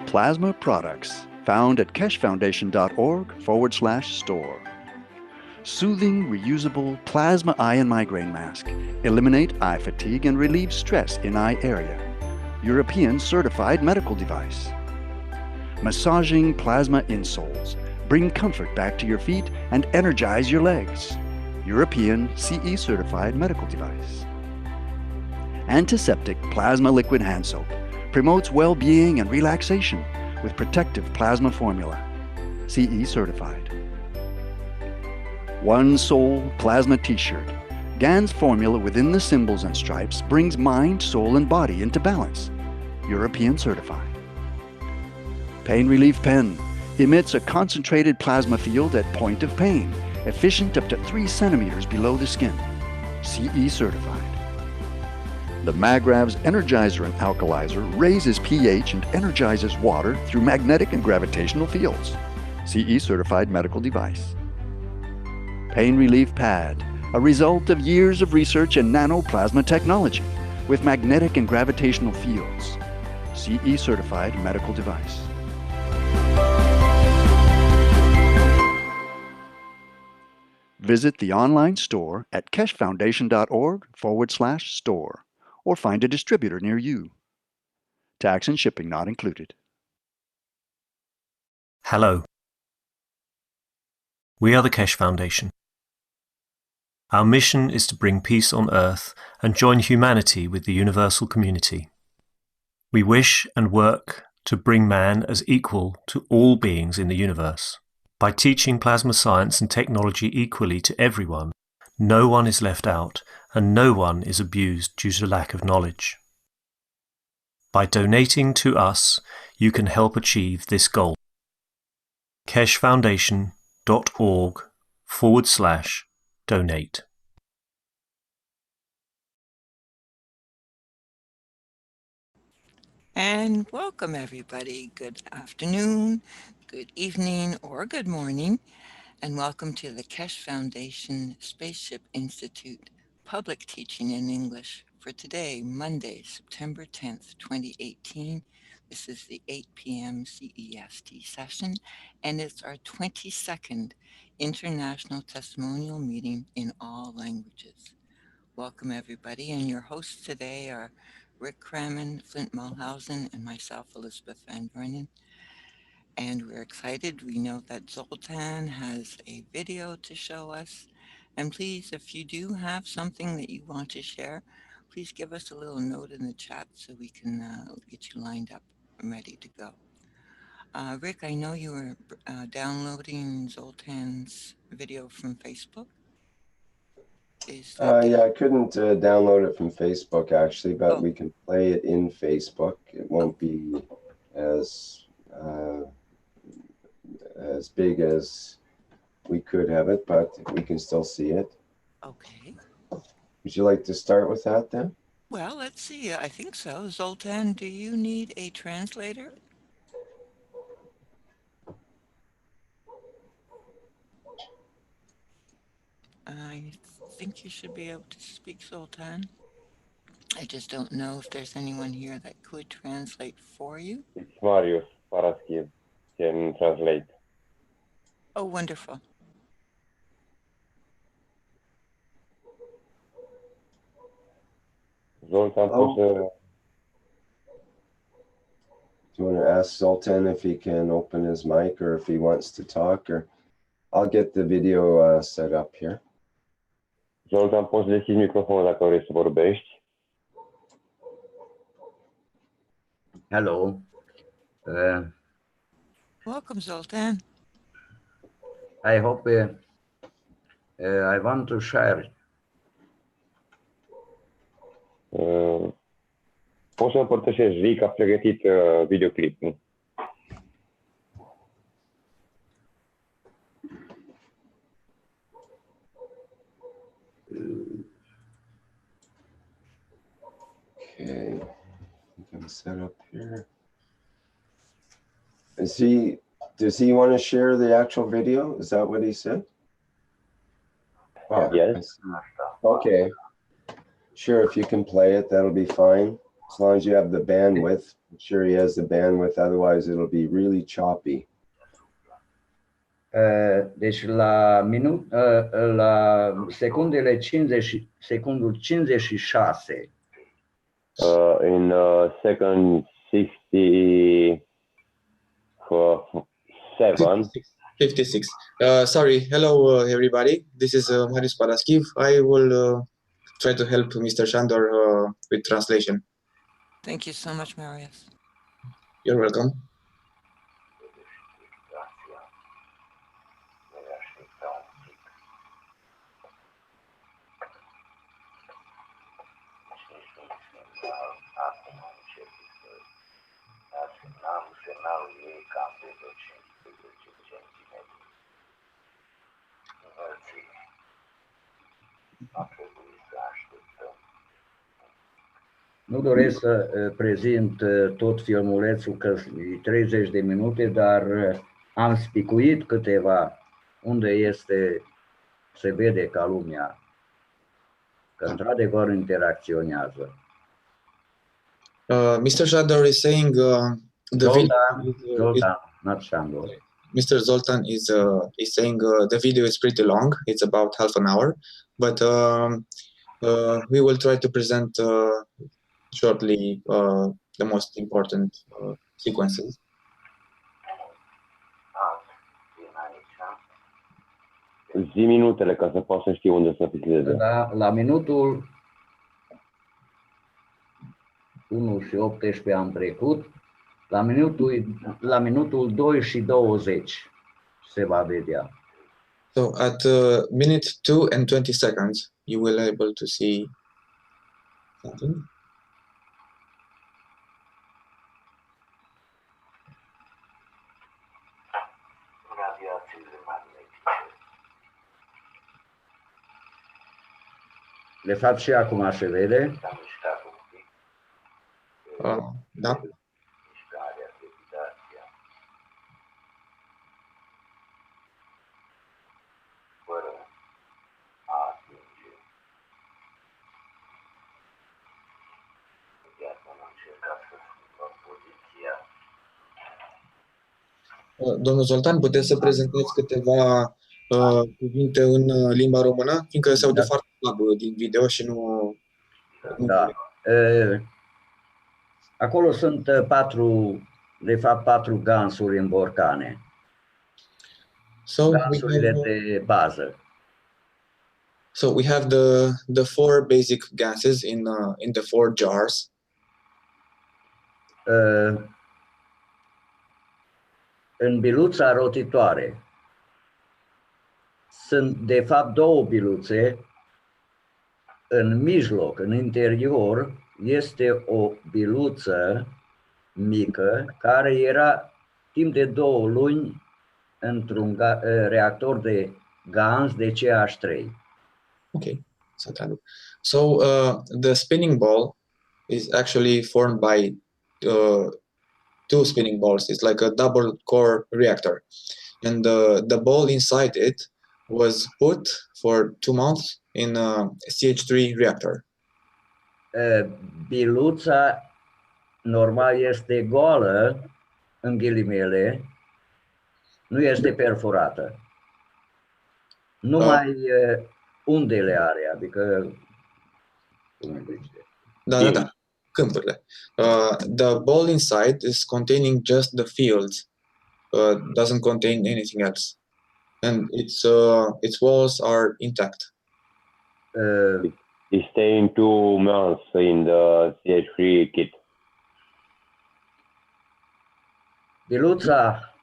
Plasma products found at keshefoundation.org/store. Soothing, reusable plasma eye and migraine mask. Eliminate eye fatigue and relieve stress in eye area. European certified medical device. Massaging plasma insoles. Bring comfort back to your feet and energize your legs. European CE certified medical device. Antiseptic plasma liquid hand soap. Promotes well-being and relaxation with protective plasma formula. CE certified. One Soul Plasma T-shirt. GAN's formula within the symbols and stripes brings mind, soul, and body into balance. European certified. Pain Relief Pen. Emits a concentrated plasma field at point of pain, efficient up to 3 centimeters below the skin. CE certified. The Magrav's Energizer and Alkalizer raises pH and energizes water through magnetic and gravitational fields. CE certified medical device. Pain Relief Pad, a result of years of research in nanoplasma technology with magnetic and gravitational fields. CE certified medical device. Visit the online store at keshefoundation.org/store or find a distributor near you. Tax and shipping not included. Hello. We are the Keshe Foundation. Our mission is to bring peace on earth and join humanity with the universal community. We wish and work to bring man as equal to all beings in the universe. By teaching plasma science and technology equally to everyone, no one is left out and no one is abused due to lack of knowledge. By donating to us, you can help achieve this goal. keshefoundation.org/donate. And welcome everybody. Good afternoon, good evening, or good morning, and welcome to the Keshe Foundation Spaceship Institute Public Teaching in English for today, Monday, September 10th, 2018. This is the 8 p.m. CEST session, and it's our 22nd International Testimonial Meeting in all languages. Welcome everybody, and your hosts today are Rick Cramen, Flint Mulhausen, and myself, Elizabeth Van Brennan. And we're excited. We know that Zoltan has a video to show us. And please, if you do have something that you want to share, please give us a little note in the chat so we can get you lined up and ready to go. Rick, I know you were downloading Zoltan's video from Facebook. Yeah, I couldn't download it from Facebook actually, but we can play it in Facebook. It won't be as big as we could have it, but we can still see it. Okay. Would you like to start with that then? Well, let's see. I think so. Zoltan, do you need a translator? I think you should be able to speak Zoltan. I just don't know if there's anyone here that could translate for you. It's Marius Paraski can translate. Oh, wonderful. Zoltan, do you want to ask Zoltan if he can open his mic or if he wants to talk, or I'll get the video set up here. Zoltan, poți deschide microfonul dacă vrei să vorbești. Hello. Welcome, Zoltan. I hope I want to share. Poți să împărtășești, Rick a pregătit videoclipul. Okay, I'm set up here. Does he want to share the actual video? Is that what he said? Oh, Yes. Okay. Sure, if you can play it, that'll be fine. As long as you have the bandwidth. I'm sure he has the bandwidth, otherwise it'll be really choppy. Deci la secundele 50, secundul 56. In second 67. 56. Sorry. Hello, everybody. This is Marius Paraskiv. I will try to help Mr. Shandor with translation. Thank you so much, Marius. You're welcome. Nu doresc să prezint tot filmulețul, că e 30 de minute, dar am spicuit câteva unde se vede ca lumea, că într-adevăr interacționează. Mr. Shandor is saying Zoltan, not Shandor. Mr. Zoltan is saying the video is pretty long. It's about half an hour, but we will try to present shortly the most important sequences. Zi minutele ca să poată să știu unde să filmeze. La minutul 1 și 18 am trecut, la minutul 2 și 20 se va vedea. So at minute 2 and 20 seconds, you will able to see something. De fapt și acum se vede. Da. Domnul Zoltan, puteți să prezentați câteva cuvinte în limba română, fiindcă se aude foarte slab din video și nu... Da. Acolo sunt patru gansuri în borcane. Gansurile de bază. So we have the four basic gases in the four jars. În biluța rotitoare sunt de fapt două biluțe. În mijloc, în interior, este o biluță mică care era timp de 2 luni într-un reactor de gans de CH3. Okay, so the spinning ball is actually formed by two spinning balls. It's like a double core reactor, and the ball inside it was put for 2 months in a CH3 reactor. Biluța normal este goală, în ghilimele, nu este perforată. Numai undele are, adică da, câmpurile. The ball inside is containing just the fields, doesn't contain anything else, and its walls are intact. It's staying 2 months in the CH3 kit. Biluța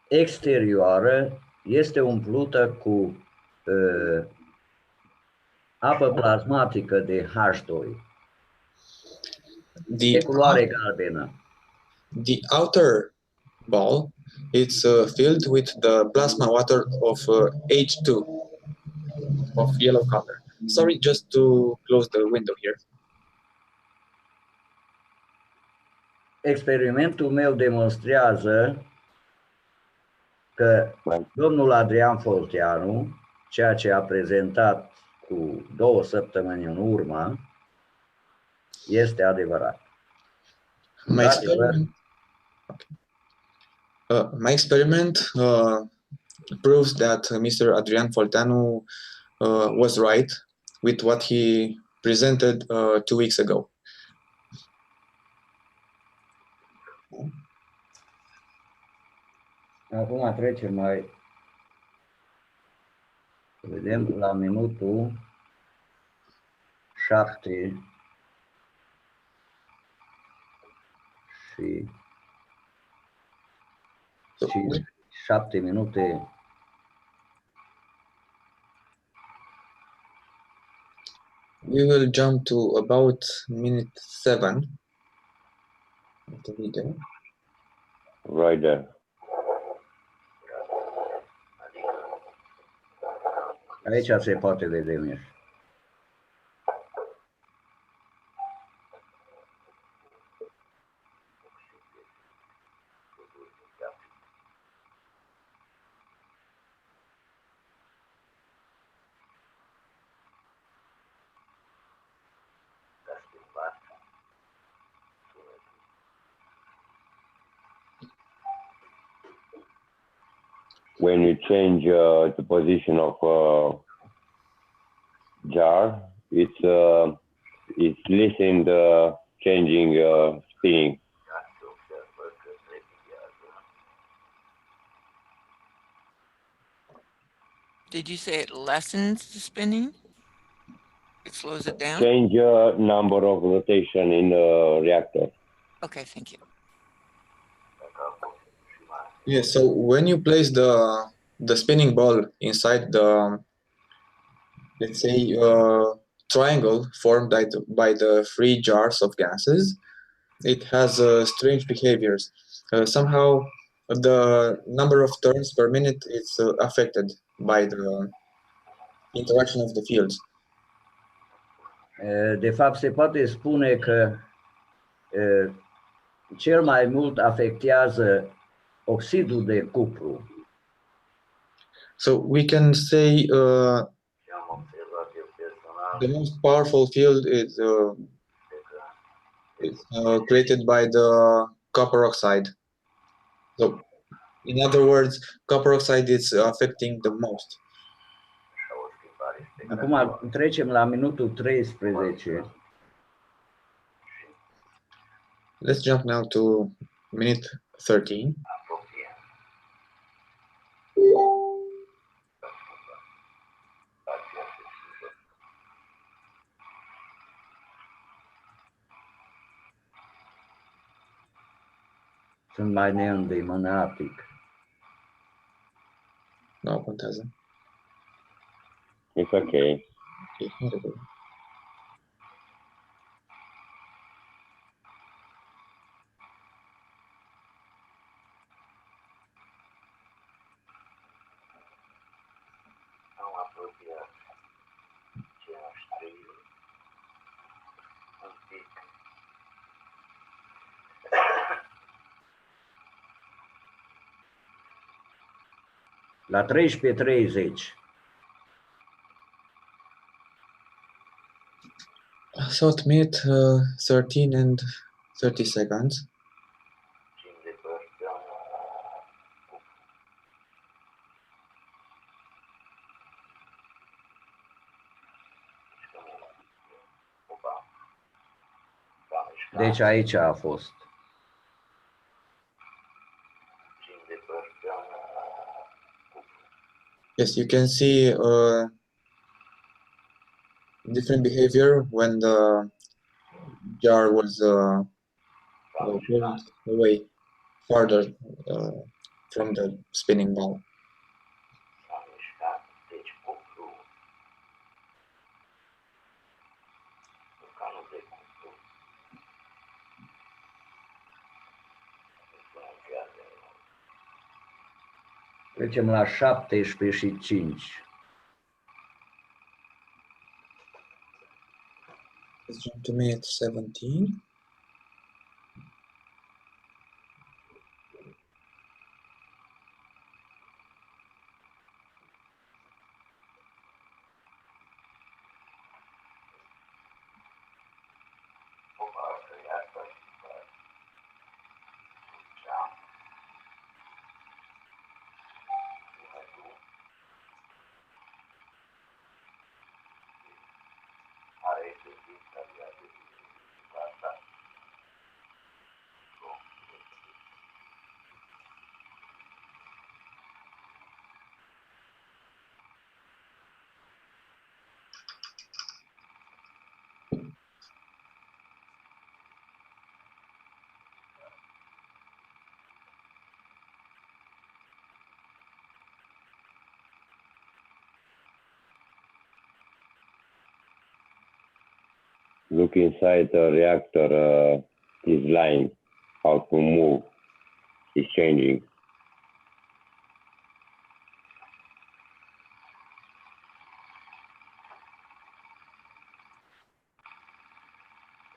exterioară este umplută cu apă plasmatică de H2, de culoare galbenă. The outer ball is filled with the plasma water of H2 of yellow color. Sorry, just to close the window here. Experimentul meu demonstrează că domnul Adrian Folteanu, ceea ce a prezentat cu 2 săptămâni în urmă, Este adevărat. My Într-adevăr, experiment proves that Mr. Adrian Folteanu was right with what he presented 2 weeks ago. acum trecem mai, să vedem, la minutul 7 și So, 7 minute. we will jump to about minute 7 of the video. Right there. Aici se poate vedea. When you change the position of jar, it's listened changing spinning. Did you say it lessens the spinning? It slows it down? Change number of rotation in the reactor. Okay, thank you. Yeah, so when you place the spinning ball inside the, let's say, triangle formed by the three jars of gases, it has strange behaviors. Somehow the number of turns per minute is affected by the interaction of the fields. De fapt, se poate spune că cel mai mult afectează oxidul de cupru. So we can say the most powerful field is created by the copper oxide. So, in other words, copper oxide is affecting the most. Acum trecem la minutul 13. Let's jump now to minute 13. Sunt mai neîndemânatic. No, contează. It's okay. La 13:30. So at minute 13 and 30 seconds. Deci aici a fost. Yes, you can see different behavior when the jar was pulled away farther from the spinning ball. Trecem la 17:05. Let's jump to minute 17. look inside the reactor, this line, how to move, is changing.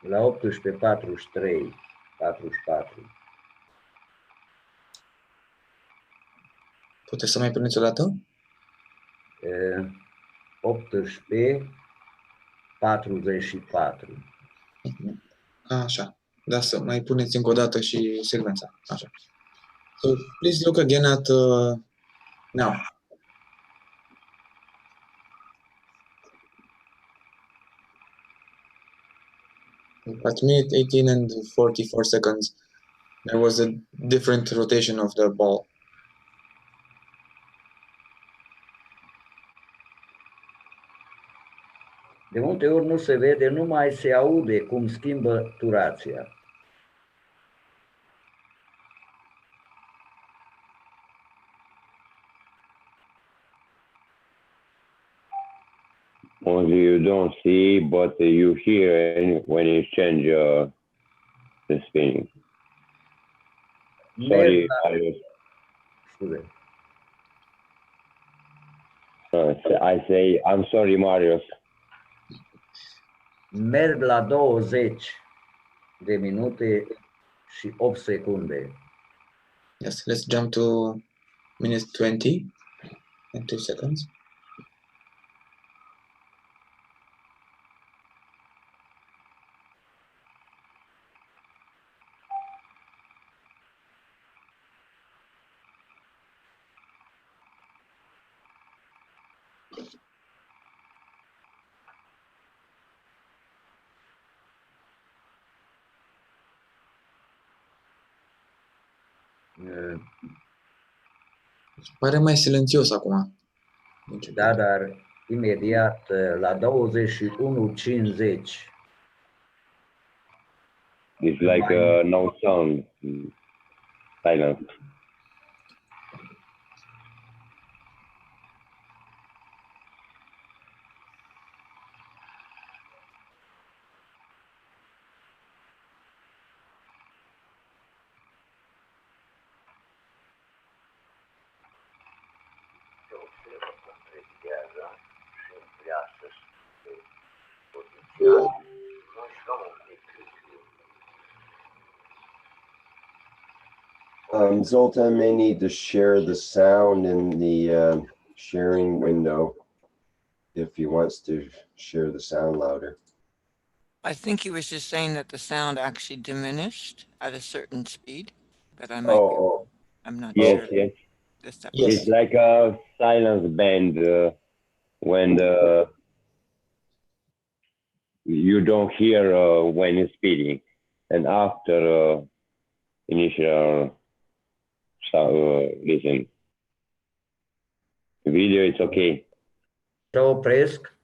La 18:43, 44. Puteți să mai puneți o dată? 18:44. Așa. Da, să mai puneți încă o dată și secvența. Așa. So, please look again at now. At minute 18 and 44 seconds, there was a different rotation of the ball. De multe ori nu se vede, numai se aude cum schimbă turația. Only you don't see, but you hear when you change the spinning. Sorry, Marius. Scuze. I say, I'm sorry, Marius. Merg la 20 de minute și 8 secunde. Yes, let's jump to minute 20 and 2 seconds. Pare mai silențios acum. Da, dar imediat la 21:50. It's like no sound, silence. Zoltan may need to share the sound in the sharing window if he wants to share the sound louder. I think he was just saying that the sound actually diminished at a certain speed, but I might I'm not Yes, sure. yes. Yes. It's like a silence band when you don't hear when it's speeding, and after initial listen. Video, it's okay. Te opresc.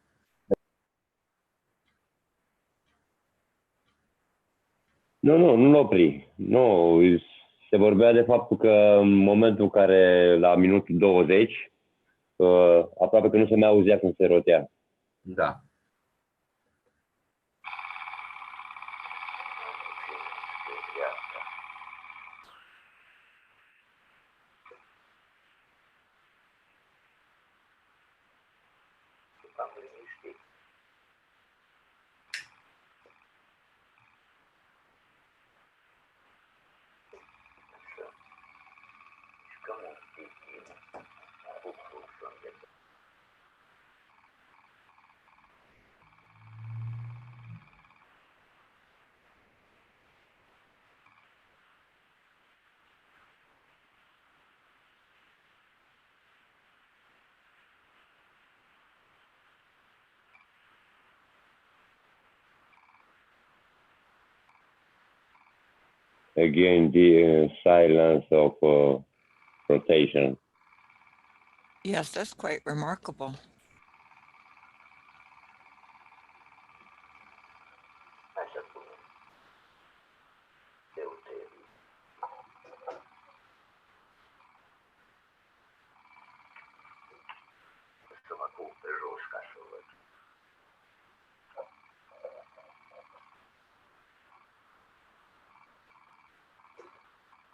Nu opri. Nu, se vorbea de faptul că în momentul în care, la minutul 20, aproape că nu se mai auzea când se rotea. Da. Again, the silence of rotation. Yes, that's quite remarkable.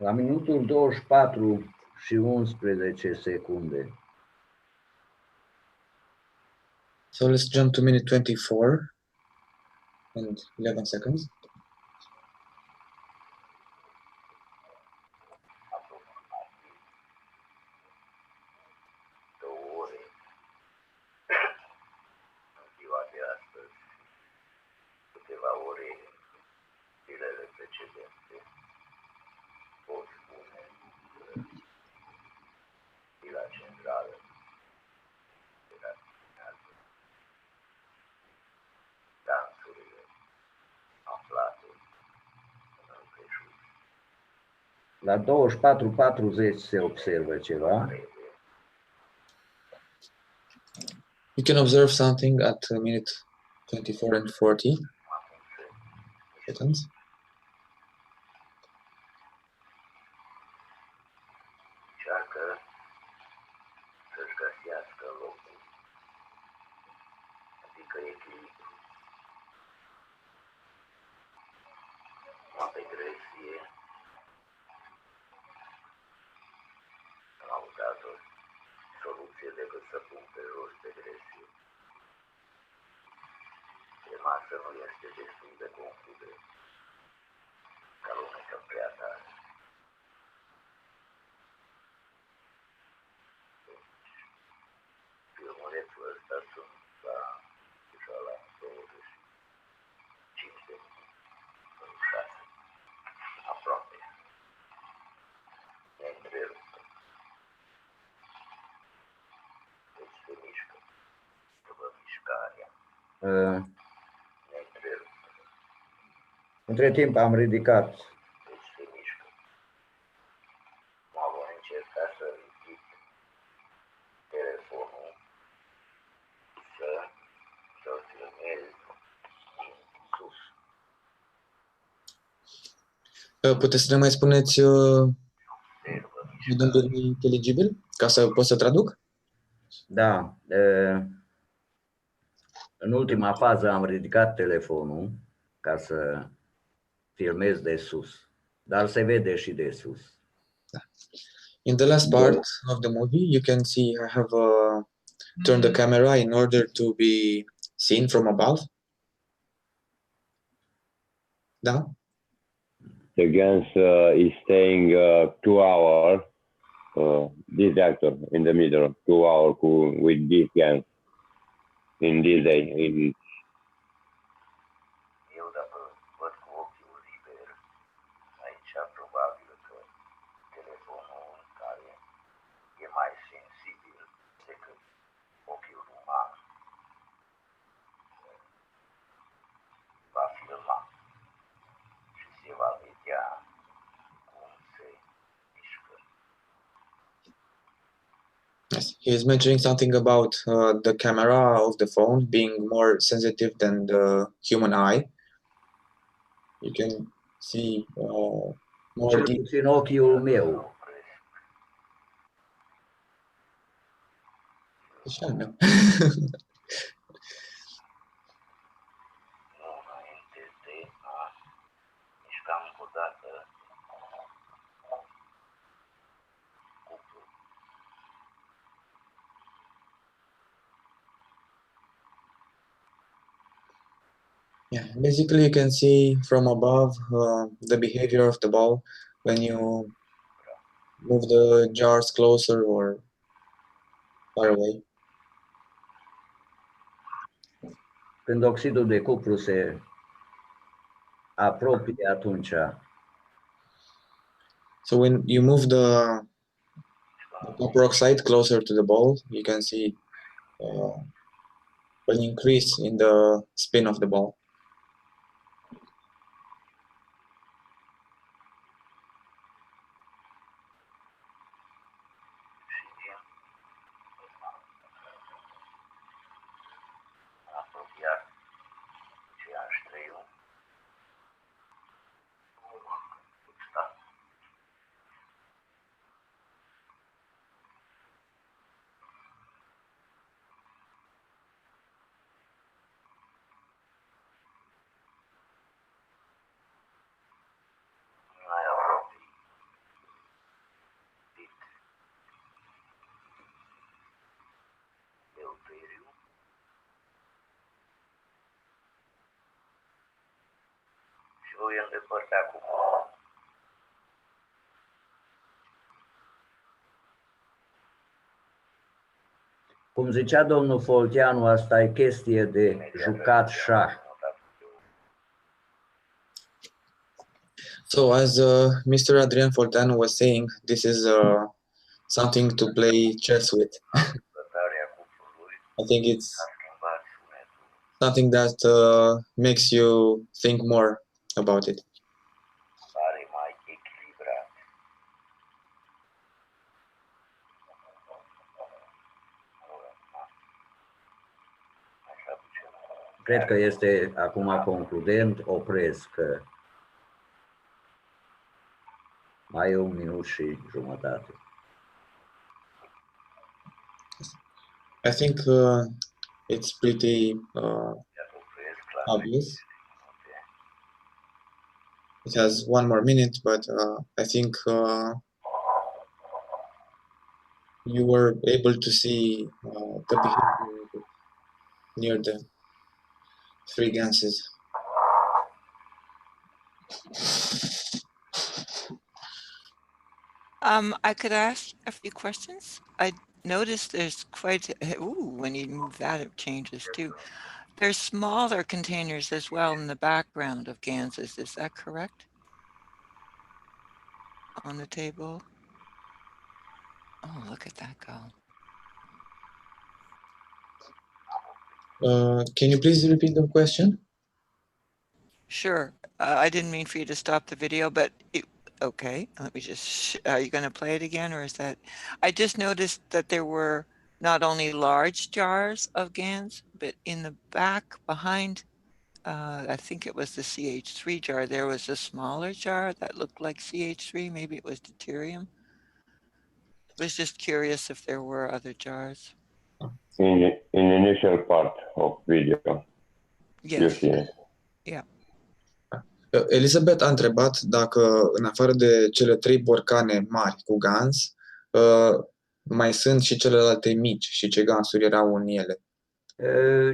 La minutul 24 și 11 secunde. So let's jump to minute 24 and 11 seconds. La 24:40 se observă ceva. You can observe something at minute 24 and 40 seconds. Între timp am ridicat Puteți să ne mai spuneți modul inteligibil ca să pot să traduc? Da, în ultima fază am ridicat telefonul ca să filmez de sus, dar se vede și de sus. In the last part of the movie, you can see I have turned the camera in order to be seen from above. Da? The GANS is staying 2 hours, this reactor in the middle, 2 hours with this GANS in this day. Yes. He is mentioning something about the camera of the phone being more sensitive than the human eye. You can see more Cel deep. puțin ochiul meu. Așa, nu? Yeah, basically you can see from above the behavior of the ball when you move the jars closer or far away. Când oxidul de cupru se apropie, atunci So when you move the copper oxide closer to the ball, you can see an increase in the spin of the ball. Cum zicea domnul Folteanu, asta e chestie de jucat șah. So as Mr. Adrian Folteanu was saying, this is something to play chess with. I think it's something that makes you think more about it. Cred că este acum concludent, opresc, că mai e 1 minut și jumătate. I think it's pretty obvious. It has 1 more minute, but I think you were able to see the behavior near the 3 gases. I could ask a few questions. I noticed there's quite, when you move that, it changes too. There's smaller containers as well in the background of gases. Is that correct? On the table. Oh, look at that go. Can you please repeat the question? Sure. I didn't mean for you to stop the video, but okay, let me just, are you going to play it again, or is that, I just noticed that there were not only large jars of GANs, but in the back behind, I think it was the CH3 jar, there was a smaller jar that looked like CH3, maybe it was deuterium. I was just curious if there were other jars. In initial part of video. Yes. Yeah. Elizabeth a întrebat dacă, în afară de cele 3 borcane mari cu gans, mai sunt și celelalte mici și ce gansuri erau în ele.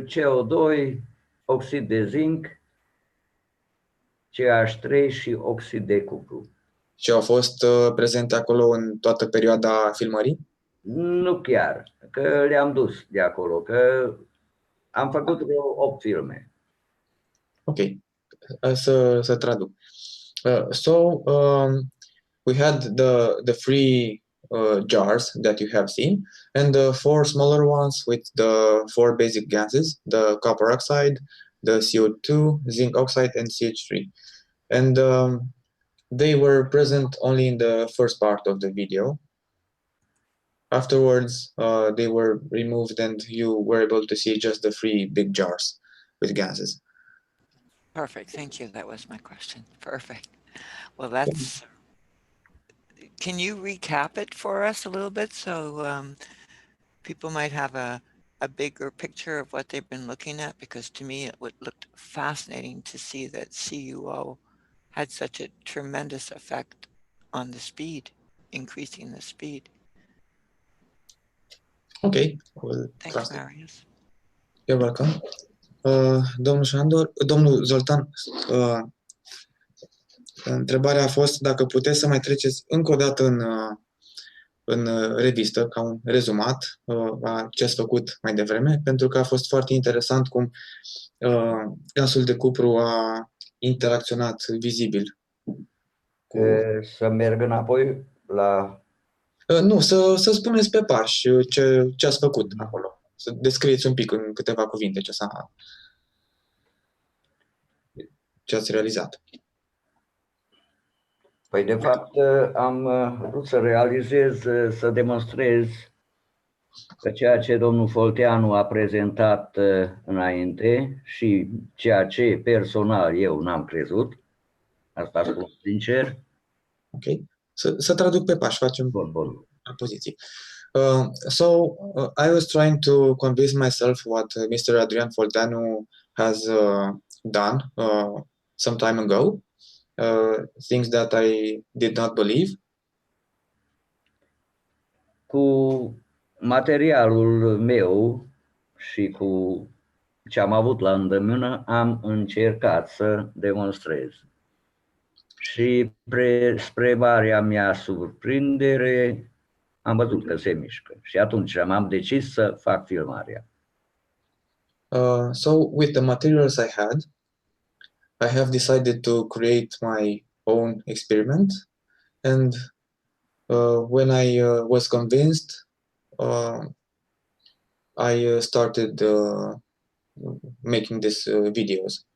CO2, oxid de zinc, CH3 și oxid de cupru. Și au fost prezente acolo în toată perioada filmării? Nu chiar, că le-am dus de acolo, că am făcut vreo 8 filme. Ok, să traduc. We had the 3 jars that you have seen, and the 4 smaller ones with the 4 basic gases, the copper oxide, the CO2, zinc oxide, and CH3. And they were present only in the first part of the video. Afterwards, they were removed and you were able to see just the 3 big jars with gases. Perfect. Thank you. That was my question. Perfect. Well, that's, can you recap it for us a little bit so people might have a bigger picture of what they've been looking at? Because to me, it looked fascinating to see that CuO had such a tremendous effect on the speed, increasing the speed. Okay. Well, thanks, Marius. You're welcome. Domnul Zoltan, întrebarea a fost dacă puteți să mai treceți încă o dată în revistă, ca un rezumat a ce ați făcut mai devreme, pentru că a fost foarte interesant cum gansul de cupru a interacționat vizibil. Să merg înapoi la... Nu, să spuneți pe pași ce ați făcut acolo. Să descrieți un pic în câteva cuvinte ce ați realizat. Păi, de fapt, am vrut să realizez, să demonstrez că ceea ce domnul Folteanu a prezentat înainte și ceea ce personal eu n-am crezut, asta spun sincer. Ok. Să traduc pe pași, facem poziții. I was trying to convince myself what Mr. Adrian Folteanu has done some time ago, things that I did not believe. Cu materialul meu și cu ce am avut la îndemână, am încercat să demonstrez. Și spre marea mea surprindere, am văzut că se mișcă. Și atunci m-am decis să fac filmarea. So with the materials I had, I have decided to create my own experiment. And when I was convinced, I started making these videos.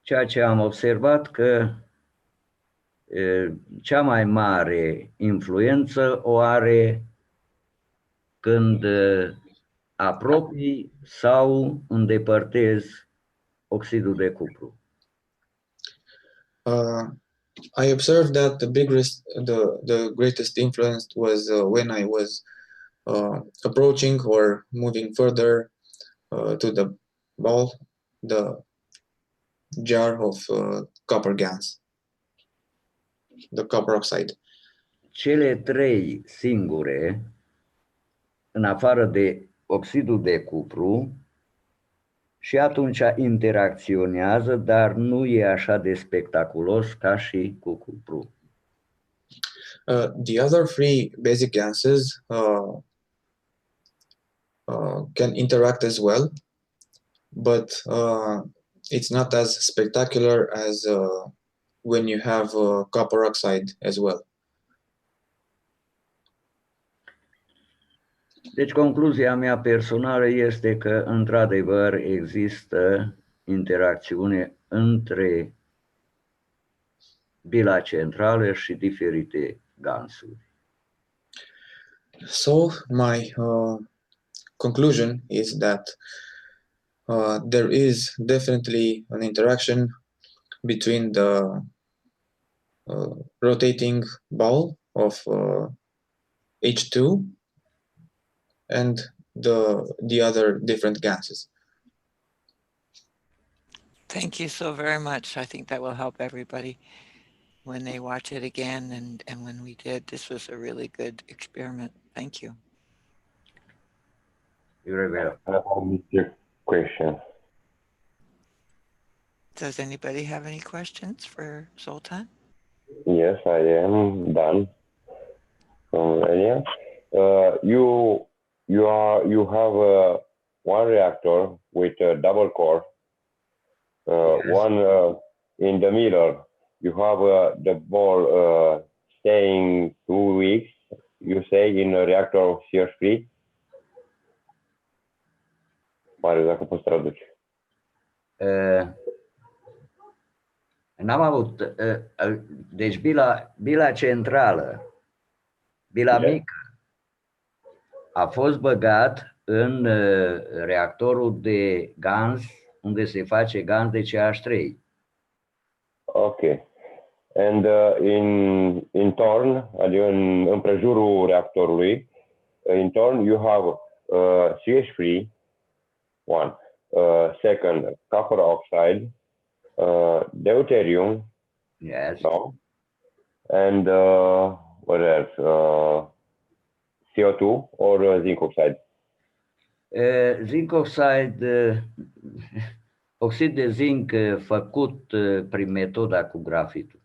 Ceea ce am observat că cea mai mare influență o are când apropii sau îndepărtezi oxidul de cupru. I observed that the greatest influence was when I was approaching or moving further to the ball, the jar of copper gas, the copper oxide. Cele trei singure, în afară de oxidul de cupru, și atunci interacționează, dar nu e așa de spectaculos ca și cu cupru. The other three basic gases can interact as well, but it's not as spectacular as when you have copper oxide as well. Deci concluzia mea personală este că într-adevăr există interacțiune între bila centrală și diferite gansuri. So my conclusion is that there is definitely an interaction between the rotating ball of H2 and the other different gases. Thank you so very much. I think that will help everybody when they watch it again and when we did. This was a really good experiment. Thank you. You're very I have a question. Does anybody have any questions for Zoltan? Yes, I am done from Romania. You have one reactor with a double core. Yes. One in the middle. You have the ball staying 2 weeks. You say in a reactor of CH3. Marius, dacă poți traduce. N-am avut. Deci bila centrală, bila mică, a fost băgat în reactorul de gaz, unde se face gaz de CH3. Okay. And in turn, adică în împrejurul reactorului, in turn you have CH3, one, second, copper oxide, deuterium, Yes. no, and what else? CO2 or zinc oxide? Zinc oxide, oxid de zinc făcut prin metoda cu grafitul.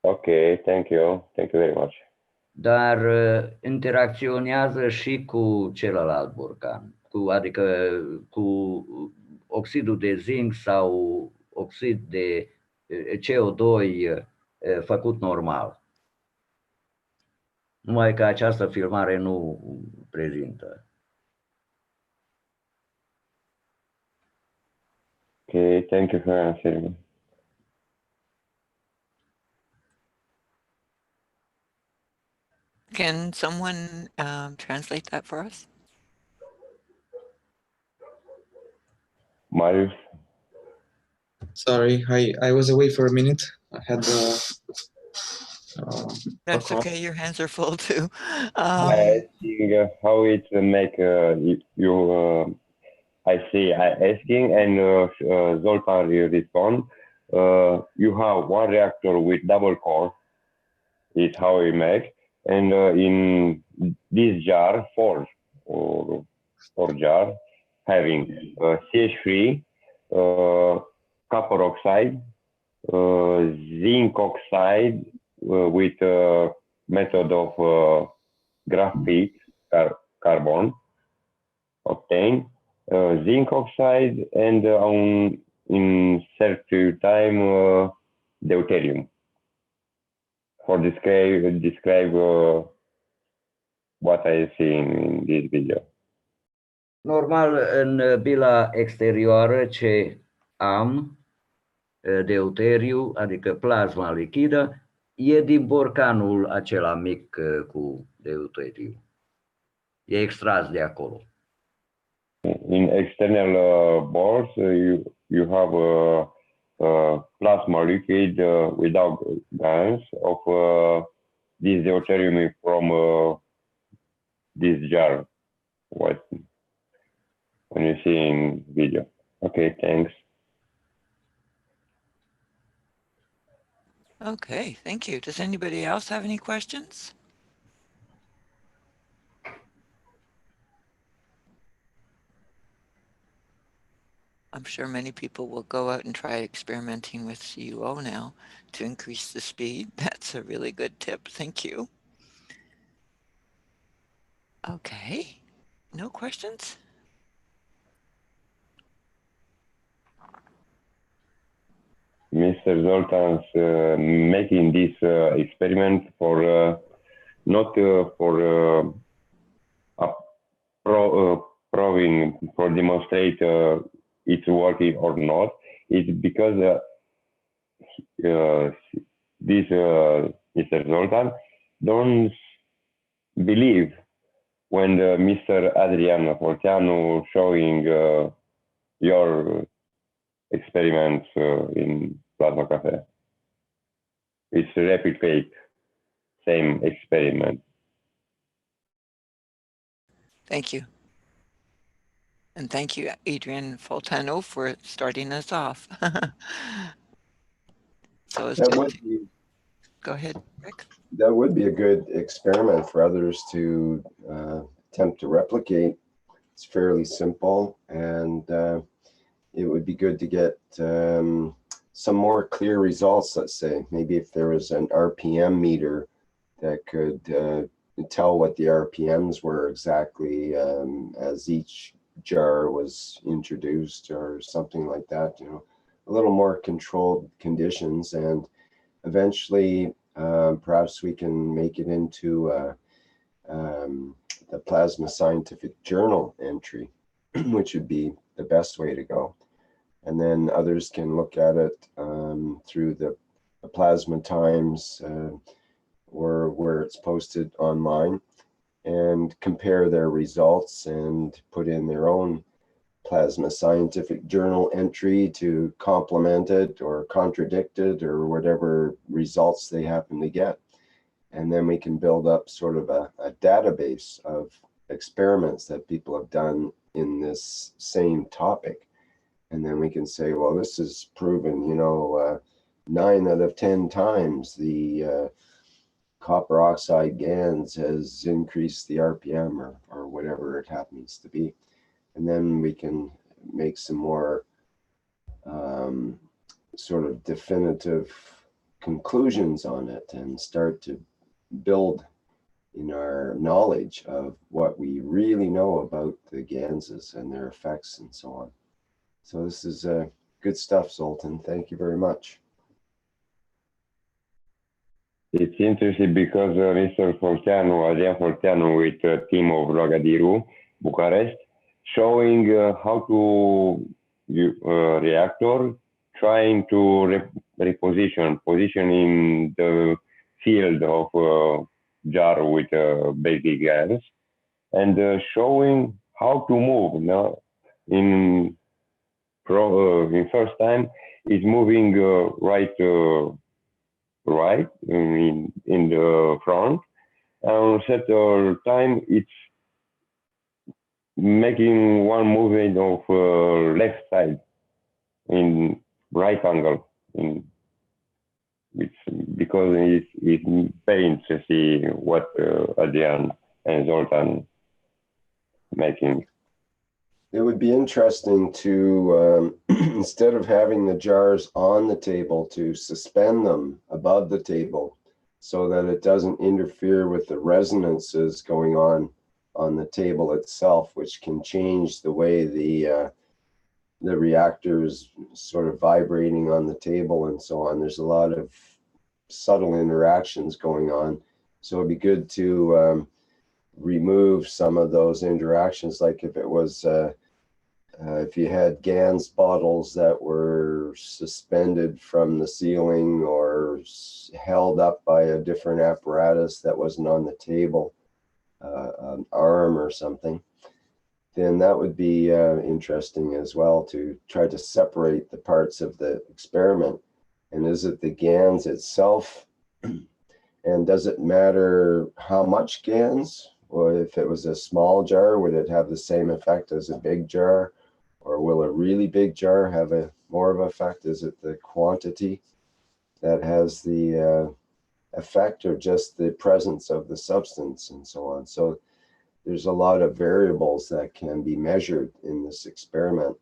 Okay, thank you very much. Dar interacționează și cu celălalt borcan, adică cu oxidul de zinc sau oxid de CO2 făcut normal. Numai că această filmare nu prezintă. Okay, thank you for answering. Can someone translate that for us? Marius? Sorry, I was away for a minute. I had That's okay. Your hands are full too. I asking how it make you. I asking and Zoltan will respond. You have one reactor with double core. Is how we make, and in this jar, four jar having CH3, copper oxide, zinc oxide with a method of graphite carbon obtained, zinc oxide, and in search time deuterium. For describe what I see in this video. Normal, în bila exterioară ce am deuteriu, adică plasma lichidă, e din borcanul acela mic cu deuteriu. E extras de acolo. In external balls, you have a plasma liquid without gans of this deuterium from this jar. When you see in video. Okay, thanks. Okay, thank you. Does anybody else have any questions? I'm sure many people will go out and try experimenting with CuO now to increase the speed. That's a really good tip. Thank you. Okay, no questions? Mr. Zoltan's making this experiment for not for proving, for demonstrate it's working or not. It's because this Mr. Zoltan don't believe when Mr. Adrian Forteanu showing your experiments in Plasma Cafe. It's replicate same experiment. Thank you. And thank you, Adrian Foltano, for starting us off. So it's go ahead, Rick. That would be a good experiment for others to attempt to replicate. It's fairly simple, and it would be good to get some more clear results, let's say. Maybe if there was an RPM meter that could tell what the RPMs were exactly as each jar was introduced or something like that, you know, a little more controlled conditions, and eventually perhaps we can make it into the Plasma Scientific Journal entry, which would be the best way to go. And then others can look at it through the Plasma Times or where it's posted online, and compare their results and put in their own Plasma Scientific Journal entry to complement it or contradict it or whatever results they happen to get. And then we can build up sort of a database of experiments that people have done in this same topic. And then we can say, well, this is proven, you know, 9 out of 10 times the copper oxide GaNs has increased the RPM or whatever it happens to be. And then we can make some more sort of definitive conclusions on it and start to build in our knowledge of what we really know about the GaNs and their effects and so on. So this is good stuff, Zoltan. Thank you very much. It's interesting because Mr. Forteanu, Adrian Forteanu, with a team of Rogadiru, Bucharest, showing how to reactor, trying to position in the field of jar with basic gas, and showing how to move. Now, in first time, is moving right in the front, and second time it's making one movement of left side in right angle. Because it's very interesting to see what Adrian and Zoltan making. it would be interesting to, instead of having the jars on the table, to suspend them above the table so that it doesn't interfere with the resonances going on the table itself, which can change the way the reactor is sort of vibrating on the table and so on. There's a lot of subtle interactions going on. So it'd be good to remove some of those interactions, like if it was if you had GANS bottles that were suspended from the ceiling or held up by a different apparatus that wasn't on the table, an arm or something, then that would be interesting as well, to try to separate the parts of the experiment. And is it the GANS itself? And does it matter how much GANS? Or if it was a small jar, would it have the same effect as a big jar? Or will a really big jar have a more of an effect? Is it the quantity that has the effect, or just the presence of the substance and so on? So there's a lot of variables that can be measured in this experiment,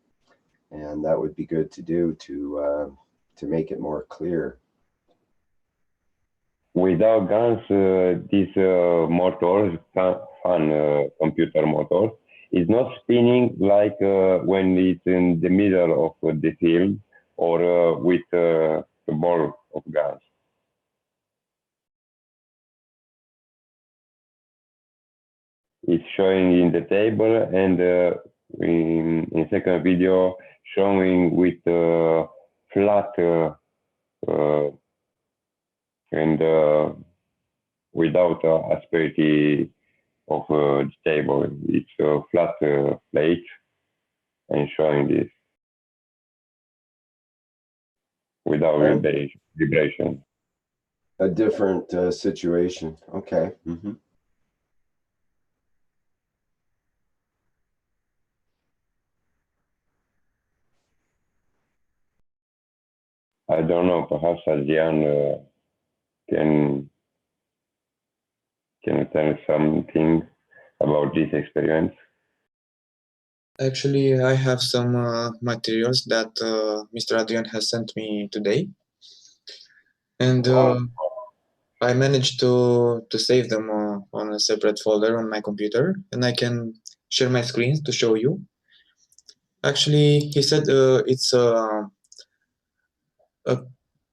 and that would be good to do to make it more clear. Without GANs, this motor, fan computer motor, is not spinning like when it's in the middle of the field, or with the ball of GANs. It's showing in the table, and in second video showing with flat and without asperity of the table. It's a flat plate and showing this without vibration. A different situation. Okay. Mm-hmm. I don't know, perhaps Adrian can tell something about this experience. Actually, I have some materials that Mr. Adrian has sent me today, and I managed to save them on a separate folder on my computer, and I can share my screen to show you. Actually, he said it's a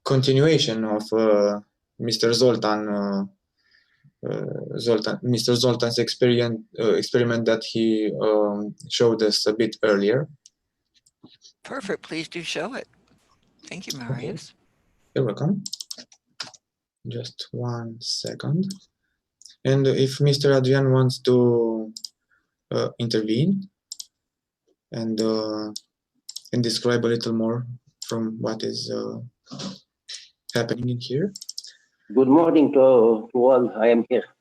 continuation of Mr. Mr. Zoltan's experiment that he showed us a bit earlier. Perfect. Please do show it. Thank you, Marius. Okay. You're welcome. Just 1 second. And if Mr. Adrian wants to intervene and describe a little more from what is happening in here. Good morning to all. I am here.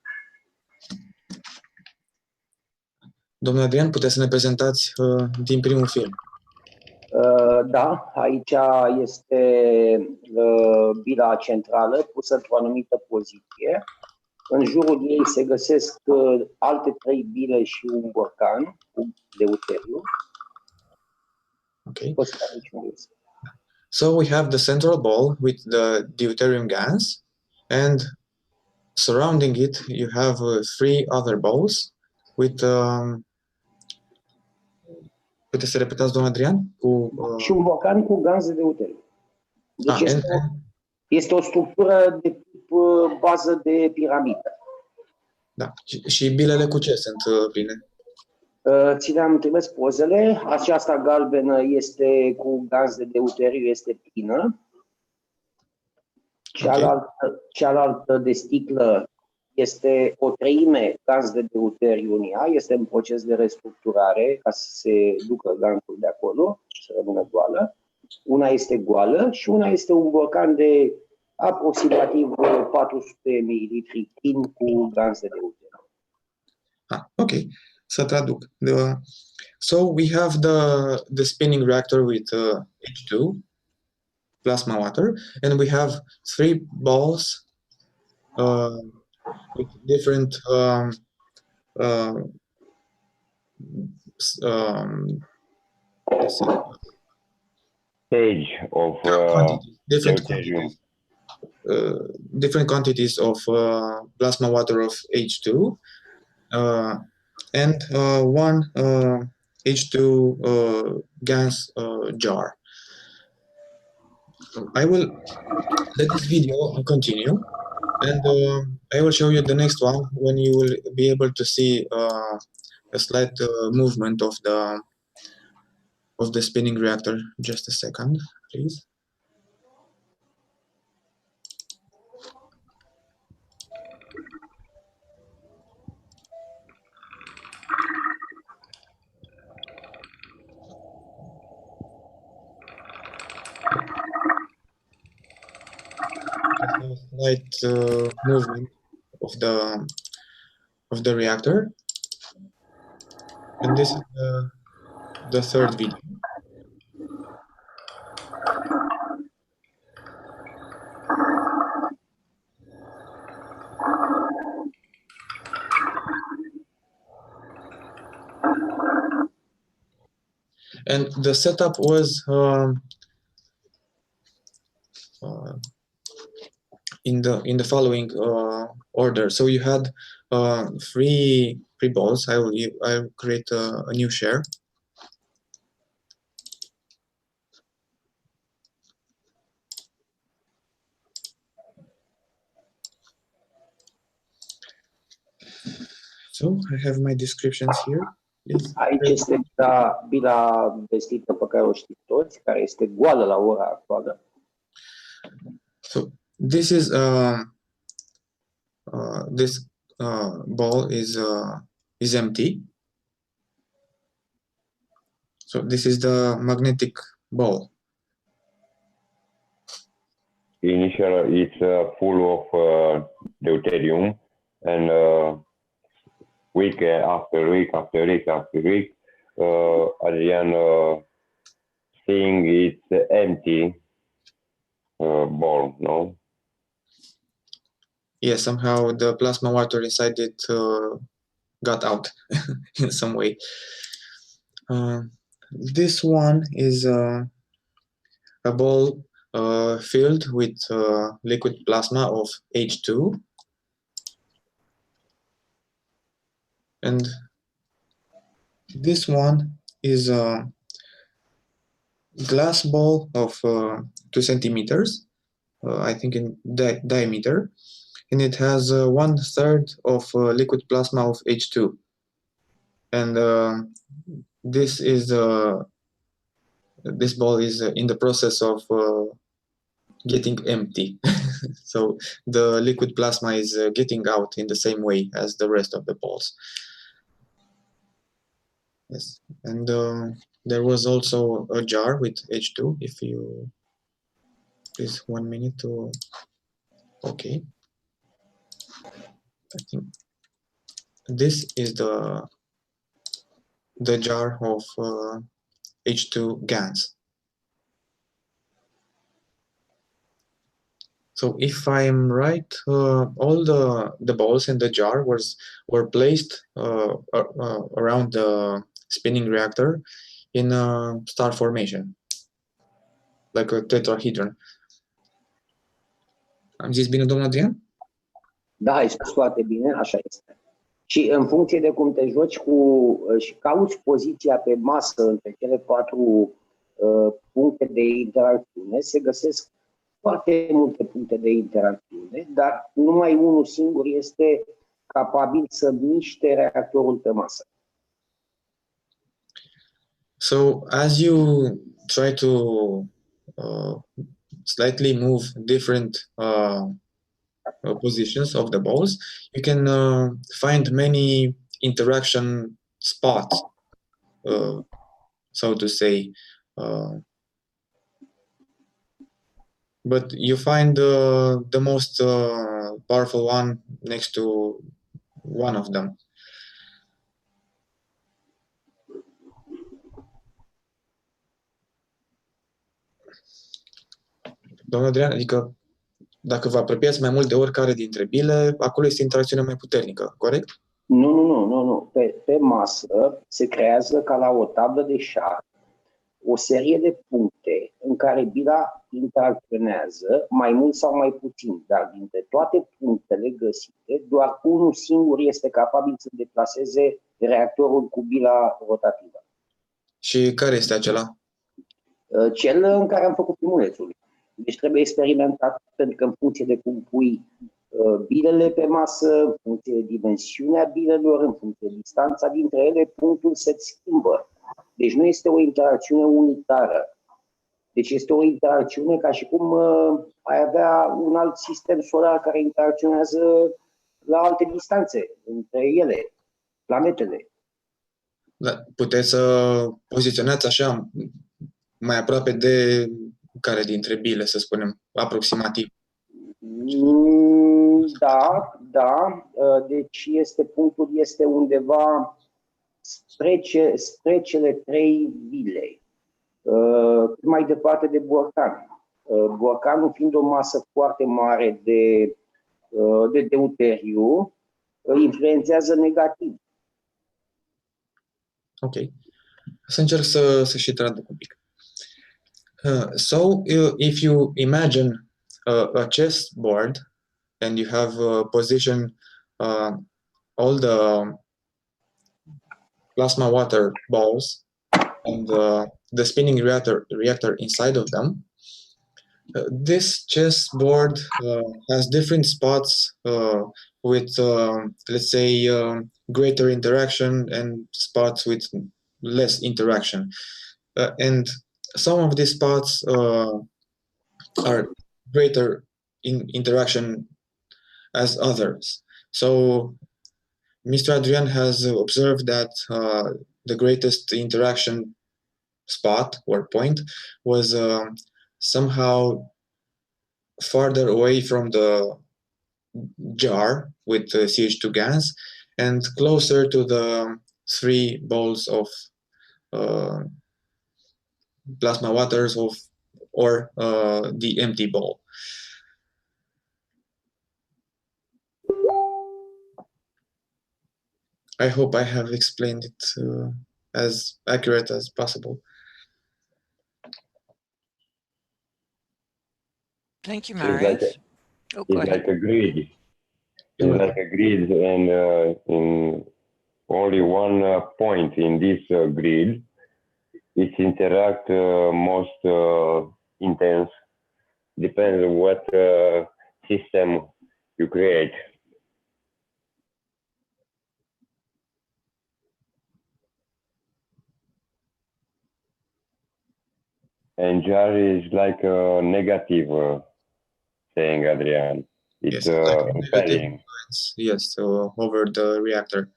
Domnul Adrian, puteți să ne prezentați din primul film. Da, aici este bila centrală pusă într-o anumită poziție. În jurul ei se găsesc alte 3 bile și un borcan cu deuteriu. Okay. So we have the central ball with the deuterium gas, and surrounding it you have 3 other balls with puteți să repetați, domnul Adrian? Și un borcan cu gaz de deuteriu. Deci este o structură de tip bază de piramidă. Da. Și bilele cu ce sunt pline? Ți le-am trimis pozele. Aceasta galbenă este cu gaz de deuteriu, este plină. Cealaltă de sticlă este o treime gaz de deuteriu în ea, este în proces de restructurare ca să se ducă gazul de acolo și să rămână goală. Una este goală și una este un borcan de aproximativ 400 ml plin cu gaz de deuteriu. Okay. Să traduc. So we have the spinning reactor with H2 plasma water, and we have 3 balls with different stage of different quantities of plasma water of H2 and one H2 gas jar. I will let this video continue, and I will show you the next one when you will be able to see a slight movement of the spinning reactor. Just a second, please. Just a slight movement of the reactor, and this is the third video. And the setup was in the following order. So you had three balls. I'll create a new share. So I have my descriptions here. Aici este bila vestită pe care o știți toți, care este goală la ora actuală. So this is this ball is empty. So this is the magnetic ball. Initially, it's full of deuterium, and week after week after week after week, Adrian seeing it's empty ball, no? Yes, somehow the plasma water inside it got out in some way. This one is a ball filled with liquid plasma of H2. And this one is a glass ball of 2 centimeters, I think in diameter, and it has 1/3 of liquid plasma of H2. And this ball is in the process of getting empty. So the liquid plasma is getting out in the same way as the rest of the balls. Yes, and there was also a jar with H2. If you please 1 minute to, okay. I think this is the jar of H2 gas. So if I'm right, all the balls in the jar were placed around the spinning reactor in a star formation, like a tetrahedron. Am zis bine, domnul Adrian? Da, ai spus foarte bine, așa este. Și în funcție de cum te joci și cauți poziția pe masă între cele 4 puncte de interacțiune, se găsesc foarte multe puncte de interacțiune, dar numai unul singur este capabil să miște reactorul pe masă. So as you try to slightly move different positions of the balls, you can find many interaction spots, so to say. But you find the most powerful one next to one of them. Domnul Adrian, adică dacă vă apropiați mai mult de oricare dintre bile, acolo este interacțiunea mai puternică, corect? Nu. Pe masă se creează ca la o tablă de șah o serie de puncte în care bila interacționează mai mult sau mai puțin, dar dintre toate punctele găsite, doar unul singur este capabil să deplaseze reactorul cu bila rotativă. Și care este acela? Cel în care am făcut filmulețul. Deci trebuie experimentat, pentru că în funcție de cum pui bilele pe masă, în funcție de dimensiunea bilelor, în funcție de distanța dintre ele, punctul se schimbă. Deci nu este o interacțiune unitară. Deci este o interacțiune ca și cum ai avea un alt sistem solar care interacționează la alte distanțe între ele, planetele. Da, puteți să poziționați așa mai aproape de care dintre bile, să spunem, aproximativ? Da, da. Deci punctul este undeva spre cele 3 bile. Mai departe de borcan. Borcanul fiind o masă foarte mare de deuteriu, influențează negativ. Ok. Să încerc să și traduc un pic. So, if you imagine a chessboard and you have positioned all the plasma water balls and the spinning reactor inside of them, this chessboard has different spots with, let's say, greater interaction and spots with less interaction. And some of these spots are greater in interaction as others. So Mr. Adrian has observed that the greatest interaction spot or point was somehow farther away from the jar with the CH2 gas and closer to the 3 balls of plasma waters or the empty ball. I hope I have explained it as accurate as possible. Thank you, Marius. It's like a grid. It's like a grid, and in only one point in this grid, it interact most intense. Depends on what system you create. And jar is like a negative, saying Adrian. It's Yes, like a negative repelling. influence, yes, over the reactor.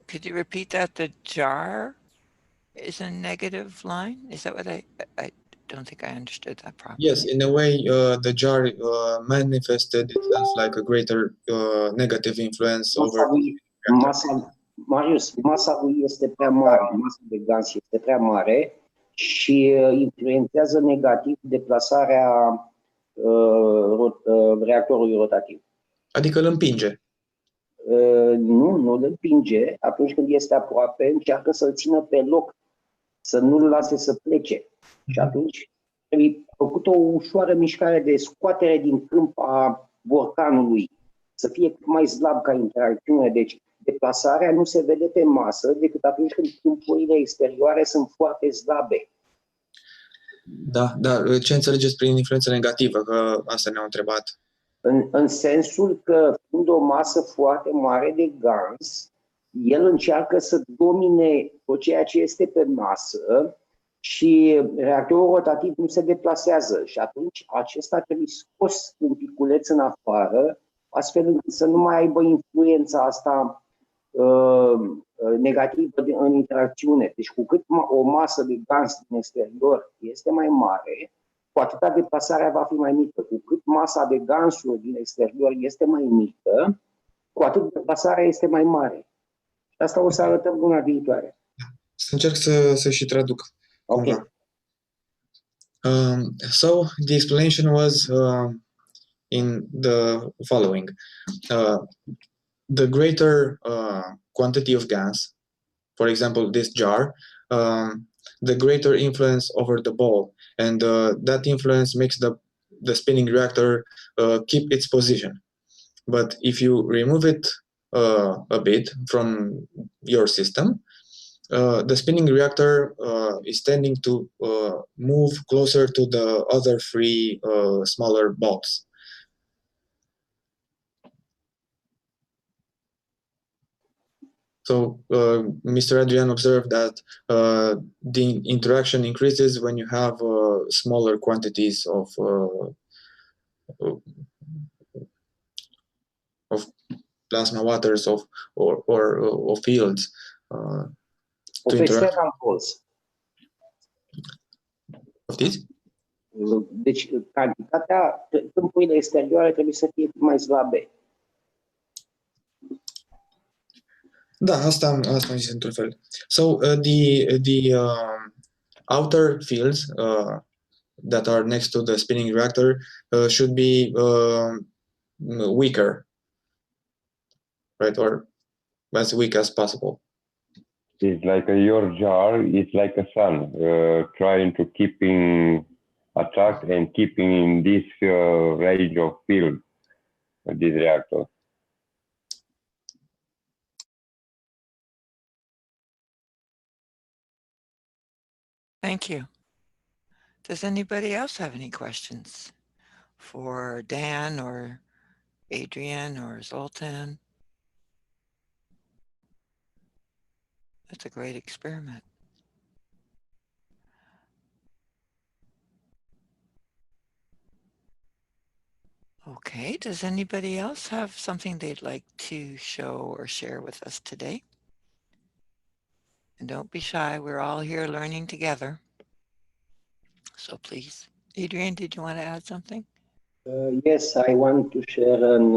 Could you repeat that? The jar is a negative line? Is that what I don't think I understood that properly. Yes, in a way, the jar manifested itself like a greater negative influence over the reactor. Marius, masa lui este prea mare, masa de gaz este prea mare și influențează negativ deplasarea reactorului rotativ. Adică îl împinge. Nu îl împinge. Atunci când este aproape, încearcă să-l țină pe loc, să nu-l lase să plece. Și atunci trebuie făcut o ușoară mișcare de scoatere din câmp a borcanului, să fie cât mai slab ca interacțiune. Deci deplasarea nu se vede pe masă decât atunci când câmpurile exterioare sunt foarte slabe. Da, dar ce înțelegeți prin influență negativă? Că asta ne-au întrebat. În sensul că, fiind o masă foarte mare de gaz, el încearcă să domine tot ceea ce este pe masă și reactorul rotativ nu se deplasează. Și atunci acesta trebuie scos un piculeț în afară, astfel încât să nu mai aibă influența asta negativă în interacțiune. Deci cu cât o masă de gaz din exterior este mai mare, cu atâta deplasarea va fi mai mică. Cu cât masa de gansuri din exterior este mai mică, cu atât deplasarea este mai mare. Și asta o să arătăm luna viitoare. Să încerc să și traduc. Okay. So the explanation was in the following. the greater quantity of gas, for example, this jar, the greater influence over the ball, and that influence makes the spinning reactor keep its position. But if you remove it a bit from your system, the spinning reactor is tending to move closer to the other three smaller balls. So Mr. Adrian observed that the interaction increases when you have smaller quantities of plasma waters or fields to interact. Poftiți? Deci, cantitatea, câmpurile exterioare trebuie să fie mai slabe. Da, asta am zis într-un fel. So the outer fields that are next to the spinning reactor should be weaker, right, or as weak as possible. It's like your jar is like a sun, trying to keeping attract and keeping in this range of field, this reactor. Thank you. Does anybody else have any questions for Dan or Adrian or Zoltan? That's a great experiment. Okay, does anybody else have something they'd like to show or share with us today? And don't be shy, we're all here learning together. So please. Adrian, did you want to add something? Yes, I want to share an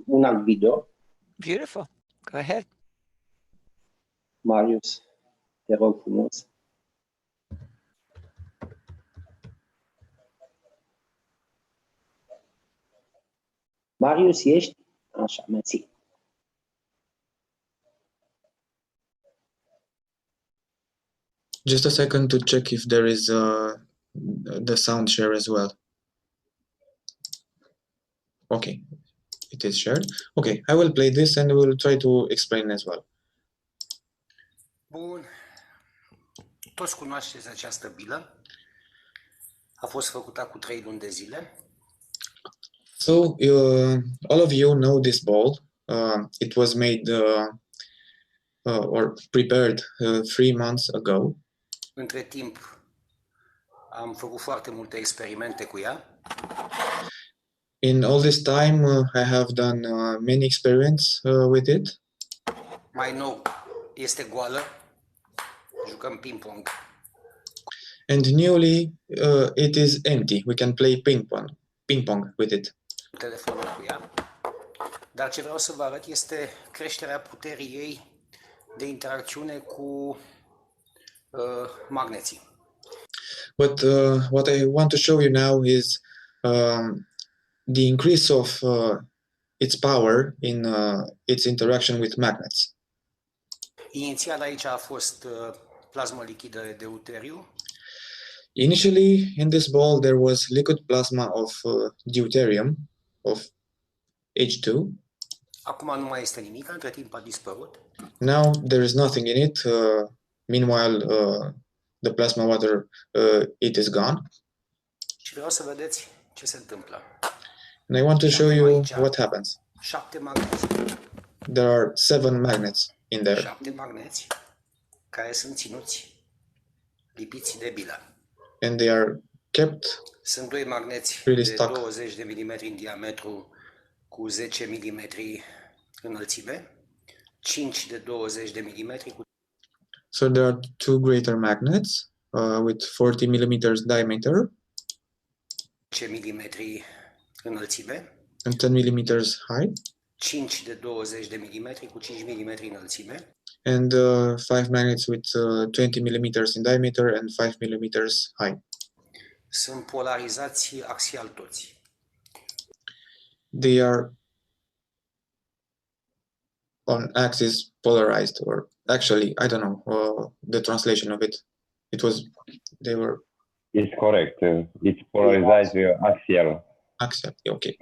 un alt video. Beautiful. Go ahead. Marius, te rog frumos. Marius, ești? Așa, mersi. Just a second to check if there is the sound share as well. Okay, it is shared. Okay, I will play this and we'll try to explain as well. Bun. Toți cunoașteți această bilă. A fost făcută cu 3 luni de zile. So all of you know this ball. It was made or prepared 3 months ago. Între timp am făcut foarte multe experimente cu ea. In all this time, I have done many experiments with it. Mai nou este goală. Jucăm ping-pong. And newly, it is empty. We can play ping pong with it. Telefonul cu ea. Dar ce vreau să vă arăt este creșterea puterii ei de interacțiune cu magneții. But what I want to show you now is the increase of its power in its interaction with magnets. Inițial aici a fost plasmă lichidă de deuteriu. Initially, in this ball, there was liquid plasma of deuterium, of H2. Acum nu mai este nimic, între timp a dispărut. Now there is nothing in it. Meanwhile, the plasma water, it is gone. Și vreau să vedeți ce se întâmplă. And I want to show you what happens. 7 magneți. There are 7 magnets in there. 7 magneți care sunt ținuți lipiți de bilă. And they are kept. Sunt 2 magneți really de stuck. 20 de milimetri în diametru cu 10 milimetri înălțime, 5 de 20 de milimetri cu So there are 2 greater magnets with 40 millimeters diameter 10 milimetri înălțime, and 10 millimeters high, 5 de 20 de milimetri cu 5 milimetri înălțime, and 5 magnets with 20 millimeters in diameter and 5 millimeters high. sunt polarizați axial toți. they are on axis polarized, or actually, I don't know the translation of it. They were. It's correct. It's polarized axial. Axial, okay.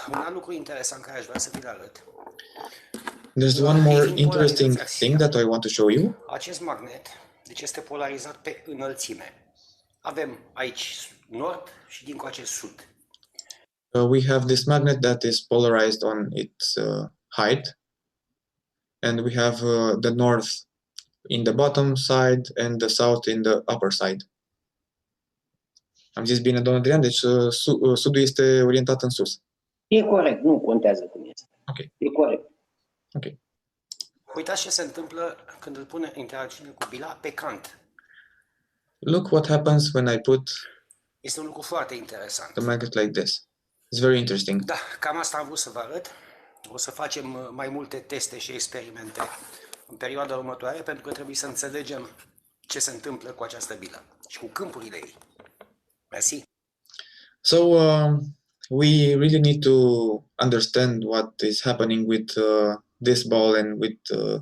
Un alt lucru interesant care aș vrea să vi-l arăt. There's one more interesting thing that I want to show you. Acest magnet, deci este polarizat pe înălțime. Avem aici nord și dincoace sud. We have this magnet that is polarized on its height, and we have the north in the bottom side and the south in the upper side. Am zis bine, domnul Adrian? Deci sudul este orientat în sus. E corect, nu contează cum este. Ok. E corect. Ok. Uitați ce se întâmplă când îl pune interacțiune cu bila pe cant. Look what happens when I put Este un lucru foarte interesant. the magnet like this. It's very interesting. Da, cam asta am vrut să vă arăt. O să facem mai multe teste și experimente în perioada următoare, pentru că trebuie să înțelegem ce se întâmplă cu această bilă și cu câmpurile ei. Mersi. So we really need to understand what is happening with this ball and with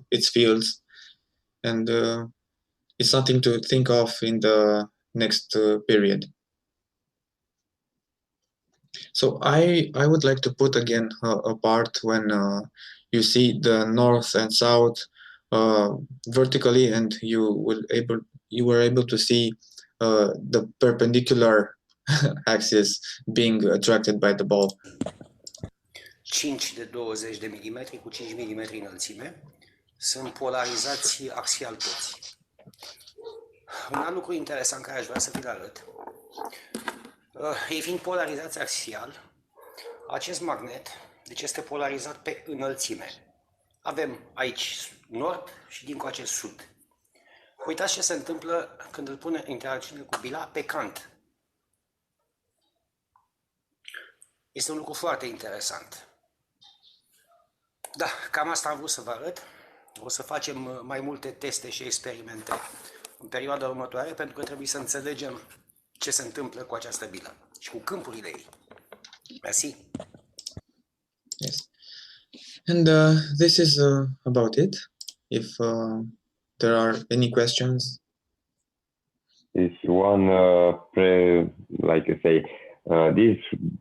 its fields, and it's something to think of in the next period. So I would like to put again a part when you see the north and south vertically, and you were able to see the perpendicular axis being attracted by the ball. 5 de 20 de milimetri cu 5 mm înălțime sunt polarizați axial toți. Un alt lucru interesant care aș vrea să vi-l arăt. Ei fiind polarizați axial, acest magnet deci este polarizat pe înălțime. Avem aici nord și dincoace sud. Uitați ce se întâmplă când îl pune interacțiune cu bila pe cant. Este un lucru foarte interesant. Da, cam asta am vrut să vă arăt. O să facem mai multe teste și experimente în perioada următoare, pentru că trebuie să înțelegem ce se întâmplă cu această bilă și cu câmpurile ei. Mersi. Yes. And this is about it. If there are any questions. It's one like I say, this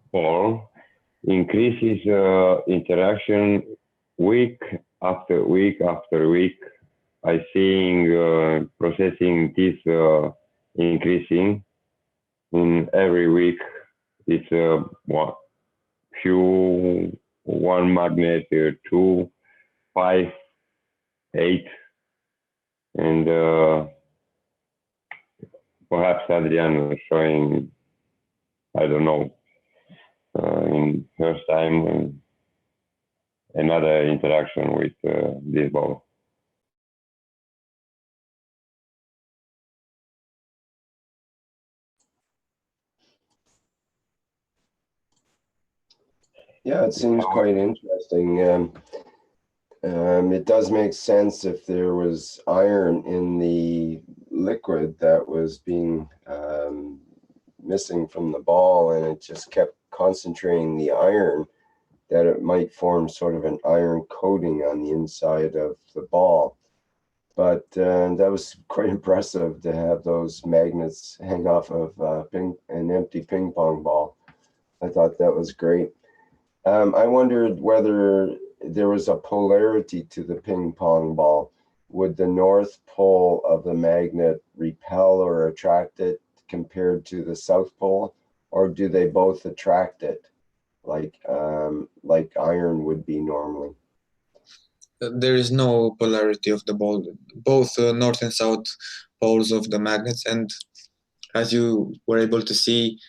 ball increases interaction week after week after week. I seeing processing this increasing in every week. It's one magnet, 2, 5, 8, and perhaps Adrian was showing, I don't know, in first time another interaction with this ball. Yeah, it seems quite interesting. It does make sense if there was iron in the liquid that was being missing from the ball, and it just kept concentrating the iron, that it might form sort of an iron coating on the inside of the ball. But that was quite impressive to have those magnets hang off of an empty ping pong ball. I thought that was great. I wondered whether there was a polarity to the ping pong ball. Would the north pole of the magnet repel or attract it compared to the south pole, or do they both attract it like iron would be normally? There is no polarity of the ball. Both north and south poles of the magnets, and as you were able to see,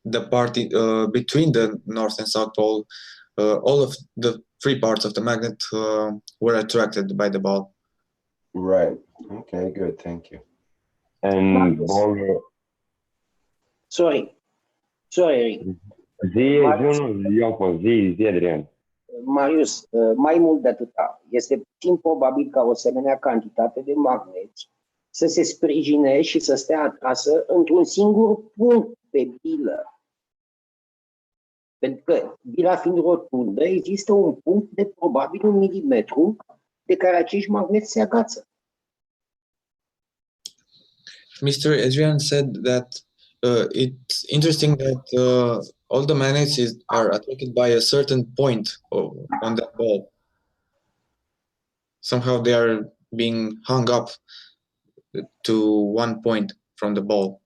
the part between the north and south pole, all of the three parts of the magnet were attracted by the ball. Right. Okay, good. Thank you. And Sorry, Eric. Adrian. Marius, mai mult de atâta, este puțin probabil ca o asemenea cantitate de magneți să se sprijine și să stea atrasă într-un singur punct pe bilă. Pentru că bila fiind rotundă, există un punct de probabil 1 milimetru de care acești magneți se agață. Mr. Adrian said that it's interesting that all the magnets are attracted by a certain point on that ball. Somehow they are being hung up to one point from the ball.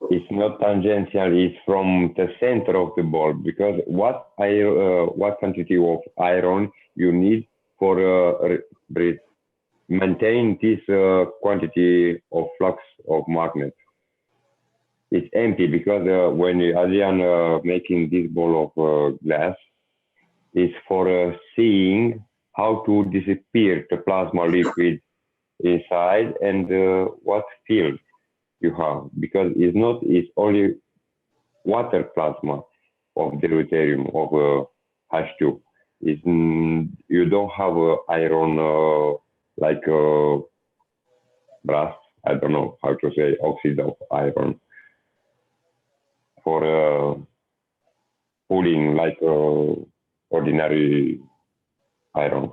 It's not tangential, it's from the center of the ball, because what quantity of iron you need for maintain this quantity of flux of magnet. It's empty because when Adrian making this ball of glass, it's for seeing how to disappear the plasma liquid inside and what field you have, because it's only water plasma of the deuterium of H2. You don't have iron like brass, I don't know how to say, oxide of iron for pulling like ordinary iron.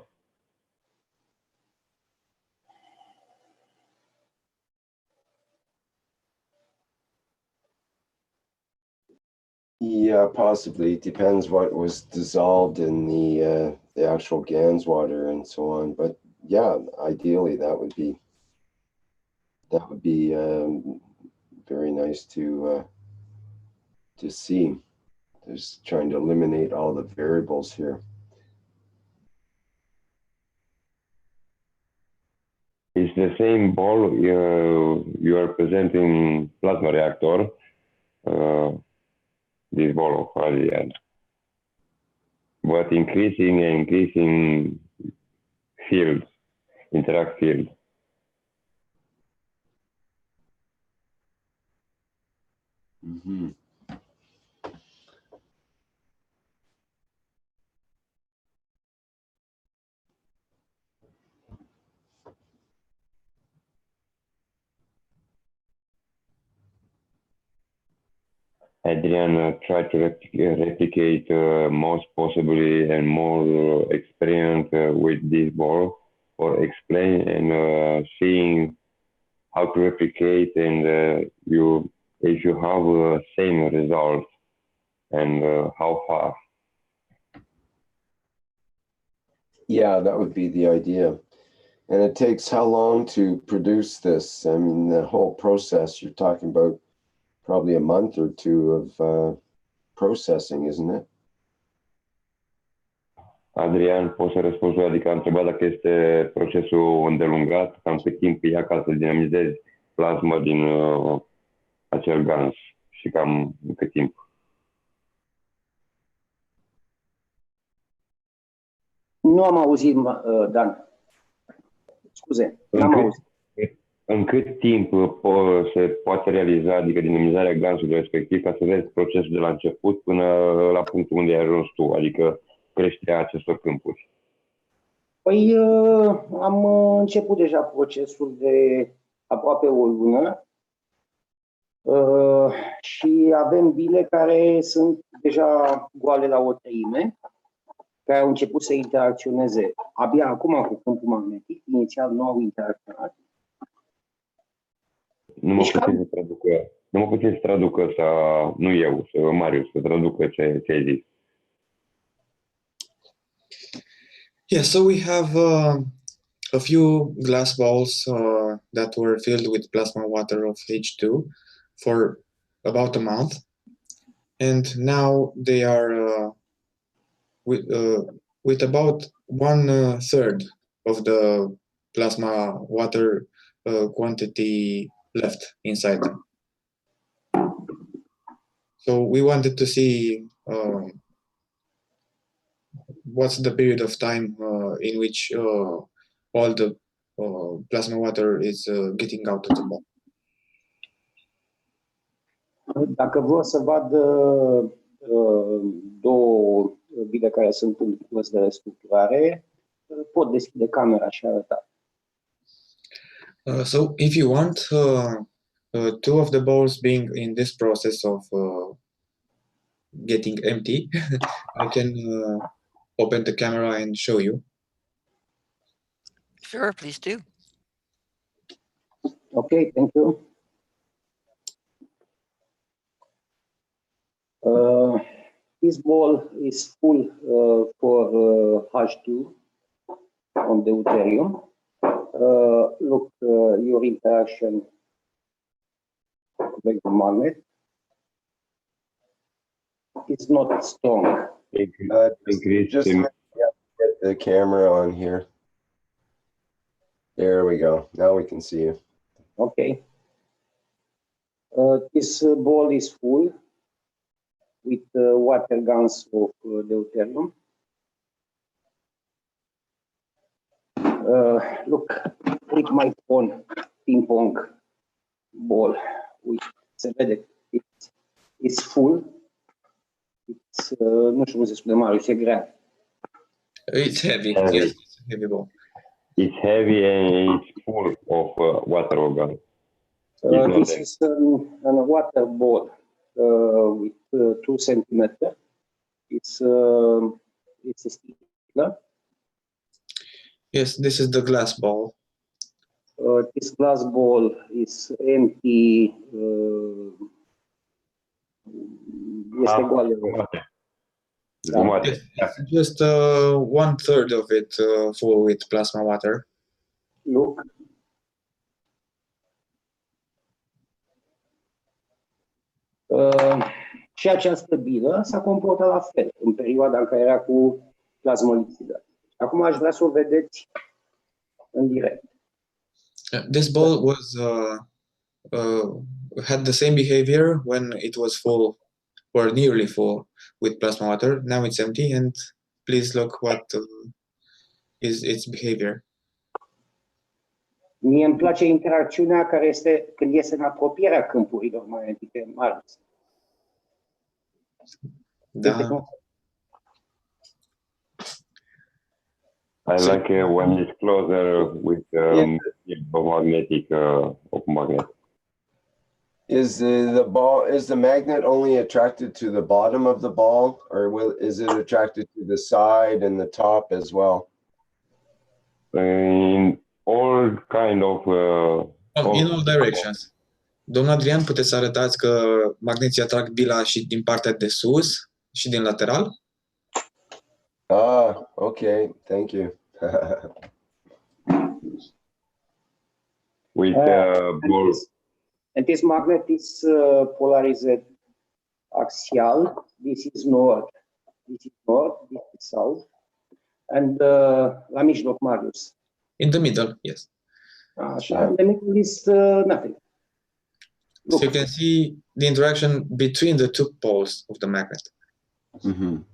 Yeah, possibly. It depends what was dissolved in the actual GANS water and so on. But yeah, ideally that would be very nice to see. Just trying to eliminate all the variables here. It's the same ball you are presenting plasma reactor. This ball of Adrian, but increasing field, interact field. Mm-hmm. Adrian tried to replicate most possibly and more experience with this ball, or explain and seeing how to replicate, and if you have same results and how far. Yeah, that would be the idea. And it takes how long to produce this? I mean, the whole process, you're talking about probably a month or two of processing, isn't it? Adrian, poți să răspunzi, adică a întrebat dacă este procesul îndelungat, cam cât timp ia ca să dinamizezi plasma din acel GANS și cam cât timp. Nu am auzit, Dan. Scuze, n-am auzit. În cât timp se poate realiza, adică dinamizarea GANS-ului respectiv, ca să vezi procesul de la început până la punctul unde ai ajuns tu, adică creșterea acestor câmpuri? Păi am început deja procesul de aproape o lună și avem bile care sunt deja goale la o treime, care au început să interacționeze abia acum cu câmpul magnetic, inițial nu au interacționat. Nu mă puteți să traducă, sau nu eu, să Marius, să traducă ce ai zis. Yeah, so we have a few glass balls that were filled with plasma water of H2 for about a month, and now they are with about 1/3 of the plasma water quantity left inside them. So we wanted to see what's the period of time in which all the plasma water is getting out of the ball. Dacă vor să vadă două bile care sunt în curs de restructurare, pot deschide camera și arăta. So if you want, two of the balls being in this process of getting empty, I can open the camera and show you. Sure, please do. Okay, thank you. This ball is full for H2 on the deuterium. Look, your interaction with the magnet is not strong. Just get the camera on here. There we go. Now we can see you. Okay. This ball is full with water guns of deuterium. Look, take my phone ping pong ball, which it's full. It's nu știu cum se spune, Marius, e grea. It's heavy. Heavy. Yes, it's a heavy ball. It's heavy and it's full of water organ. This is a water ball with 2 centimeters. It's a sticker. Yes, this is the glass ball. This glass ball is empty. Este goală. Jumate. Yes, just 1/3 of it full with plasma water. Look. Și această bilă s-a comportat la fel în perioada în care era cu plasmă lichidă. Acum aș vrea să o vedeți în direct. This ball was had the same behavior when it was full or nearly full with plasma water. Now it's empty, and please look what is its behavior. Mie îmi place interacțiunea care este când iese în apropierea câmpurilor magnetice mari. Da. I like when it's closer with magnetic of magnet. Is the magnet only attracted to the bottom of the ball, or is it attracted to the side and the top as well? In all kind of In all directions. Domnul Adrian, puteți să arătați că magneții atrag bila și din partea de sus și din lateral? Ah, okay. Thank you. with and this magnet is polarized axial. This is north. This is north. This is south. And la mijloc, Marius. In the middle, yes. Așa, in the middle is nothing. So you can see the interaction between the 2 poles of the magnet. Mm-hmm.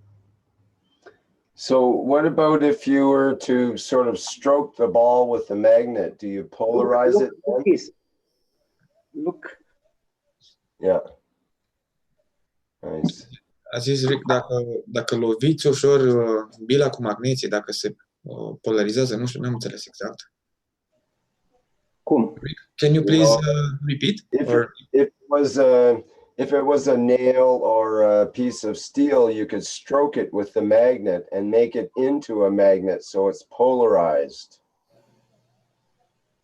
So what about if you were to sort of stroke the ball with the magnet? Do you polarize it? Look. Yeah. Nice. A zis Rick, dacă loviți ușor bila cu magneții, dacă se polarizează, nu știu, n-am înțeles exact. Cum? Rick, can you please repeat? If it was a nail or a piece of steel, you could stroke it with the magnet and make it into a magnet so it's polarized.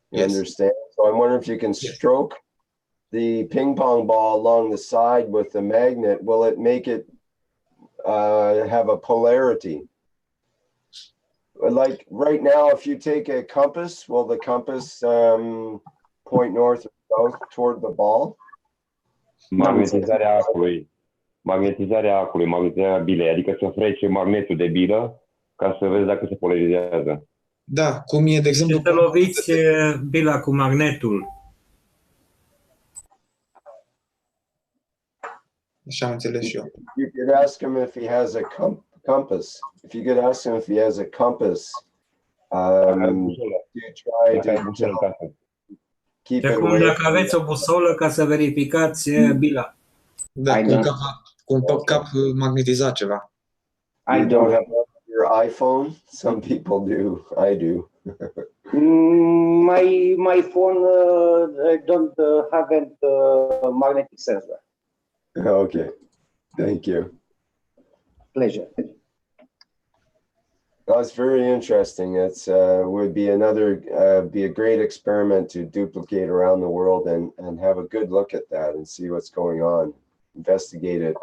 You understand? So I'm wondering if you can stroke the ping pong ball along the side with the magnet. Will it make it have a polarity? Like right now, if you take a compass, will the compass point north or south toward the ball? Magnetizarea acului, magnetizarea bilei, adică să frece magnetul de bilă ca să vezi dacă se polarizează. Da, cum e, de exemplu... Și să loviți bila cu magnetul. Așa am înțeles și eu. You could ask him if he has a compass. If you could ask him if he has a compass, you try to keep it away. Dacă aveți o busolă ca să verificați bila. Da, cu un cap magnetizat ceva. You don't have your iPhone? Some people do. I do. My phone don't have a magnetic sensor. Okay. Thank you. Pleasure. Well, it's very interesting. It's would be be a great experiment to duplicate around the world and have a good look at that and see what's going on. Investigate it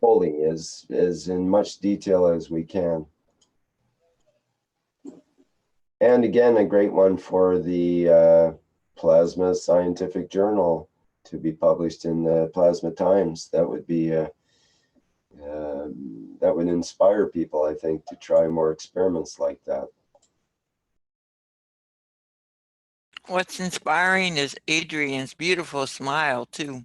fully as in much detail as we can. And again, a great one for the Plasma Scientific Journal to be published in the Plasma Times. That would be that would inspire people, I think, to try more experiments like that. What's inspiring is Adrian's beautiful smile too.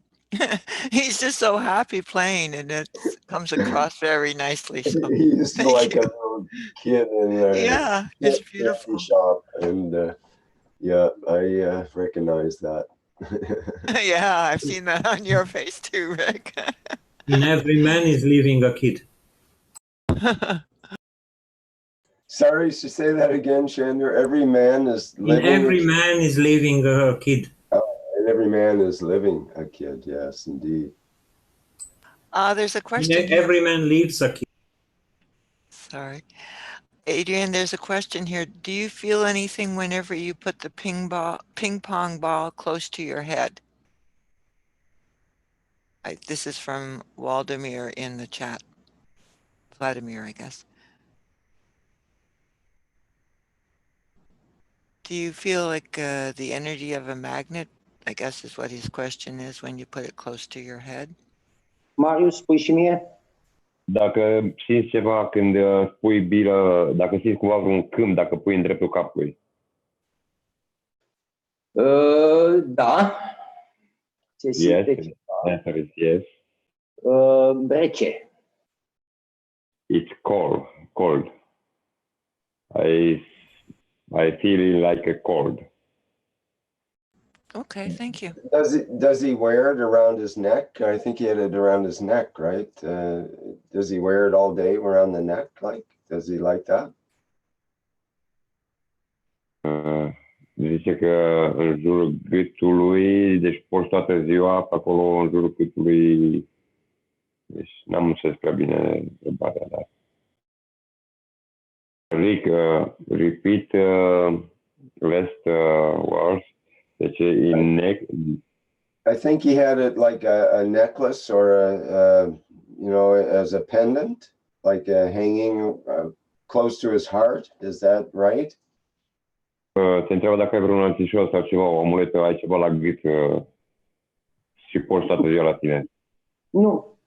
He's just so happy playing, and it comes across very nicely. So He used to thank like you. a little kid in a Yeah, it's beautiful. candy shop, and yeah, I recognize that. Yeah, I've seen that on your face too, Rick. In every man is living a kid. Sorry, to say that again, Chandler. Every man is living. In every man is living a kid. And every man is living a kid. Yes, indeed. There's a question here. Every man lives a kid. Sorry. Adrian, there's a question here. Do you feel anything whenever you put the ping pong ball close to your head? This is from Waldemir in the chat. Vladimir, I guess. Do you feel like the energy of a magnet, I guess is what his question is, when you put it close to your head? Marius, spui și mie? Dacă simți ceva când pui bilă, dacă simți cumva un câmp, dacă pui în dreptul capului. Da. Se simte Yes, answer is yes. rece. It's cold. I feel like a cold. Okay, thank you. Does he wear it around his neck? I think he had it around his neck, right? Does he wear it all day around the neck? Like, does he like that? Zice că în jurul gâtului, deci porți toată ziua pe acolo în jurul gâtului. Deci n-am înțeles prea bine întrebarea, dar. Rick, repeat last words. Deci in neck. I think he had it like a necklace or you know, as a pendant, like hanging close to his heart. Is that right? Te întreabă dacă ai vreun înălțișor sau ceva, o amuletă, ai ceva la gât și porți toată ziua la tine. Nu.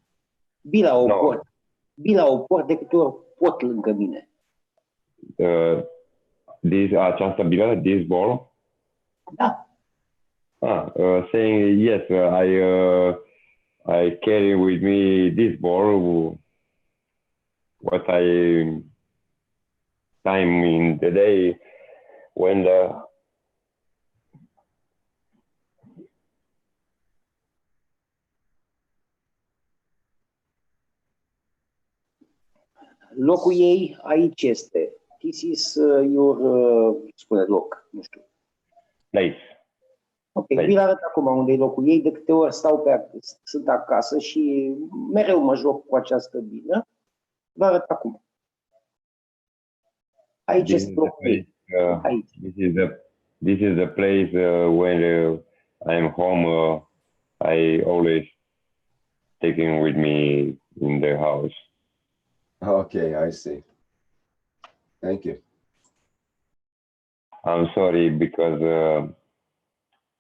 Bila o port. Bila o port de câte ori pot lângă mine. Această bilă, this ball? Da. Saying yes, I carry with me this ball. What I time in the day when locul ei aici este. This is your, spune loc, nu știu. place. Ok, vi-l arăt acum unde e locul ei. De câte ori sunt acasă și mereu mă joc cu această bilă. Vă arăt acum. Aici este locul ei. Aici. This is the place when I'm home. I always take him with me in the house. Okay, I see. Thank you. I'm sorry because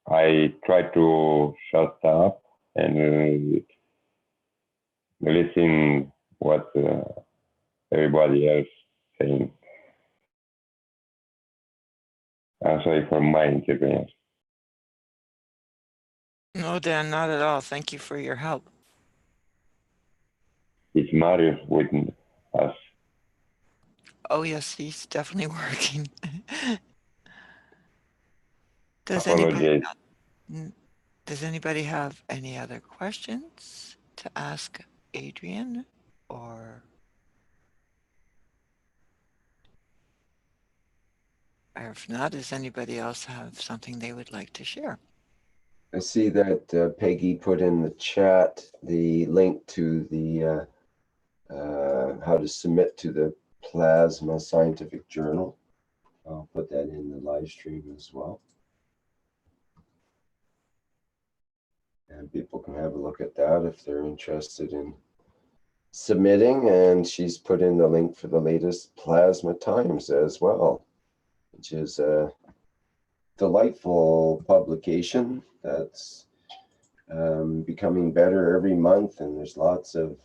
I try to shut up and listen what everybody else saying. I'm sorry for my interference. No, Dan, not at all. Thank you for your help. Is Marius with us? Oh, yes, he's definitely working. Does anybody have any other questions to ask Adrian, or if not, does anybody else have something they would like to share? I see that Peggy put in the chat the link to the how to submit to the Plasma Scientific Journal. I'll put that in the live stream as well. And people can have a look at that if they're interested in submitting. And she's put in the link for the latest Plasma Times as well, which is a delightful publication that's becoming better every month. And there's lots of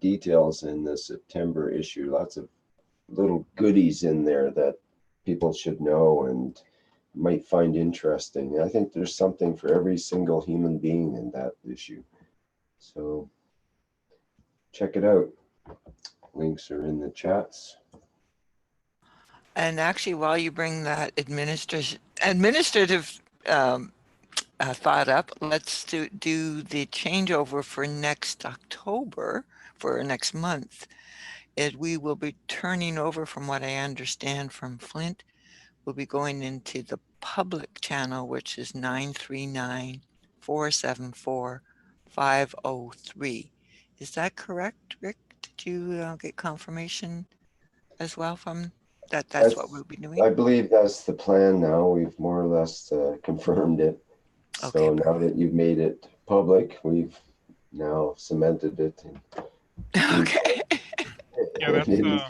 details in the September issue, lots of little goodies in there that people should know and might find interesting. I think there's something for every single human being in that issue. So check it out. Links are in the chats. And actually, while you bring that administrative thought up, let's do the changeover for next October, for next month. We will be turning over, from what I understand from Flint, we'll be going into the public channel, which is 939-474-503. Is that correct, Rick? Did you get confirmation as well from that? That's what we'll be doing? I believe that's the plan now. We've more or less confirmed it. Okay, So now that you've made it public, we've now cemented it. Okay. Yeah, that's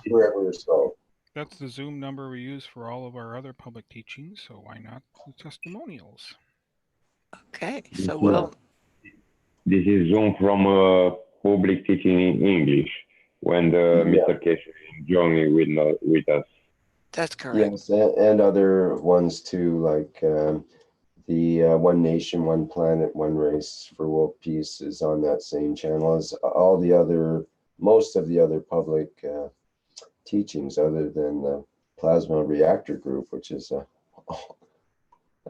forever. So that's the Zoom number we use for all of our other public teachings. So why not the testimonials? Okay, so we'll. This is Zoom from public teaching in English when Mr. Keshe is joining with us. That's correct. Yes, and other ones too, like the One Nation, One Planet, One Race for World Peace is on that same channel as all the other, most of the other public teachings, other than the Plasma Reactor Group, which is, I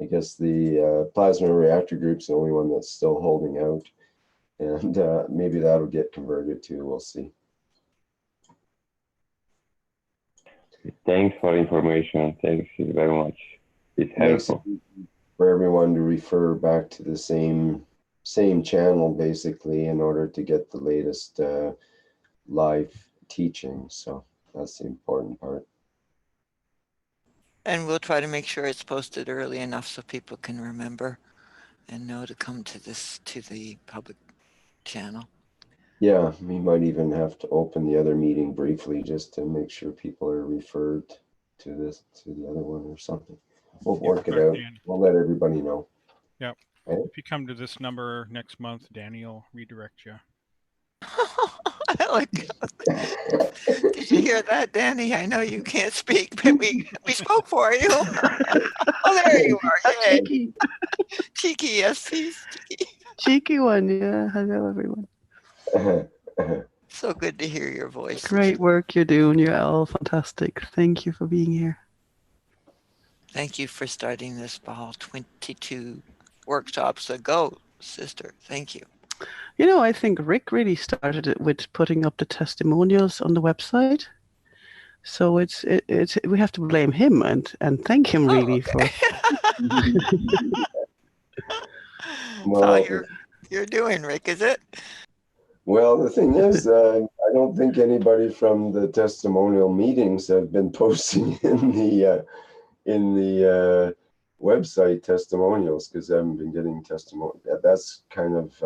guess the Plasma Reactor Group's the only one that's still holding out, and maybe that'll get converted too. We'll see. Thanks for information. Thanks very much. It's helpful. For everyone to refer back to the same channel, basically, in order to get the latest live teaching. So that's the important part. And we'll try to make sure it's posted early enough so people can remember and know to come to the public channel. Yeah, we might even have to open the other meeting briefly just to make sure people are referred to the other one or something. We'll work it out. We'll let everybody know. Yep. Okay? If you come to this number next month, Danny will redirect you. Did you hear that, Danny? I know you can't speak, but we spoke for you. Oh, there you are. Yay. Cheeky. Cheeky, yes, he's cheeky. Cheeky one, yeah. Hello, everyone. So good to hear your voice. Great work you're doing. You're all fantastic. Thank you for being here. Thank you for starting this ball 22 workshops ago, sister. Thank you. You know, I think Rick really started it with putting up the testimonials on the website. So it's we have to blame him and thank him really for. Well, you're doing, Rick, is it? Well, the thing is, I don't think anybody from the testimonial meetings have been posting in the website testimonials, because I haven't been getting testimonials. That's kind of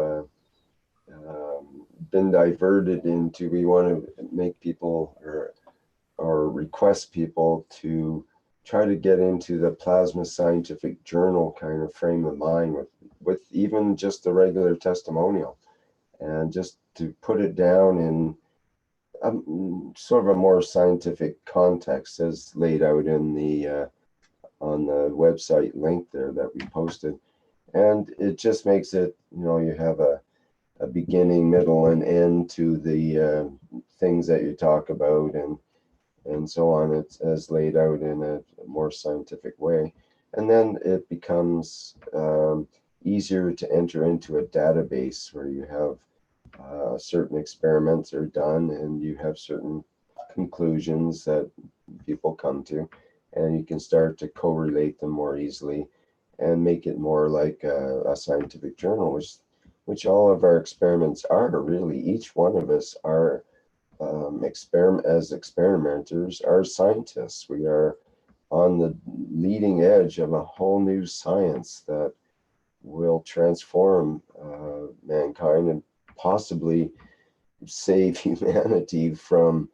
been diverted into, we want to make people or request people to try to get into the Plasma Scientific Journal kind of frame of mind with even just a regular testimonial, and just to put it down in sort of a more scientific context as laid out in the on the website link there that we posted. And it just makes it, you have a beginning, middle, and end to the things that you talk about, and so on. It's as laid out in a more scientific way. And then it becomes easier to enter into a database where you have certain experiments are done and you have certain conclusions that people come to, and you can start to correlate them more easily and make it more like a scientific journal, which which all of our experiments are really. Each one of us are as experimenters, are scientists. We are on the leading edge of a whole new science that will transform mankind and possibly save humanity from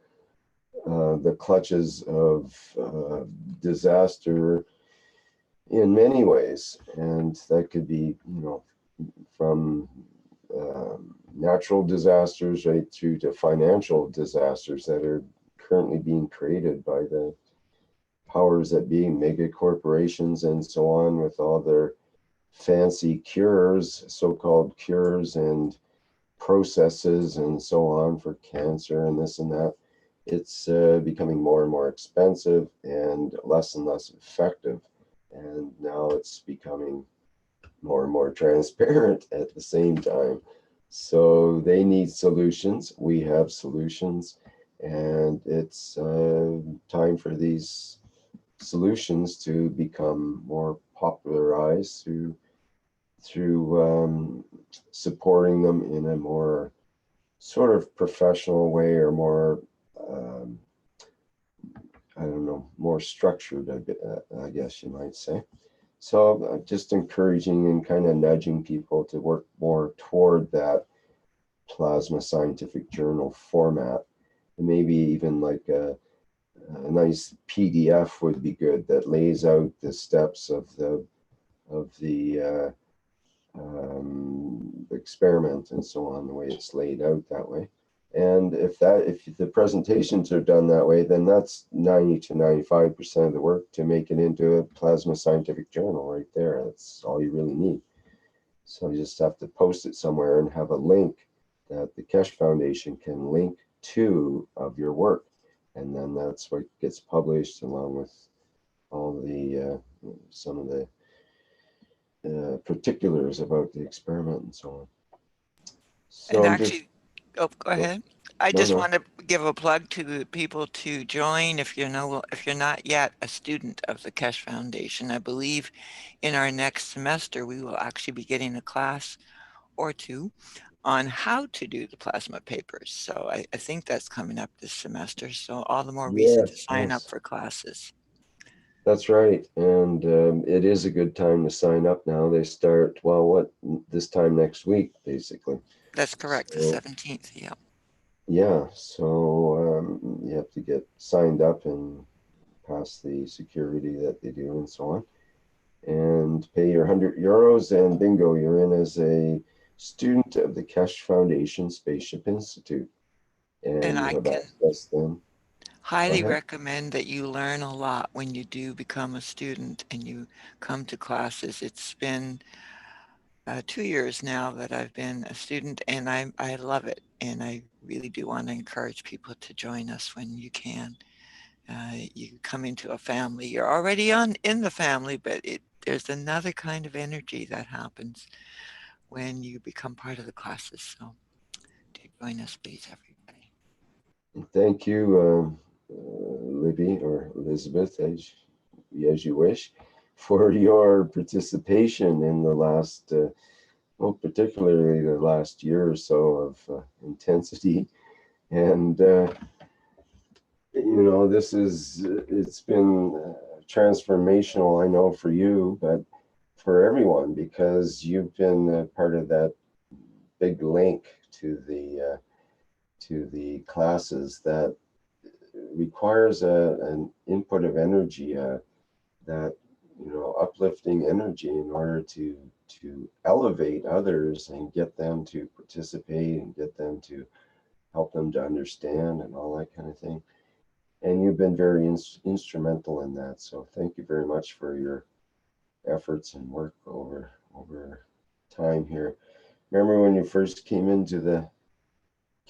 the clutches of disaster in many ways. And that could be, from natural disasters right through to financial disasters that are currently being created by the powers that be, mega corporations and so on, with all their fancy cures, so-called cures and processes and so on for cancer and this and that. It's becoming more and more expensive and less effective. And now it's becoming more and more transparent at the same time. So they need solutions. We have solutions. And it's time for these solutions to become more popularized through supporting them in a more sort of professional way, or more I don't know, more structured, I guess you might say. So just encouraging and kind of nudging people to work more toward that plasma scientific journal format. And maybe even like a nice PDF would be good that lays out the steps of the experiment and so on, the way it's laid out that way. And if the presentations are done that way, then that's 90 to 95% of the work to make it into a plasma scientific journal right there. That's all you really need. So you just have to post it somewhere and have a link that the Keshe Foundation can link to of your work. And then that's what gets published along with all the, some of the particulars about the experiment and so on. So And I'm actually, go ahead. I No, just no. want to give a plug to the people to join if you're not yet a student of the Keshe Foundation. I believe in our next semester we will actually be getting a class or two on how to do the plasma papers. So I think that's coming up this semester. So all the more reason to sign up for classes. That's right. And it is a good time to sign up now. They start, well, this time next week, basically. That's correct, the 17th, yeah. Yeah, so you have to get signed up and pass the security that they do and so on. And pay your €100 and bingo, you're in as a student of the Keshe Foundation Spaceship Institute. And you I have can access then. highly recommend that you learn a lot when you do become a student and you come to classes. It's been 2 years now that I've been a student, and I love it. And I really do want to encourage people to join us when you can. You come into a family. You're already in the family, but there's another kind of energy that happens when you become part of the classes. So do join us, please, everybody. Thank you, Libby or Elizabeth, as you wish, for your participation in the last, well, particularly the last year or so of intensity. And, it's been transformational, I know, for you, but for everyone, because you've been part of that big link to the classes that requires an input of energy, that uplifting energy in order to elevate others and get them to participate and get them to help them to understand and all that kind of thing. And you've been very instrumental in that. So thank you very much for your efforts and work over time here. Remember when you first came into the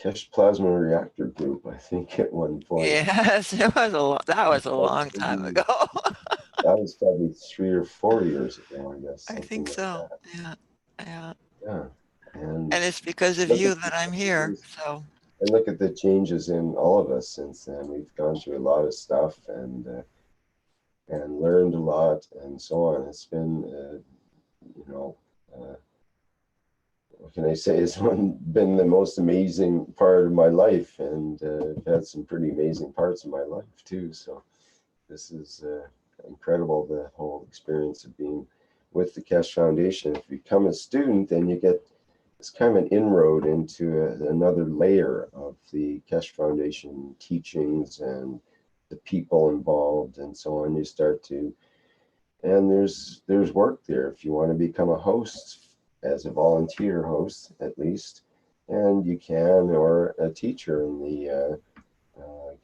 Keshe Plasma Reactor group, I think at one point. Yes, that was a long time ago. That was probably 3 or 4 years ago, I guess. I think so. Yeah. Yeah. And it's because of you that I'm here. So. And look at the changes in all of us since then. We've gone through a lot of stuff and learned a lot and so on. It's been, what can I say, it's been the most amazing part of my life, and I've had some pretty amazing parts of my life too. So this is incredible, the whole experience of being with the Keshe Foundation. If you become a student, then you get it's kind of an inroad into another layer of the Keshe Foundation teachings and the people involved and so on. You start to, and there's work there if you want to become a host, as a volunteer host at least, and you can, or a teacher in the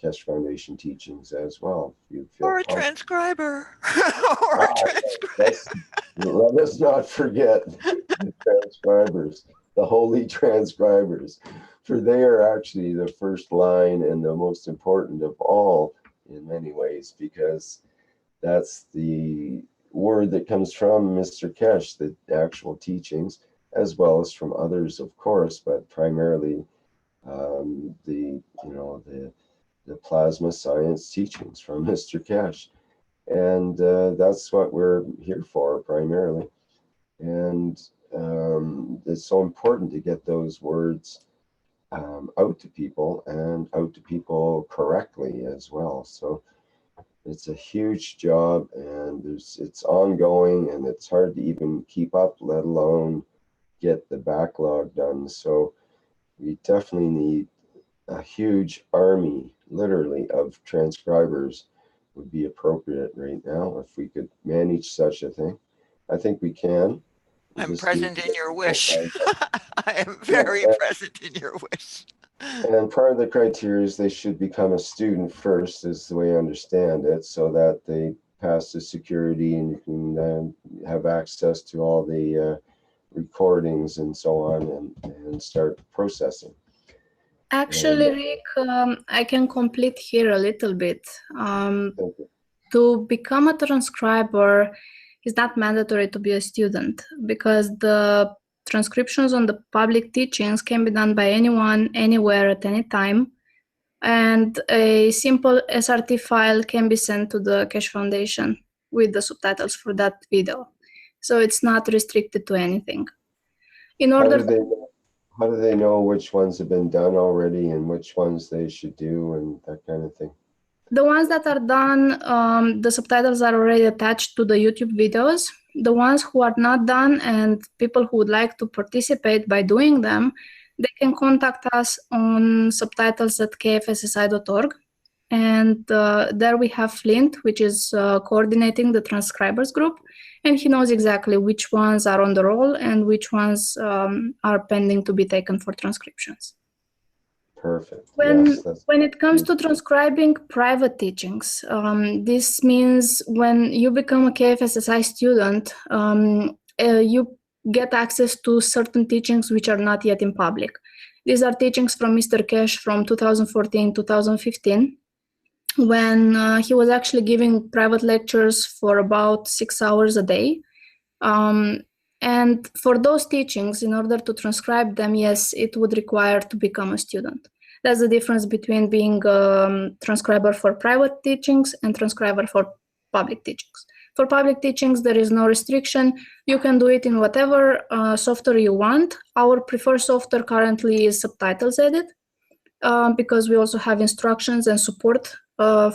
Keshe Foundation teachings as well. You feel or a transcriber. Or a transcriber. Let us not forget the transcribers, the holy transcribers, for they are actually the first line and the most important of all in many ways, because that's the word that comes from Mr. Keshe, the actual teachings, as well as from others, of course, but primarily the plasma science teachings from Mr. Keshe. And that's what we're here for primarily. And it's so important to get those words out to people, and out to people correctly as well. So it's a huge job, and it's ongoing, and it's hard to even keep up, let alone get the backlog done. So we definitely need a huge army, literally, of transcribers would be appropriate right now if we could manage such a thing. I think we can. I'm present in your wish. I am very present in your wish. And part of the criteria is they should become a student first, is the way I understand it, so that they pass the security and you can have access to all the recordings and so on, and start processing. Actually, Rick, I can complete here a little bit. To become a transcriber, it's not mandatory to be a student, because the transcriptions on the public teachings can be done by anyone, anywhere, at any time. And a simple SRT file can be sent to the Keshe Foundation with the subtitles for that video. So it's not restricted to anything. In order how do they know which ones have been done already and which ones they should do and that kind of thing? The ones that are done, the subtitles are already attached to the YouTube videos. The ones who are not done, and people who would like to participate by doing them, they can contact us on subtitles@kfssi.org. And there we have Flint, which is coordinating the transcribers group. And he knows exactly which ones are on the roll and which ones are pending to be taken for transcriptions. Perfect. When it comes to transcribing private teachings, this means when you become a KFSSI student, you get access to certain teachings which are not yet in public. These are teachings from Mr. Keshe from 2014-2015, when he was actually giving private lectures for about 6 hours a day. And for those teachings, in order to transcribe them, yes, it would require to become a student. That's the difference between being a transcriber for private teachings and transcriber for public teachings. For public teachings, there is no restriction. You can do it in whatever software you want. Our preferred software currently is Subtitles Edit, because we also have instructions and support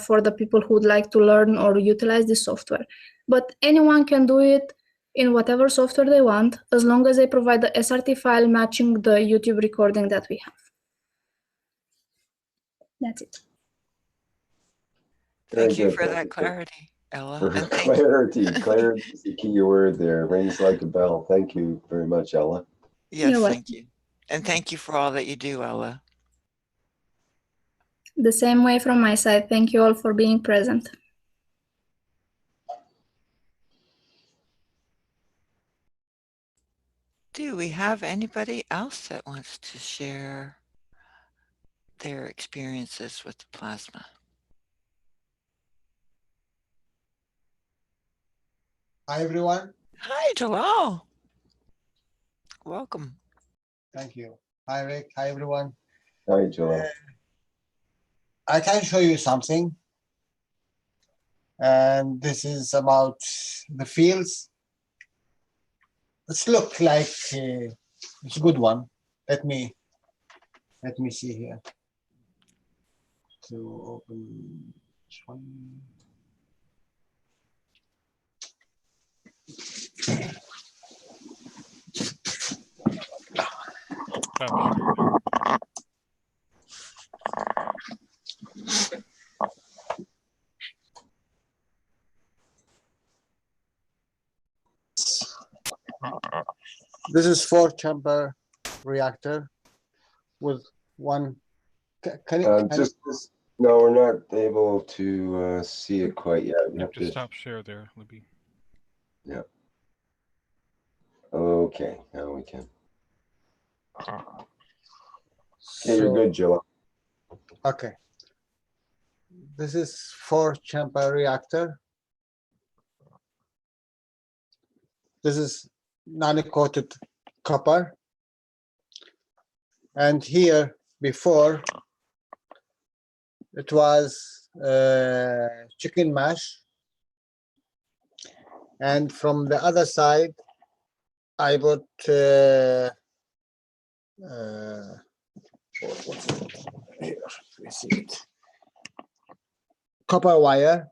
for the people who would like to learn or utilize this software. But anyone can do it in whatever software they want, as long as they provide the SRT file matching the YouTube recording that we have. That's it. Thank you for that clarity, Ella. Clarity is the key word there. Rings like a bell. Thank you very much, Ella. Yes, thank you. And thank you for all that you do, Ella. The same way from my side. Thank you all for being present. Do we have anybody else that wants to share their experiences with the plasma? Hi, everyone. Hi, Jalal. Welcome. Thank you. Hi, Rick. Hi, everyone. Hi, Jalal. I can show you something. And this is about the fields. This looks like It's a good one. Let me see here. To open this one. This is 4-chamber reactor with one. Can you? No, we're not able to see it quite yet. You have to stop share there, Libby. Yeah. Okay, now we can. Okay, you're good, Joe. Okay. This is 4-chamber reactor. This is nano-coated copper. And here before it was chicken mash. And from the other side, I put what's it? Here, we see it. Copper wire.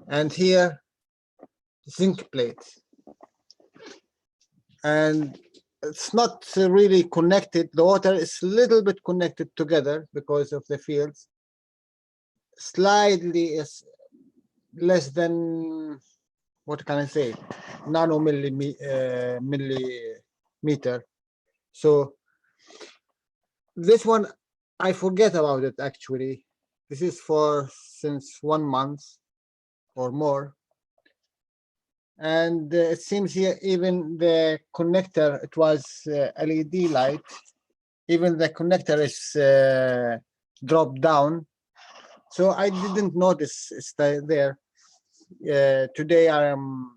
And here, zinc plate. And it's not really connected. The water is a little bit connected together because of the fields. Slightly is less than, what can I say, millimeter. So this one, I forget about it actually. This is for since 1 month or more. And it seems here even the connector, it was LED light, even the connector is dropped down. So I didn't notice it's there. Today I am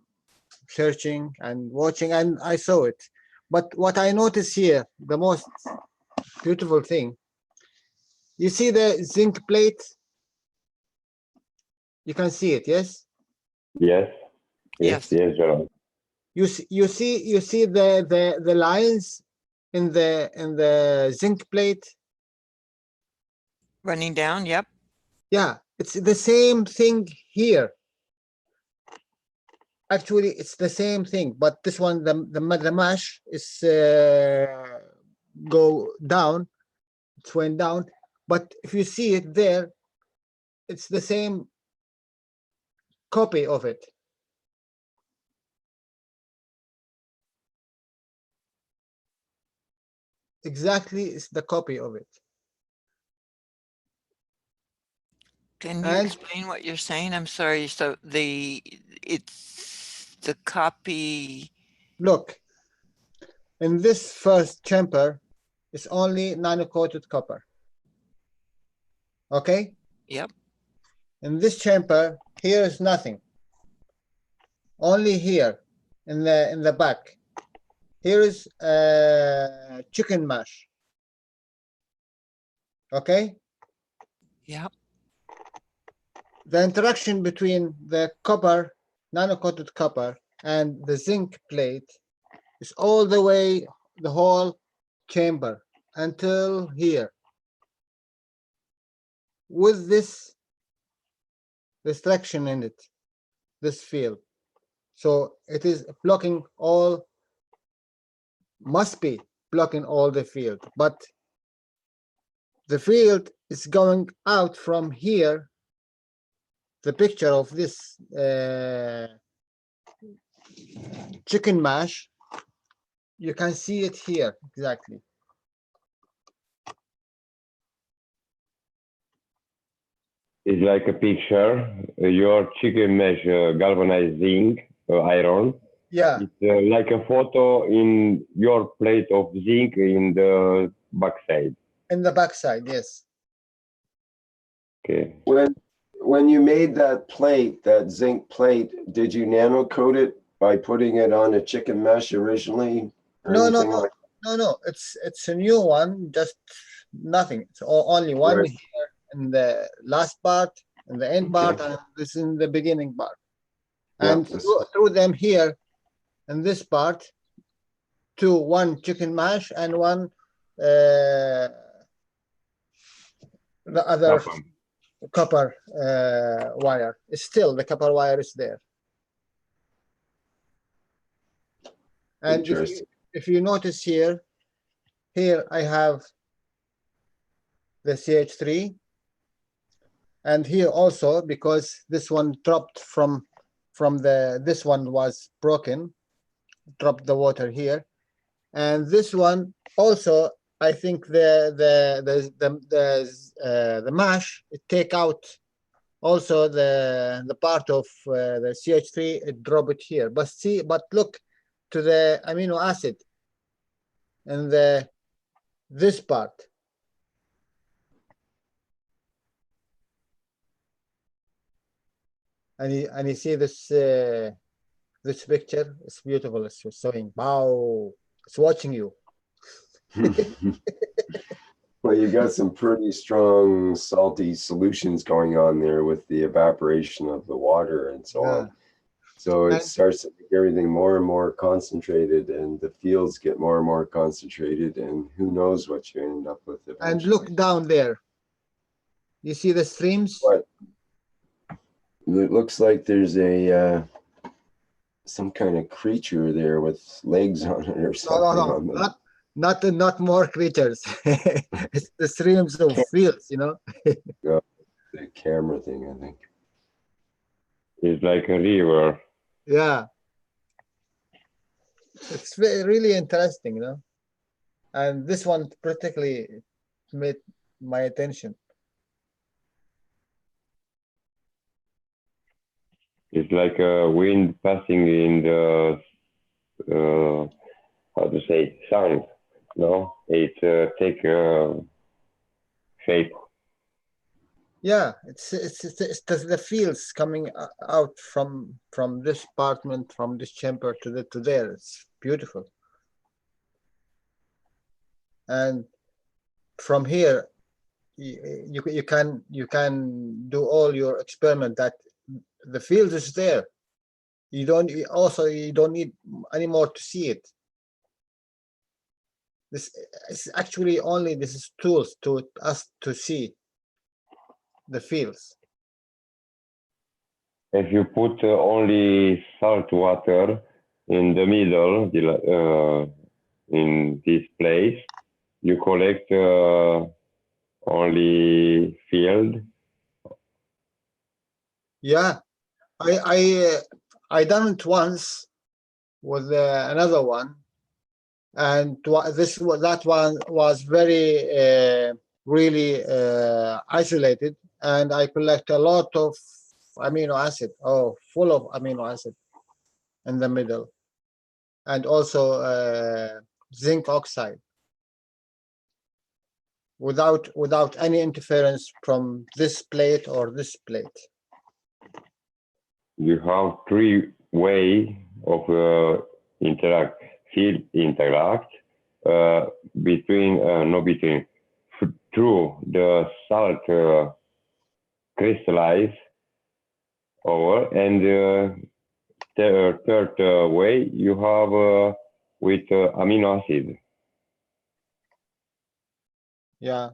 searching and watching and I saw it. But what I notice here, the most beautiful thing, you see the zinc plate? You can see it, yes? Yes. Yes, Gerald. You see the lines in the zinc plate running down. Yep. Yeah, it's the same thing here. Actually, it's the same thing, but this one, the mash is go down. It's went down, but if you see it there, it's the same copy of it. Exactly, it's the copy of it. Can you explain what you're saying? I'm sorry. So it's the copy. Look, in this first chamber, it's only nano-coated copper. Okay? Yep. In this chamber, here is nothing. Only here, in the back. Here is chicken mash. Okay? Yep. The interaction between the copper, nano-coated copper, and the zinc plate is all the way, the whole chamber, until here. With this restriction in it, this field. So it is blocking all, must be blocking all the field, but the field is going out from here. The picture of this chicken mash, you can see it here exactly. It's like a picture. Your chicken mesh galvanized zinc iron. Yeah. It's like a photo in your plate of zinc in the backside. In the backside, yes. Okay. When you made that plate, that zinc plate, did you nano coat it by putting it on a chicken mesh originally? No. It's a new one. Just nothing. It's only one Right. here in the last part, in the end part, and this in the beginning part. And through them here, in this part, two, one chicken mash and one the other copper wire. Still, the copper wire is there. And if you notice here I have the CH3, and here also, because this one dropped from this one was broken, dropped the water here, and this one also, I think the mash, it take out also the part of the CH3, it drop it here. But see, but look to the amino acid and this part. And you see this this picture. It's beautiful. It's showing. Wow, it's watching you. Well, you got some pretty strong salty solutions going on there with the evaporation of the water and so on. So it starts to make everything more and more concentrated, and the fields get more and more concentrated, and who knows what you end up with eventually. And look down there. You see the streams? What? It looks like there's a some kind of creature there with legs on it or something. Not more creatures. It's the streams of fields, you know. The camera thing, I think. It's like a river. Yeah. It's really interesting, you know. And this one particularly made my attention. It's like a wind passing in the how to say, sound. No, it take shape. Yeah, it's the fields coming out from this apartment, from this chamber to there. It's beautiful. And from here, you can do all your experiment. That the field is there. You don't need any more to see it. This is actually only this is tools to us to see the fields. If you put only salt water in the middle, in this place, you collect only field. Yeah, I done it once with another one, and that one was very really isolated, and I collect a lot of amino acid, full of amino acid in the middle, and also zinc oxide, without any interference from this plate or this plate. You have three ways of field interact through the salt crystallize over, and the third way you have with amino acid. Yeah,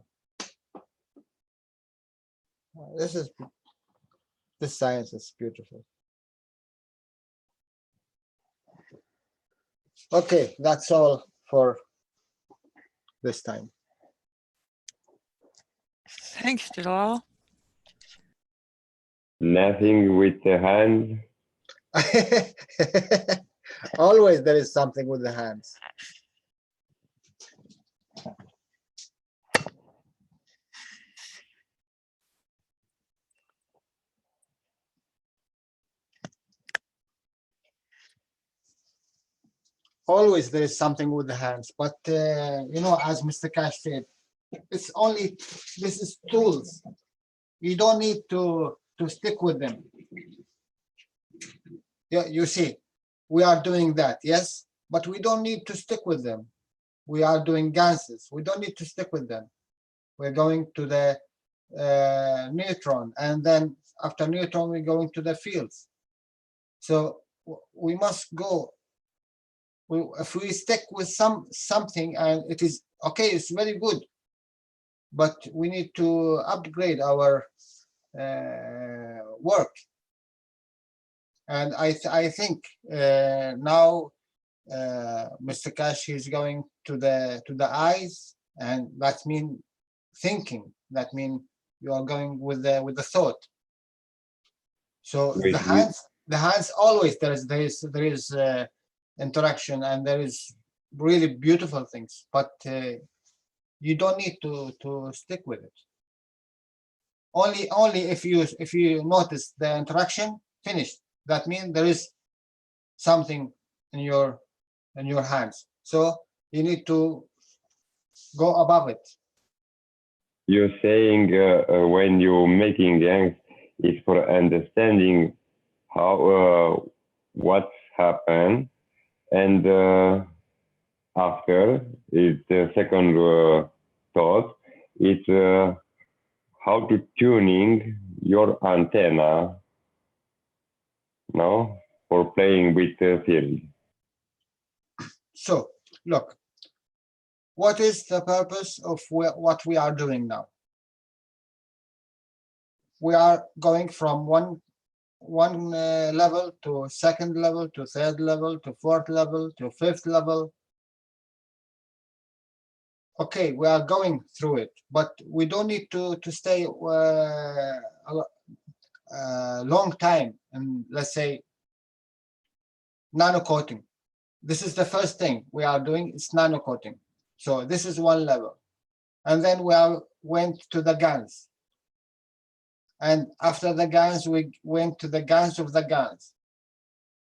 this science is beautiful. Okay, that's all for this time. Thanks, Jalal. Nothing with the hands. Always there is something with the hands. Always there is something with the hands, but you know, as Mr. Keshe said, it's only, this is tools. You don't need to stick with them. Yeah, you see, we are doing that, yes, but we don't need to stick with them. We are doing gases. We don't need to stick with them. We're going to the neutron, and then after neutron, we're going to the fields. So we must go if we stick with something and it is okay, it's very good, but we need to upgrade our work. And I think now Mr. Keshe is going to the eyes, and that means thinking. That means you are going with the thought. So the hands always there is interaction, and there is really beautiful things, but you don't need to stick with it. Only if you notice the interaction, finished. That means there is something in your hands. So you need to go above it. You're saying when you're making gangs, it's for understanding how what's happened, and after it's the second thought. It's how to tuning your antenna, no, for playing with theory. So look, what is the purpose of what we are doing now? We are going from one level to second level to third level to fourth level to fifth level. Okay, we are going through it, but we don't need to stay a long time. And let's say nano coating. This is the first thing we are doing. It's nano coating. So this is one level, and then we went to the GANs. And after the GANs, we went to the GANs of the GANs.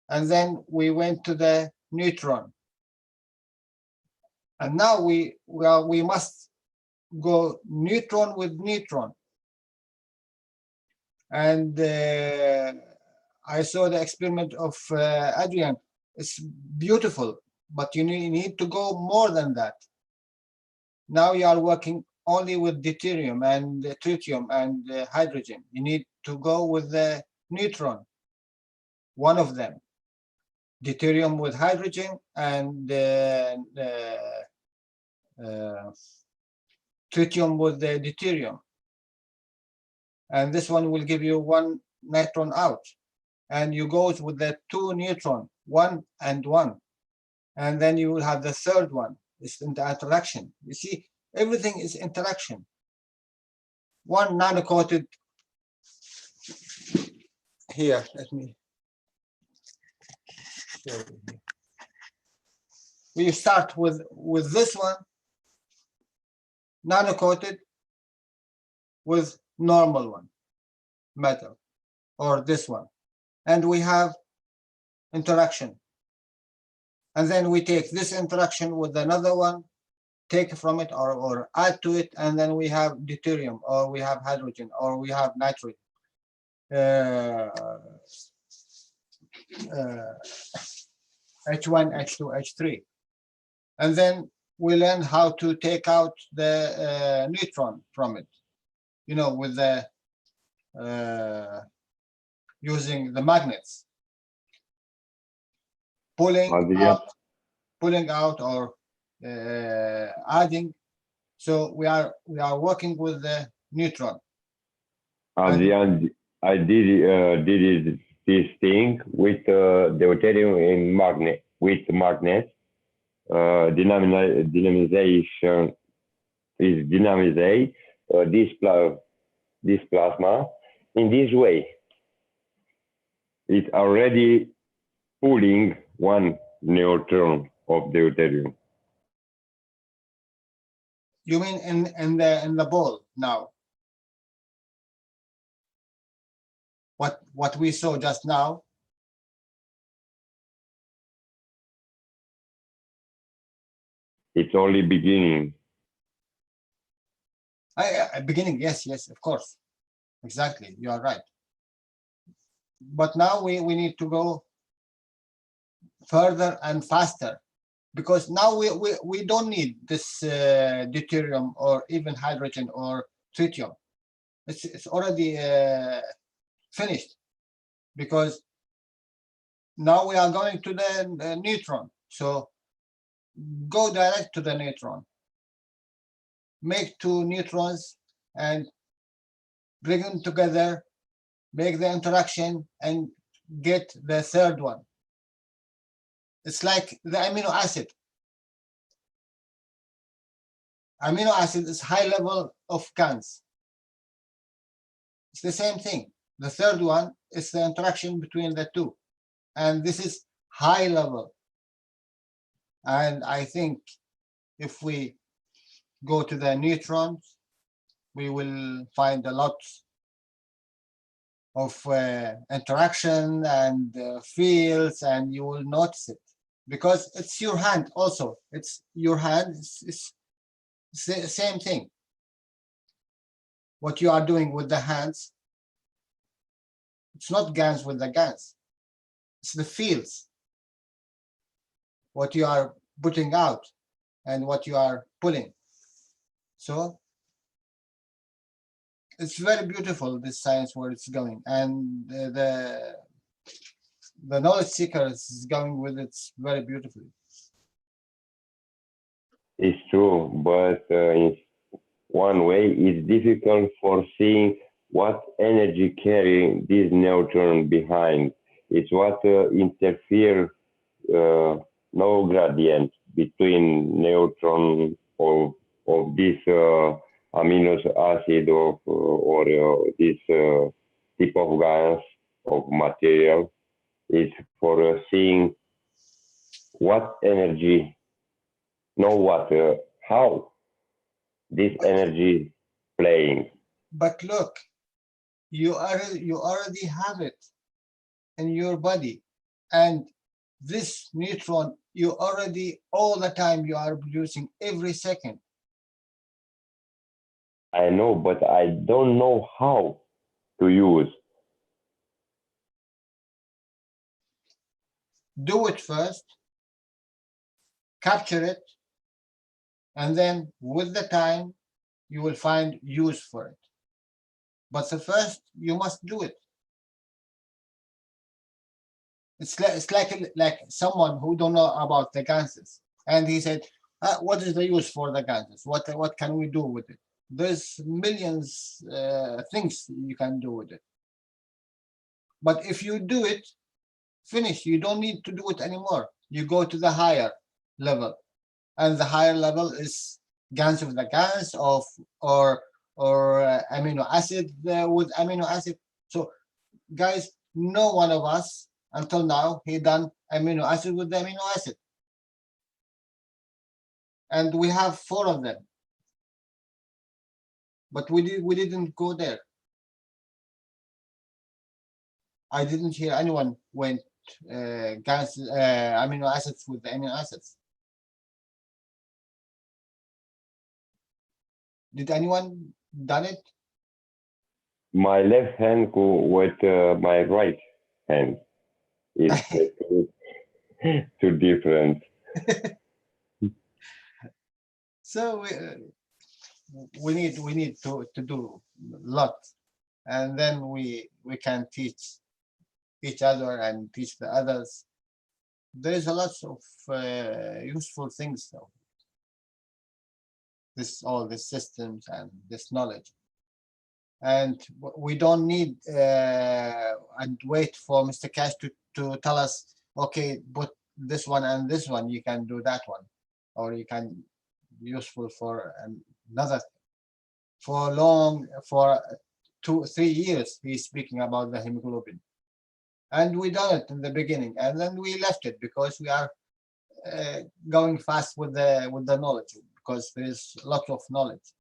And then we went to the neutron. And now we must go neutron with neutron. And I saw the experiment of Adrian. It's beautiful, but you need to go more than that. Now you are working only with deuterium and tritium and hydrogen. You need to go with the neutron, one of them. Deuterium with hydrogen and tritium with the deuterium. And this one will give you one neutron out. And you go with the two neutron, 1 and 1. And then you will have the third one. It's in the interaction. You see, everything is interaction. One nano-coated here, let me show you. We start with this one, nano-coated with normal one, metal, or this one. And we have interaction. And then we take this interaction with another one, take from it or add to it, and then we have deuterium, or we have hydrogen, or we have nitrogen. H1, H2, H3. And then we learn how to take out the neutron from it, you know, with the using the magnets, pulling out or adding. So we are working with the neutron. At the end, I did this thing with deuterium in magnet, with magnets. Dynamization is dynamize this plasma in this way. It's already pulling one neutron of deuterium. You mean in the ball now? What we saw just now? It's only beginning. Beginning, yes, of course. Exactly, you are right. But now we need to go further and faster, because now we don't need this deuterium or even hydrogen or tritium. It's already finished, because now we are going to the neutron. So go direct to the neutron. Make two neutrons and bring them together, make the interaction, and get the third one. It's like the amino acid. Amino acid is high level of GANs. It's the same thing. The third one is the interaction between the two. And this is high level. And I think if we go to the neutrons, we will find a lot of interaction and fields, and you will notice it because it's your hand also. It's your hand. It's the same thing. What you are doing with the hands, it's not GANs with the GANs. It's the fields. What you are putting out and what you are pulling. So it's very beautiful, this science, where it's going, and the knowledge seekers is going with it very beautifully. It's true, but in one way, it's difficult for seeing what energy carry this neutron behind. It's what interfere no gradient between neutron of this amino acid or this type of gas of material. Is for seeing what energy, how this energy playing. But look, you already have it in your body, and this neutron you already all the time you are producing every second. I know, but I don't know how to use. Do it first, capture it, and then with the time you will find use for it. But the first you must do it. It's like someone who don't know about the gases, and he said, "What is the use for the gases? What can we do with it?" There's millions things you can do with it. But if you do it, finish. You don't need to do it anymore. You go to the higher level, and the higher level is GANs with the GANs or amino acid with amino acid. So, guys, no one of us until now he done amino acid with the amino acid, and we have 4 of them. But we didn't go there. I didn't hear anyone went GANs amino acids with the amino acids. Did anyone done it? My left hand go with my right hand. It's too different. So we need to do a lot, and then we can teach each other and teach the others. There is a lot of useful things though. All these systems and this knowledge, and we don't need and wait for Mr. Keshe to tell us, okay, but this one and this one you can do that one, or you can useful for another. For 2-3 years he's speaking about the hemoglobin, and we done it in the beginning, and then we left it because we are going fast with the knowledge, because there is a lot of knowledge.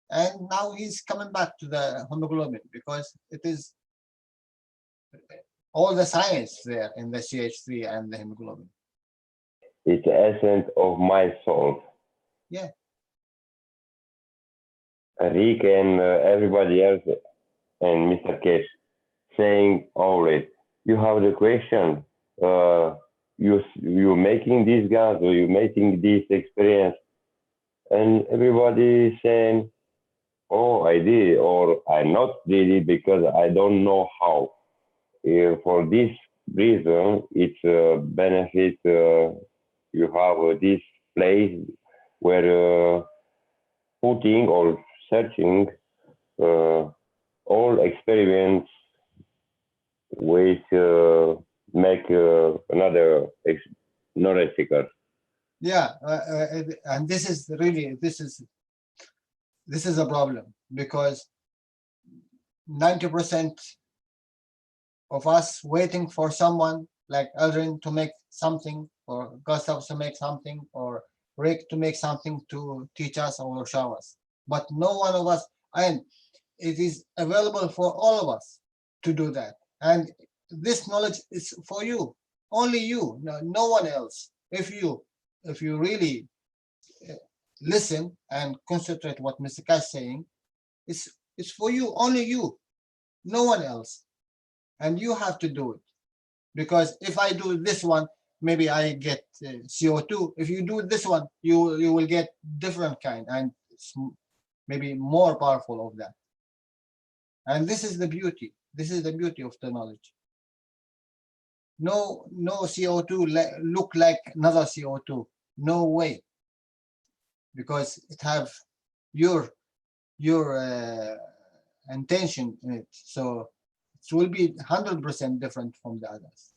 And now he's coming back to the hemoglobin because it is all the science there in the CH3 and the hemoglobin. It's the essence of my soul. Yeah. Rick and everybody else and Mr. Keshe saying always, you have the question, you're making this gas or you're making this experience, and everybody saying, oh, I did it, or I not did it because I don't know how. For this reason, it's a benefit you have this place where putting or searching all experiments with make another knowledge seeker. Yeah, and this is really this is a problem, because 90% of us waiting for someone like Aldrin to make something, or Gustav to make something, or Rick to make something to teach us or show us. But no one of us, and it is available for all of us to do that. And this knowledge is for you, only you, no one else. If you really listen and concentrate what Mr. Keshe is saying, it's for you, only you, no one else. And you have to do it. Because if I do this one, maybe I get CO2. If you do this one, you will get different kind, and it's maybe more powerful of that. And this is the beauty. This is the beauty of the knowledge. No CO2 look like another CO2. No way. Because it have your intention in it. So it will be 100% different from the others.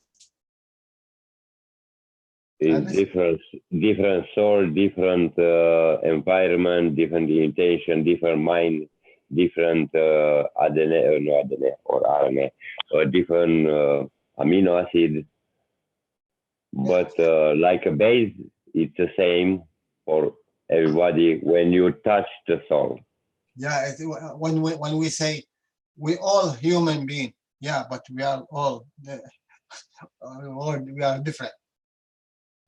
It's different soul, different environment, different intention, different mind, different ADN or RNA, different amino acid. But like a base, it's the same for everybody when you touch the soul. Yeah, when we say we all human being, yeah, but we are all we are different.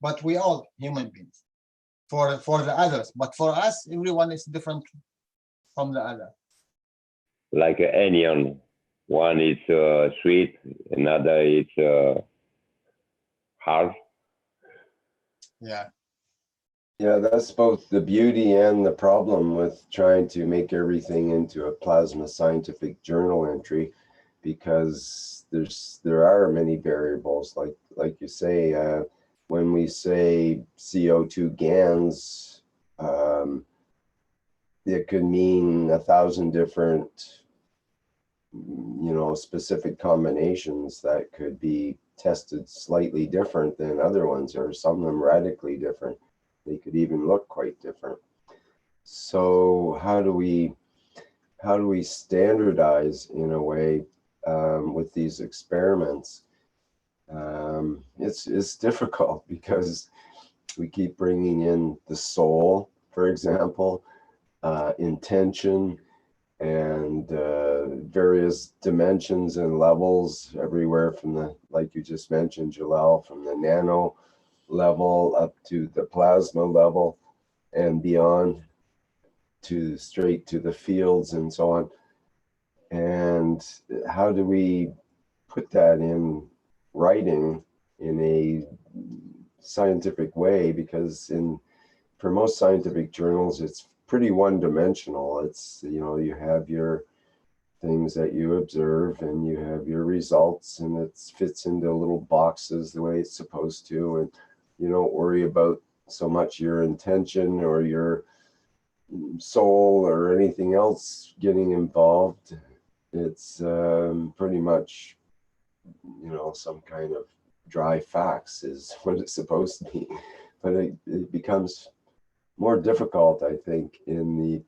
But we all human beings for the others. But for us, everyone is different from the other. Like an onion, one is sweet, another is hard. Yeah. Yeah, that's both the beauty and the problem with trying to make everything into a plasma scientific journal entry, because there are many variables, like you say. When we say CO2 GANs, it could mean 1,000 different, specific combinations that could be tested slightly different than other ones, or some of them radically different. They could even look quite different. So how do we standardize in a way with these experiments? It's difficult, because we keep bringing in the soul, for example, intention, and various dimensions and levels everywhere from the, like you just mentioned, Jalal, from the nano level up to the plasma level and beyond, to straight to the fields and so on. And how do we put that in writing in a scientific way? Because for most scientific journals, it's pretty one-dimensional. It's, you have your things that you observe and you have your results, and it fits into little boxes the way it's supposed to, and you don't worry about so much your intention or your soul or anything else getting involved. It's pretty much, some kind of dry facts is what it's supposed to be. But it becomes more difficult, I think, in the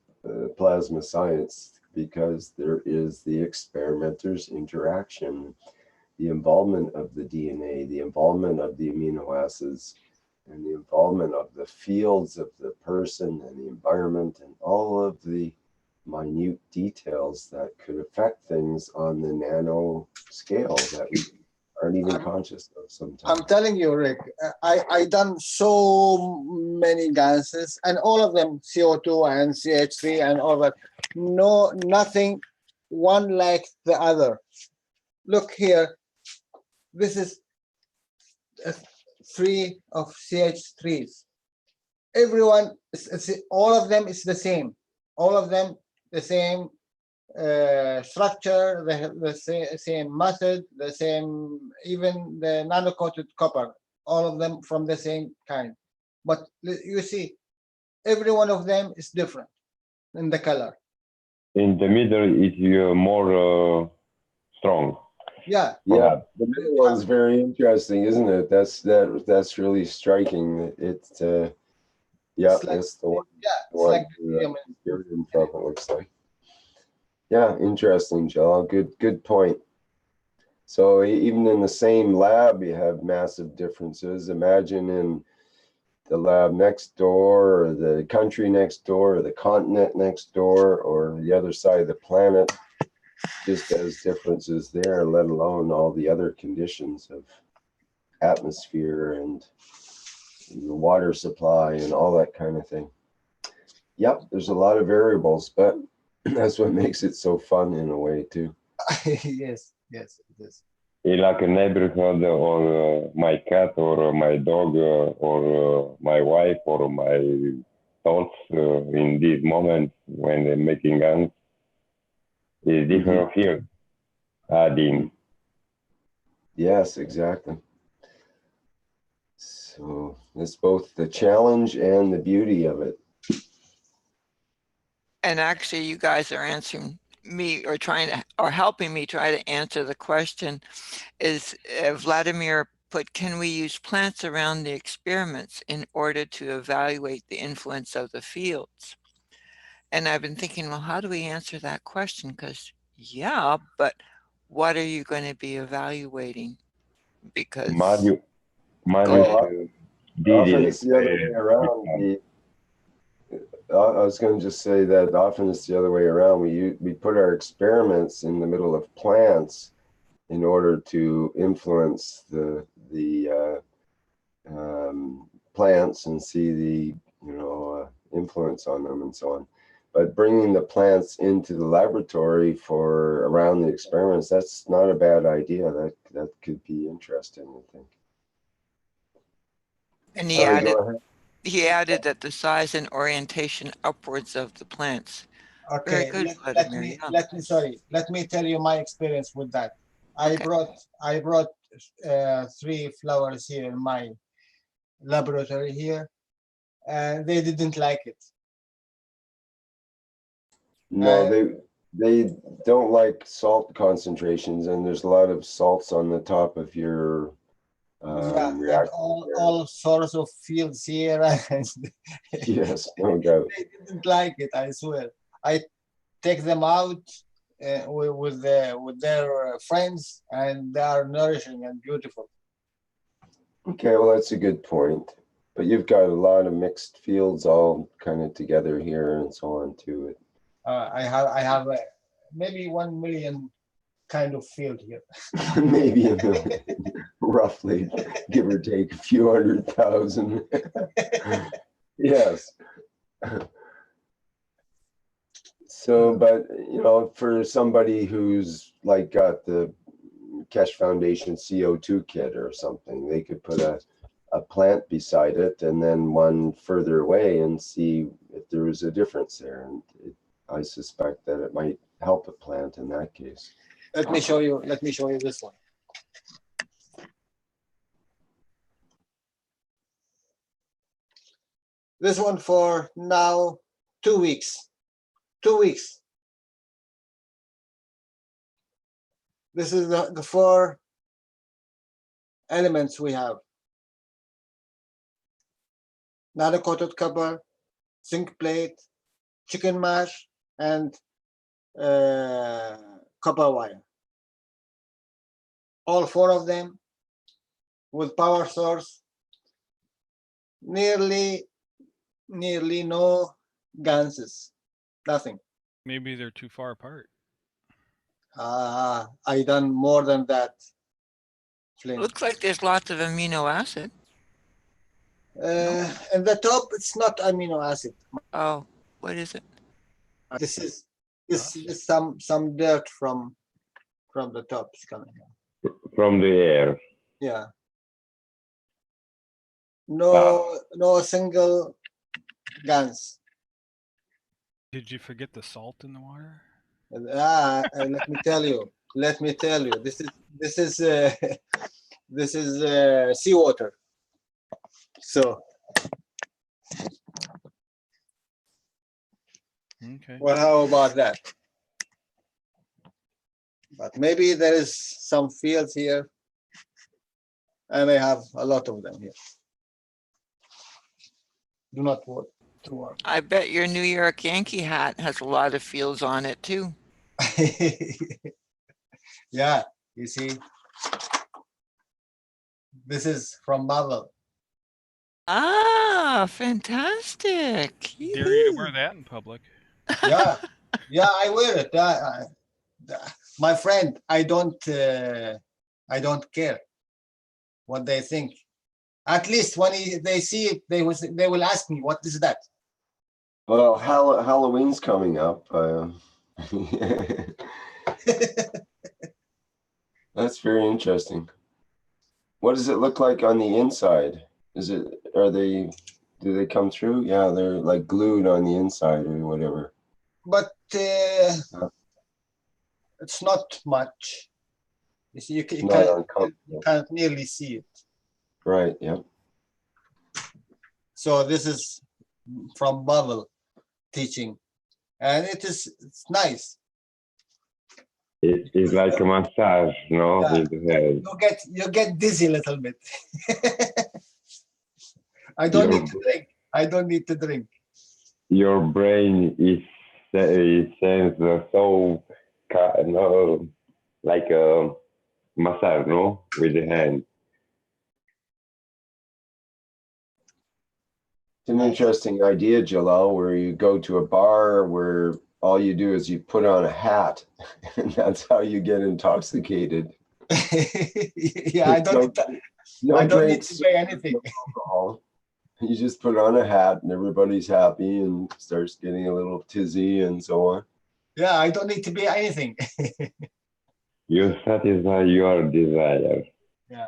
plasma science, because there is the experimenter's interaction, the involvement of the DNA, the involvement of the amino acids, and the involvement of the fields of the person and the environment, and all of the minute details that could affect things on the nano scale that we aren't even conscious of sometimes. I'm telling you, Rick, I done so many gases, and all of them CO2 and CH3 and all that. No, nothing one like the other. Look here, this is 3 of CH3s. Everyone, all of them is the same. All of them the same structure, the same method, the same, even the nano-coated copper, all of them from the same kind. but you see, every one of them is different in the color. In the middle, it's more strong. Yeah. Yeah, the middle one's very interesting, isn't it? That's really striking. It's yeah, that's the one. Yeah, the it's one like Ethereum from it looks like. Yeah, interesting, Joel. Good point. So even in the same lab, you have massive differences. Imagine in the lab next door, or the country next door, or the continent next door, or the other side of the planet, just as differences there, let alone all the other conditions of atmosphere and the water supply and all that kind of thing. Yep, there's a lot of variables, but that's what makes it so fun in a way too. Yes, it is. Like a neighborhood, or my cat, or my dog, or my wife, or my thoughts in these moments when they're making guns is different here. Adding. Yes, exactly. So it's both the challenge and the beauty of it. And actually, you guys are answering me, or helping me try to answer the question. Is Vladimir put, can we use plants around the experiments in order to evaluate the influence of the fields? And I've been thinking, well, how do we answer that question? Because yeah, but what are you going to be evaluating? Because Mario often it's the other way around. I was going to just say that often it's the other way around. We put our experiments in the middle of plants in order to influence the plants and see the influence on them and so on. But bringing the plants into the laboratory for around the experiments, that's not a bad idea. That could be interesting, I think. And he added that the size and orientation upwards of the plants. Very Okay, good, let me tell you my experience with that. I brought 3 flowers here in my laboratory here, and they didn't like it. No, they don't like salt concentrations, and there's a lot of salts on the top of your reactor. All sorts of fields here. And yes, no doubt. They didn't like it, I swear. I take them out with their friends, and they are nourishing and beautiful. Okay, well, that's a good point. But you've got a lot of mixed fields all kind of together here and so on too. I have maybe 1 million kind of field here. Maybe a million, roughly, give or take a few 100,000. Yes. So, but for somebody who's like got the Keshe Foundation CO2 kit or something, they could put a plant beside it and then one further away and see if there is a difference there. And I suspect that it might help a plant in that case. Let me show you this one. This one for now 2 weeks. 2 weeks. This is the 4 elements we have. Nano-coated copper, zinc plate, chicken mash, and copper wire. All 4 of them with power source. Nearly no ganses, nothing. Maybe they're too far apart. I done more than that. Flynn. Looks like there's lots of amino acid. And the top, it's not amino acid. Oh, what is it? This is some dirt from the top is coming out. From the air. Yeah. No single gans. Did you forget the salt in the water? Let me tell you. This is seawater. So Okay. Well, how about that? But maybe there is some fields here, and I have a lot of them here. Do not worry. To worry. I bet your New York Yankee hat has a lot of fields on it too. Yeah, you see, this is from Marvel. Ah, fantastic. Dare you to wear that in public? Yeah, yeah, I wear it. My friend, I don't care what they think. At least when they see it, they will ask me, "What is that?" Well, Halloween's coming up. That's very interesting. What does it look like on the inside? Do they come through? Yeah, they're like glued on the inside or whatever. But it's not much. You see, you can't nearly see it. Right. Yeah. So this is from Marvel teaching, and it's nice. It is like a massage, no? Yeah. In the head. You get dizzy a little bit. I don't need to drink. I don't need to drink. Your brain is sense so no, like a massage, no, with the hand. It's an interesting idea, Jalal, where you go to a bar where all you do is you put on a hat, and that's how you get intoxicated. Yeah, I don't need to say anything. Alcohol. You just put on a hat and everybody's happy and starts getting a little tizzy and so on. Yeah, I don't need to be anything. You satisfy your desire. Yeah.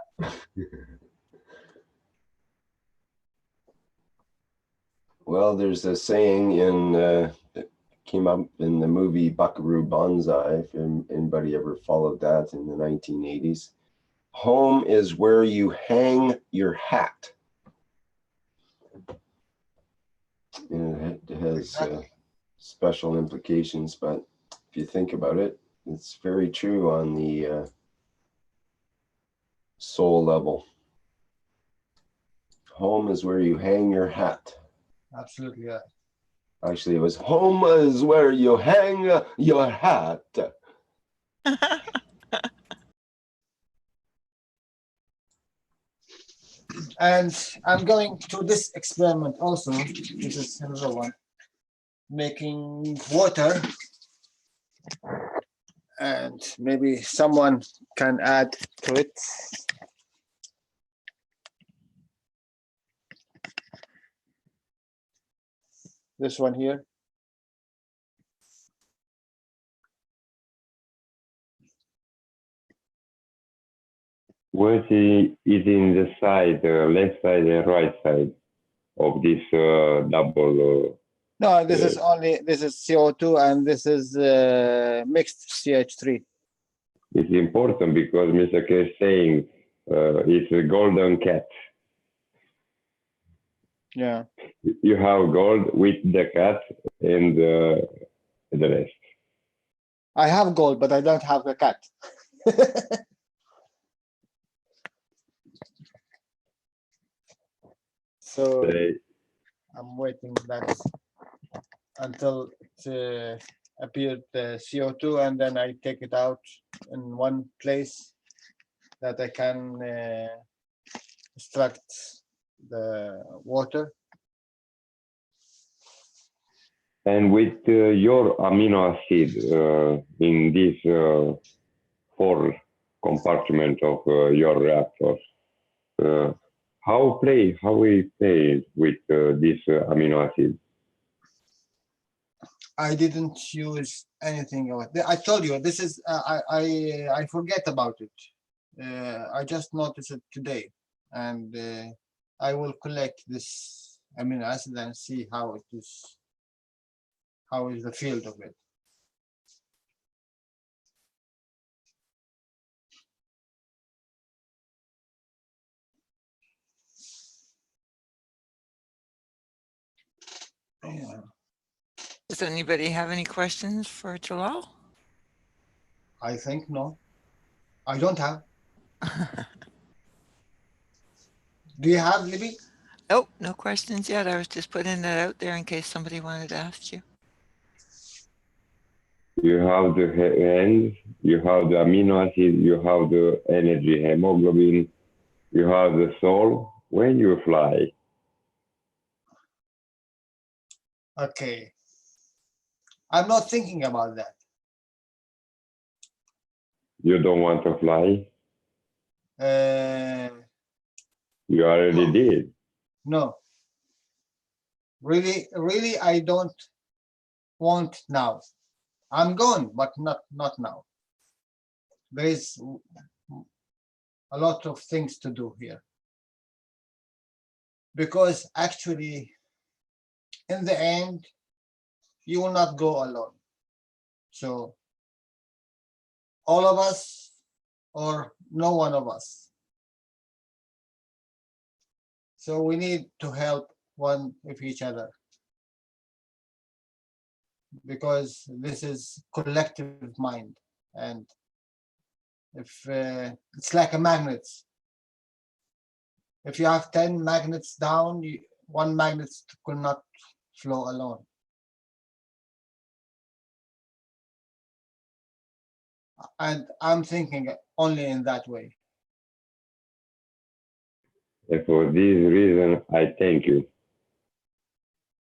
Well, there's a saying that came up in the movie Buckaroo Banzai, if anybody ever followed that in the 1980s. Home is where you hang your hat. And it has special implications, but if you think about it, it's very true on the soul level. Home is where you hang your hat. Absolutely, yeah. Actually, it was home is where you hang your hat. And I'm going to this experiment also. This is another one. Making water. And maybe someone can add to it. This one here. What is in the side, left side and right side of this double? No, this is CO2 and this is mixed CH3. It's important because Mr. Keshe is saying it's a golden cat. Yeah. You have gold with the cat and the rest. I have gold, but I don't have the cat. So I'm waiting that until it appeared the CO2, and then I take it out in one place that I can extract the water. And with your amino acid in this 4 compartment of your reactors, how we play with this amino acid? I didn't use anything of it. I told you this is I forget about it. I just noticed it today, and I will collect this amino acid and see how it is. How is the field of it? Yeah. Does anybody have any questions for Jalal? I think no. I don't have. Do you have, Libby? Nope, no questions yet. I was just putting that out there in case somebody wanted to ask you. You have the hands, you have the amino acid, you have the energy, hemoglobin, you have the soul. When you fly, Okay. I'm not thinking about that. you don't want to fly. You already did. No. Really, I don't want now. I'm going, but not now. There is a lot of things to do here. Because actually, in the end, you will not go alone. So all of us or no one of us. So we need to help one with each other, because this is collective mind, and if it's like a magnet. If you have 10 magnets down, one magnet could not flow alone. And I'm thinking only in that way. And for this reason, I thank you.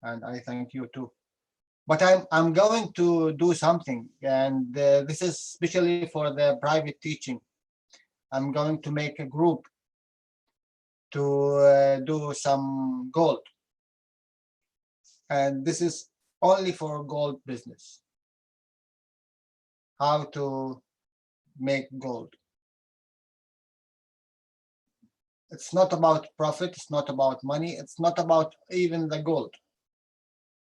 And I thank you too. But I'm going to do something, and this is especially for the private teaching. I'm going to make a group to do some gold. And this is only for gold business. How to make gold. It's not about profit, it's not about money, it's not about even the gold.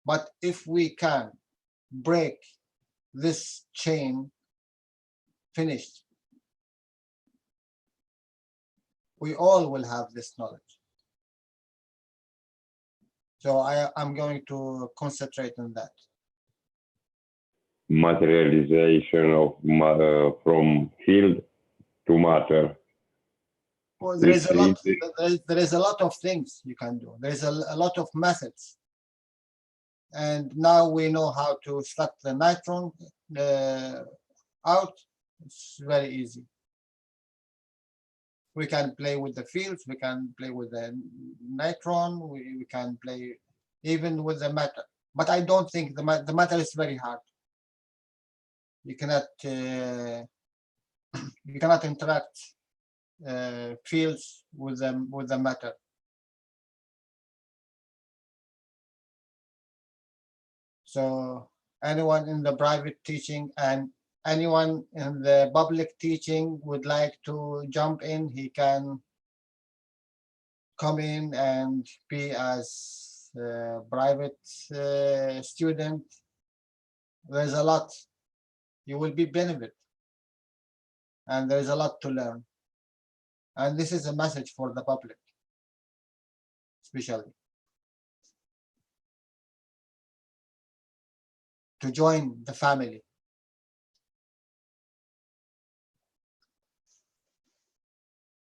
But if we can break this chain, finished, we all will have this knowledge. So I'm going to concentrate on that. Materialization of from field to matter. Well, there is a lot of things you can do. There is a lot of methods. And now we know how to suck the nitron out. It's very easy. We can play with the fields, we can play with the nitron, we can play even with the matter. But I don't think the matter is very hard. You cannot interact fields with the matter. So anyone in the private teaching and anyone in the public teaching would like to jump in, he can come in and be as a private student. There's a lot you will be benefit, and there's a lot to learn. And this is a message for the public, especially. To join the family.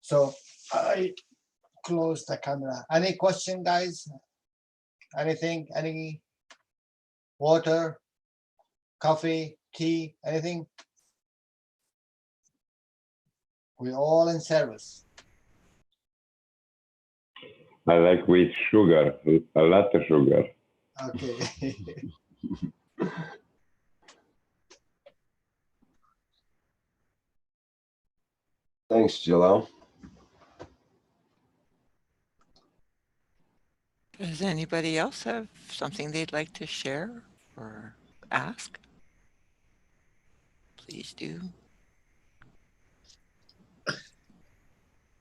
So I close the camera. Any question, guys? Anything? Any water, coffee, tea, anything? We're all in service. I like with sugar, a lot of sugar. Okay. Thanks, Jalal. Does anybody else have something they'd like to share or ask? Please do.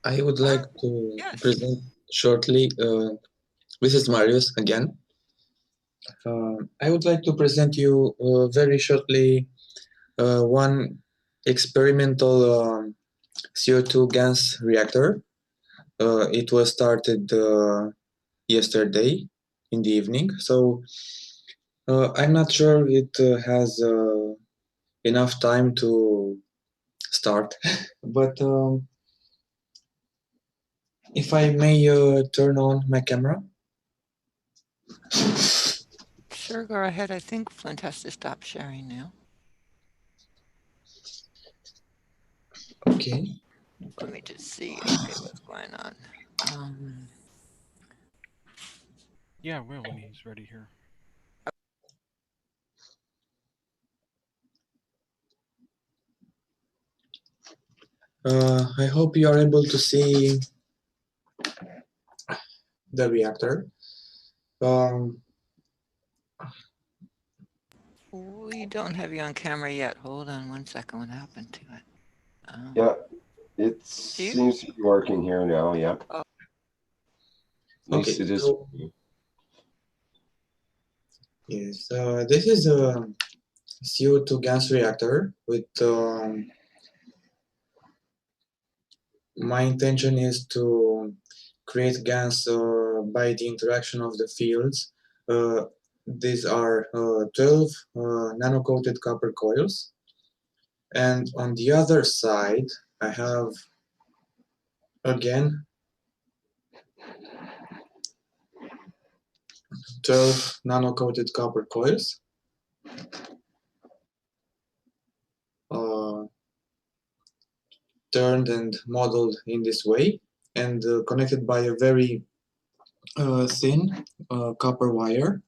I would like to present shortly. This is Marius again. I would like to present you very shortly one experimental CO2 gas reactor. It was started yesterday in the evening. So I'm not sure it has enough time to start, but if I may turn on my camera. Sure, go ahead. I think Flint has to stop sharing now. Okay. Let me just see. Okay, what's going on? Yeah, well, when he's ready here. I hope you are able to see the reactor. We don't have you on camera yet. Hold on one second. What happened to it? Yeah, it seems to be working here now. Yeah. Oh. At least Okay, it is. so, yes, this is a CO2 gas reactor with my intention is to create gas by the interaction of the fields. These are 12 nano-coated copper coils. And on the other side, I have, again, 12 nano-coated copper coils. Turned and modeled in this way, and connected by a very thin copper wire,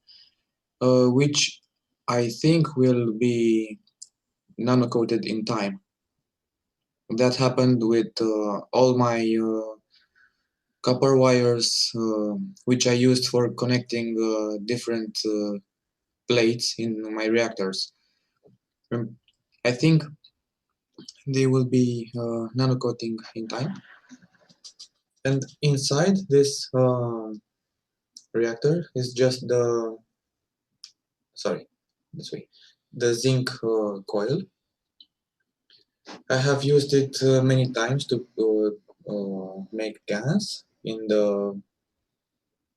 which I think will be nano-coated in time. That happened with all my copper wires, which I used for connecting different plates in my reactors. I think they will be nano-coating in time. And inside this reactor is just the, sorry, this way, the zinc coil. I have used it many times to make gas in the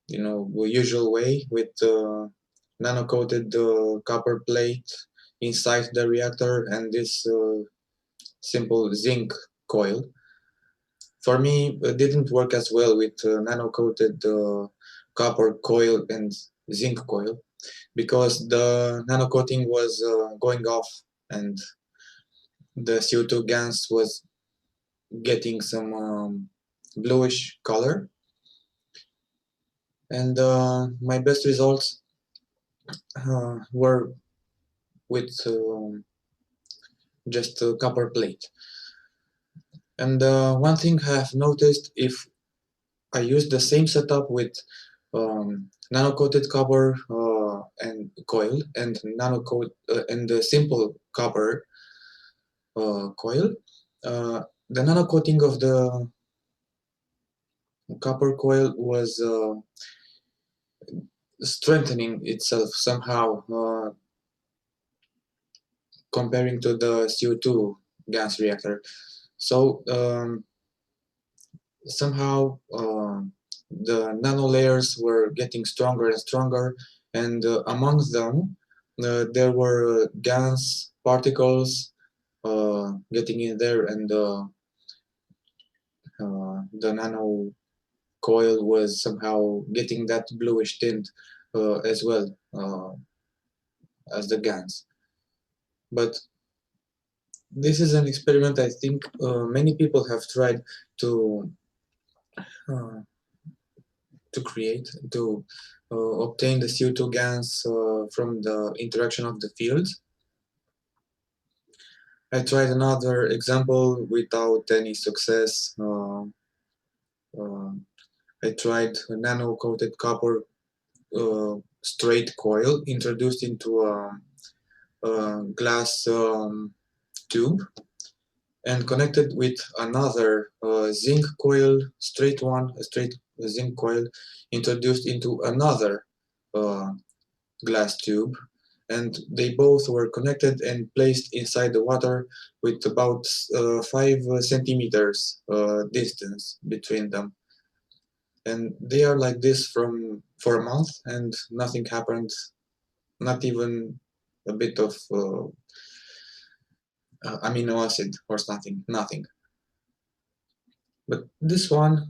usual way with nano-coated copper plate inside the reactor and this simple zinc coil. For me, it didn't work as well with nano-coated copper coil and zinc coil because the nano-coating was going off and the CO2 gas was getting some bluish color. And my best results were with just a copper plate. And one thing I have noticed, if I use the same setup with nano-coated copper and coil and and the simple copper coil, the nano-coating of the copper coil was strengthening itself somehow comparing to the CO2 gas reactor. So somehow the nano layers were getting stronger and stronger, and among them there were gas particles getting in there, and the nano coil was somehow getting that bluish tint as well as the gas. But this is an experiment I think many people have tried to create, to obtain the CO2 gas from the interaction of the fields. I tried another example without any success. I tried a nano-coated copper straight coil introduced into a glass tube and connected with another zinc coil, straight zinc coil introduced into another glass tube, and they both were connected and placed inside the water with about 5 centimeters distance between them. And they are like this for a month, and nothing happened not even a bit of amino acid or something, nothing. But this one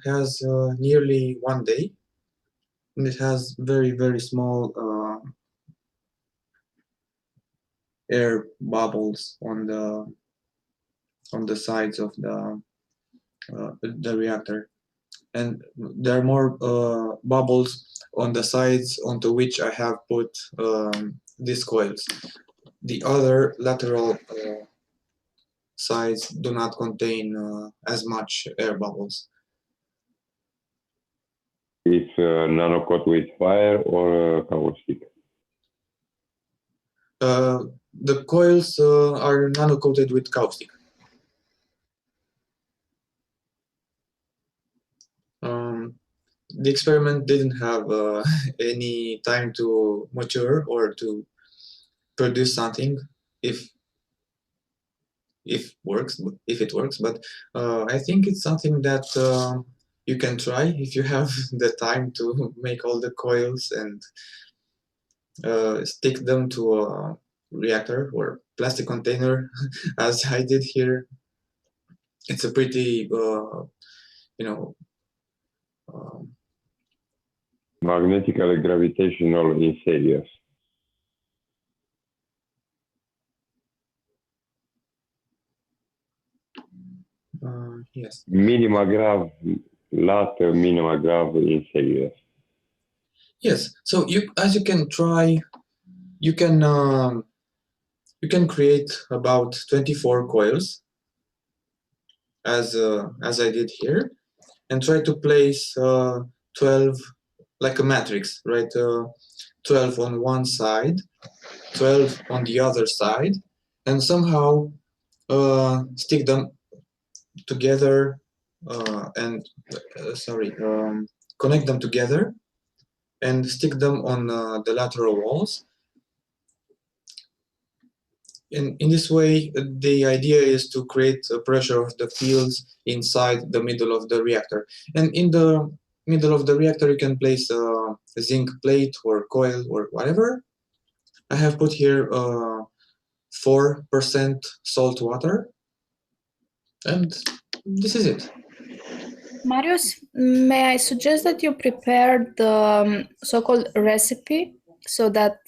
has nearly 1 day, and it has very, very small air bubbles on the sides of the reactor, and there are more bubbles on the sides onto which I have put these coils. The other lateral sides do not contain as much air bubbles. It's nano-coat with fire or caustic? The coils are nano-coated with caustic. The experiment didn't have any time to mature or to produce something if it works, but I think it's something that you can try if you have the time to make all the coils and stick them to a reactor or plastic container as I did here. It's a pretty Magnetical gravitational in series. Yes. Minima grav, lot minima grav in series. Yes. So as you can try, you can create about 24 coils as I did here, and try to place 12 like a matrix, right? 12 on one side, 12 on the other side, and somehow stick them together and connect them together and stick them on the lateral walls. In this way, the idea is to create a pressure of the fields inside the middle of the reactor. And in the middle of the reactor, you can place a zinc plate or coil or whatever. I have put here 4% salt water, and this is it. Marius, may I suggest that you prepare the so-called recipe so that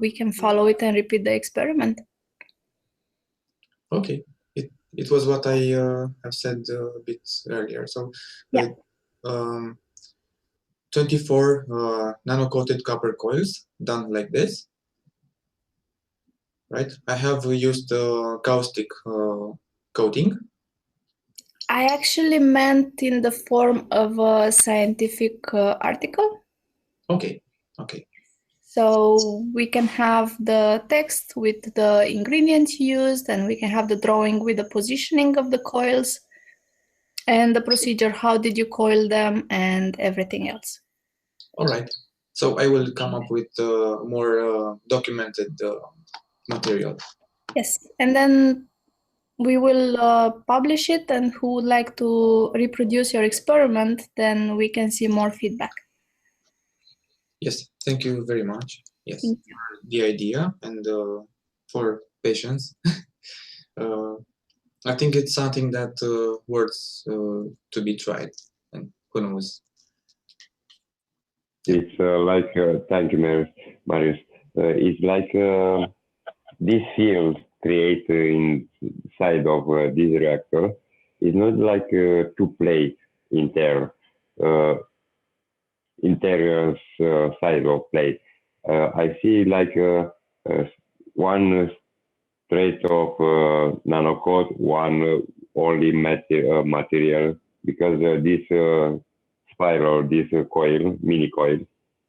we can follow it and repeat the experiment? Okay, it was what I have said a bit earlier. So, yeah. 24 nano-coated copper coils done like this, right? I have used caustic coating. I actually meant in the form of a scientific article. Okay, okay. So we can have the text with the ingredients used, and we can have the drawing with the positioning of the coils and the procedure, how did you coil them, and everything else. All right. So I will come up with more documented material. Yes, and then we will publish it, and who would like to reproduce your experiment, then we can see more feedback. Yes, thank you very much. Yes, for the idea and for patience. I think it's something that worth to be tried, and who knows. It's like, thank you, Marius. It's like this field created inside of this reactor is not like to plate interior side of plate. I see like one straight of nano-coat, one only material, because this spiral, this coil, mini coil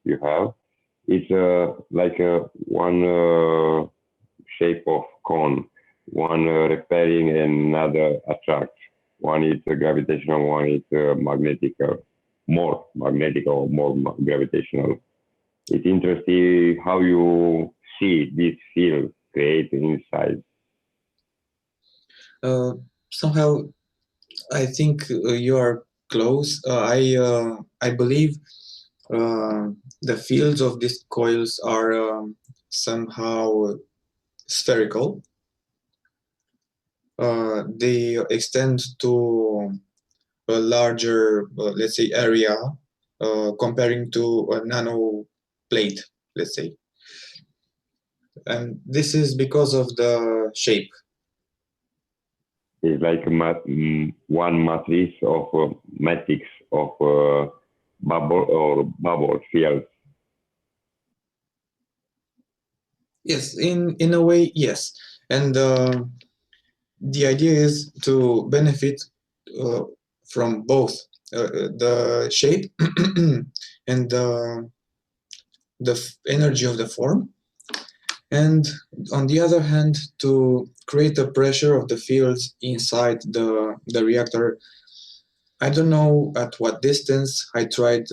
you have, it's like one shape of cone, one repelling and another attracts. One is gravitational, one is magnetic, more magnetic or more gravitational. It's interesting how you see this field created inside. Somehow, I think you are close. I believe the fields of these coils are somehow spherical. They extend to a larger, let's say, area, comparing to a nano plate, let's say. And this is because of the shape. It's like one matrix of matrix of bubble fields. Yes, in a way, yes. And the idea is to benefit from both the shape and the energy of the form, and on the other hand, to create the pressure of the fields inside the reactor. I don't know at what distance. I tried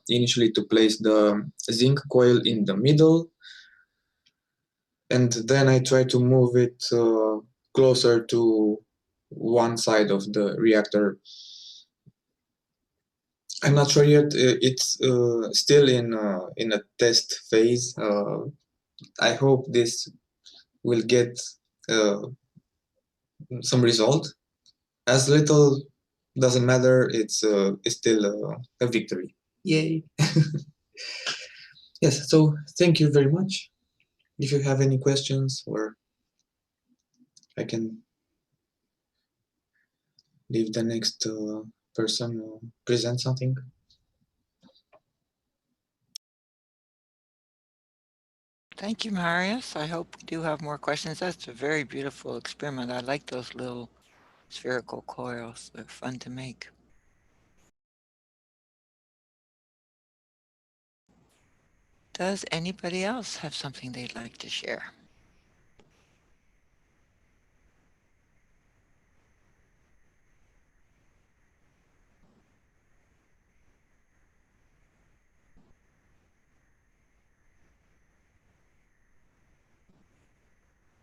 initially to place the zinc coil in the middle, and then I tried to move it closer to one side of the reactor. I'm not sure yet. It's still in a test phase. I hope this will get some result. As little doesn't matter. It's still a victory. Yay! Yes. So thank you very much. If you have any questions, or I can leave the next person present something. Thank you, Marius. I hope we do have more questions. That's a very beautiful experiment. I like those little spherical coils. They're fun to make. Does anybody else have something they'd like to share?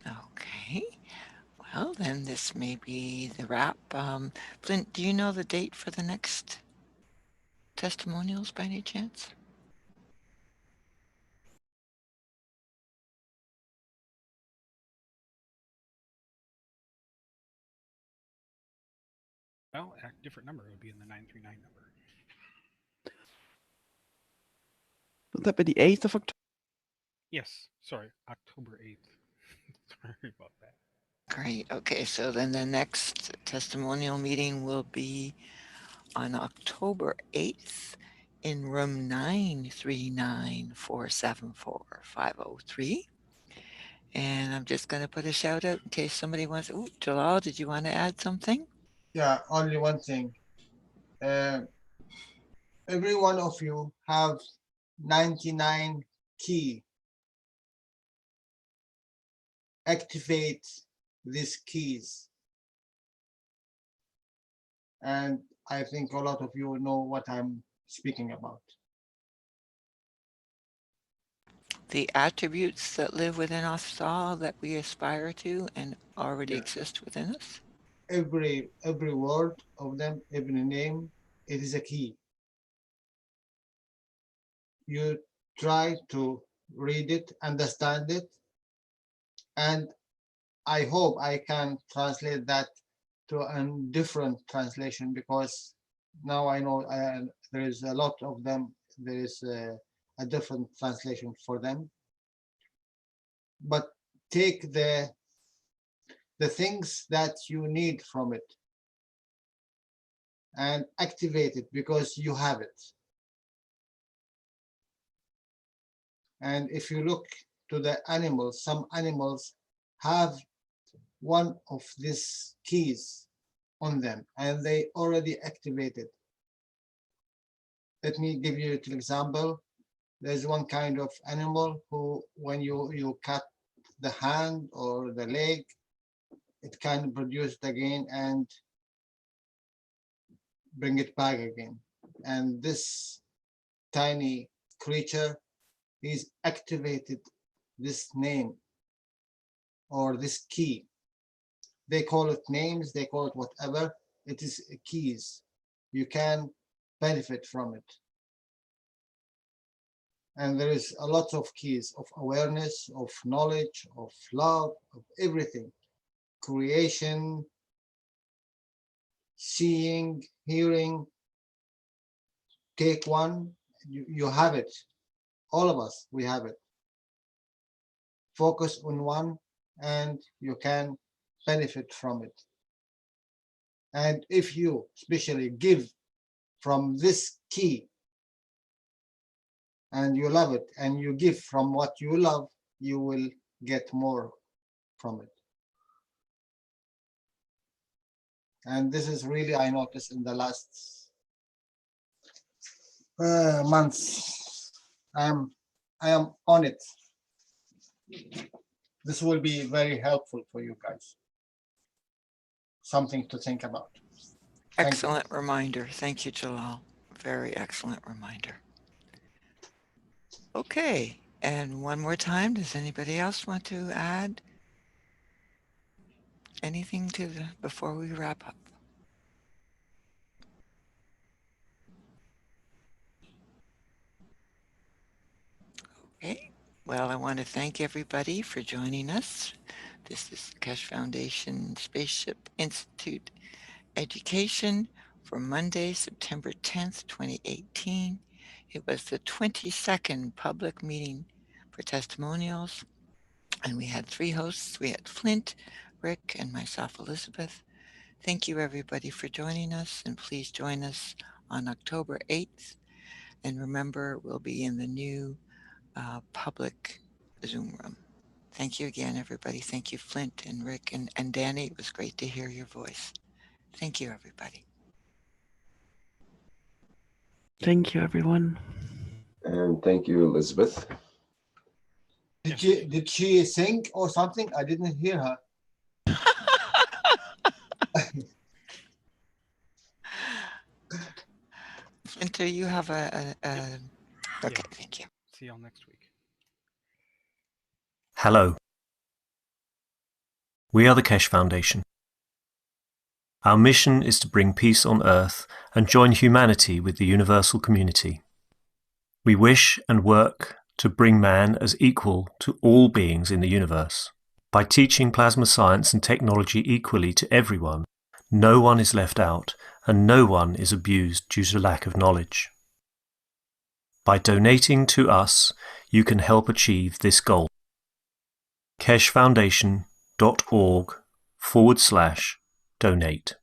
Okay. Well, then this may be the wrap. Flint, do you know the date for the next testimonials by any chance? Well, a different number would be in the 939 number. Would that be the 8th of October? Yes, sorry, October 8th. Sorry about that. Great. Okay, so then the next testimonial meeting will be on October 8th in room 939-474-503. And I'm just going to put a shout out in case somebody wants. Ooh, Jalal, did you want to add something? Yeah, only one thing. Every one of you have 99 key. Activate these keys. And I think a lot of you know what I'm speaking about. The attributes that live within us all that we aspire to and already exist within us? Every word of them, every name, it is a key. You try to read it, understand it, and I hope I can translate that to a different translation, because now I know there is a lot of them. There is a different translation for them. But take the things that you need from it and activate it, because you have it. And if you look to the animals, some animals have one of these keys on them and they already activated. Let me give you an example. There's one kind of animal who, when you cut the hand or the leg, it can produce it again and bring it back again. And this tiny creature is activated this name or this key. They call it names, they call it whatever. It is keys. You can benefit from it. And there is a lot of keys of awareness, of knowledge, of love, of everything. Creation, seeing, hearing. Take one, you have it. All of us, we have it. Focus on one and you can benefit from it. And if you especially give from this key and you love it and you give from what you love, you will get more from it. And this is really, I noticed in the last months, I am on it. This will be very helpful for you guys. Something to think about. Excellent reminder. Thank you, Jalal. Very excellent reminder. Okay, and one more time, does anybody else want to add anything to before we wrap up? Okay, well, I want to thank everybody for joining us. This is Keshe Foundation Spaceship Institute Education for Monday, September 10th, 2018. It was the 22nd public meeting for testimonials, and we had 3 hosts. We had Flint, Rick, and myself, Elizabeth. Thank you, everybody, for joining us, and please join us on October 8th. And remember, we'll be in the new public Zoom room. Thank you again, everybody. Thank you, Flint and Rick and Danny. It was great to hear your voice. Thank you, everybody. Thank you, everyone. And thank you, Elizabeth. Did she sing or something? I didn't hear her. Flinter, you have okay, yeah. Thank you. See y'all next week. Hello. We are the Keshe Foundation. Our mission is to bring peace on Earth and join humanity with the universal community. We wish and work to bring man as equal to all beings in the universe. By teaching plasma science and technology equally to everyone, no one is left out and no one is abused due to lack of knowledge. By donating to us, you can help achieve this goal. keshefoundation.org/donate.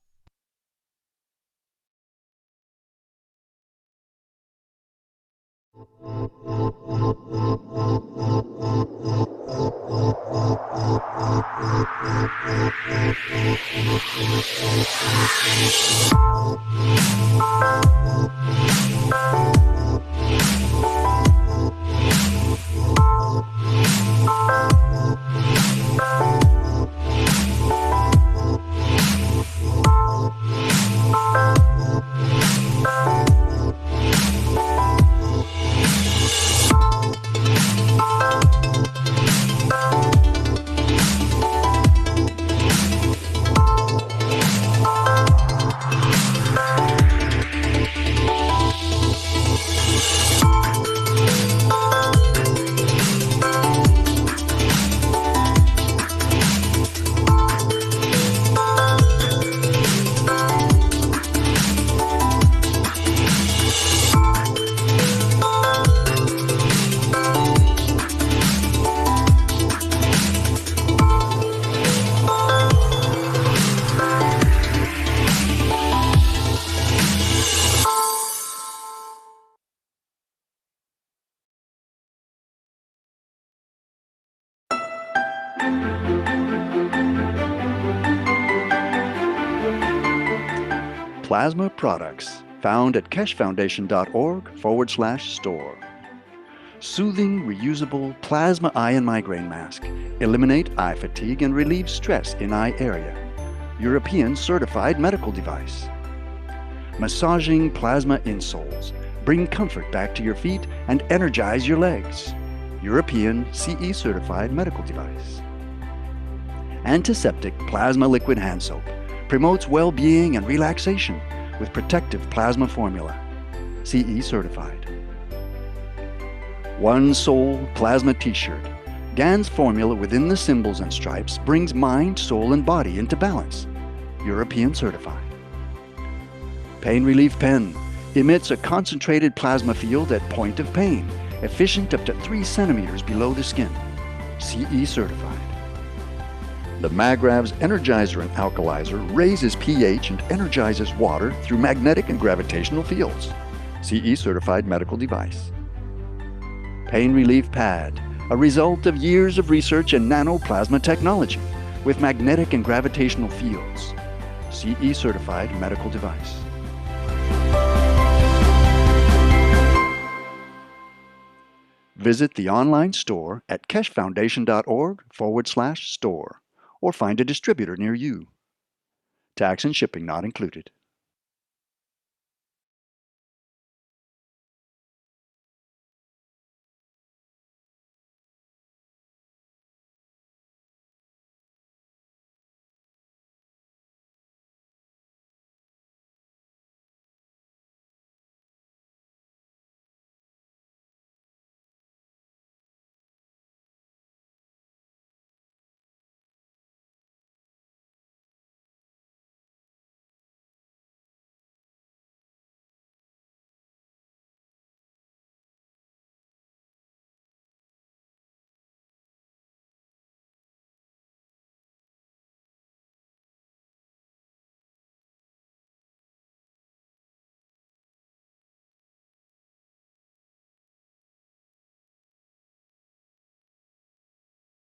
Plasma products found at keshefoundation.org/store. Soothing, reusable plasma eye and migraine mask. Eliminate eye fatigue and relieve stress in eye area. European certified medical device. Massaging plasma insoles. Bring comfort back to your feet and energize your legs. European CE certified medical device. Antiseptic plasma liquid hand soap. Promotes well-being and relaxation with protective plasma formula. CE certified. One Soul Plasma T-shirt. GAN's formula within the symbols and stripes brings mind, soul, and body into balance. European certified. Pain Relief Pen emits a concentrated plasma field at point of pain, efficient up to 3 centimeters below the skin. CE certified. The Magrav's Energizer and Alkalizer raises pH and energizes water through magnetic and gravitational fields. CE certified medical device. Pain Relief Pad, a result of years of research in nanoplasma technology with magnetic and gravitational fields. CE certified medical device. Visit the online store at keshefoundation.org/store or find a distributor near you. Tax and shipping not included.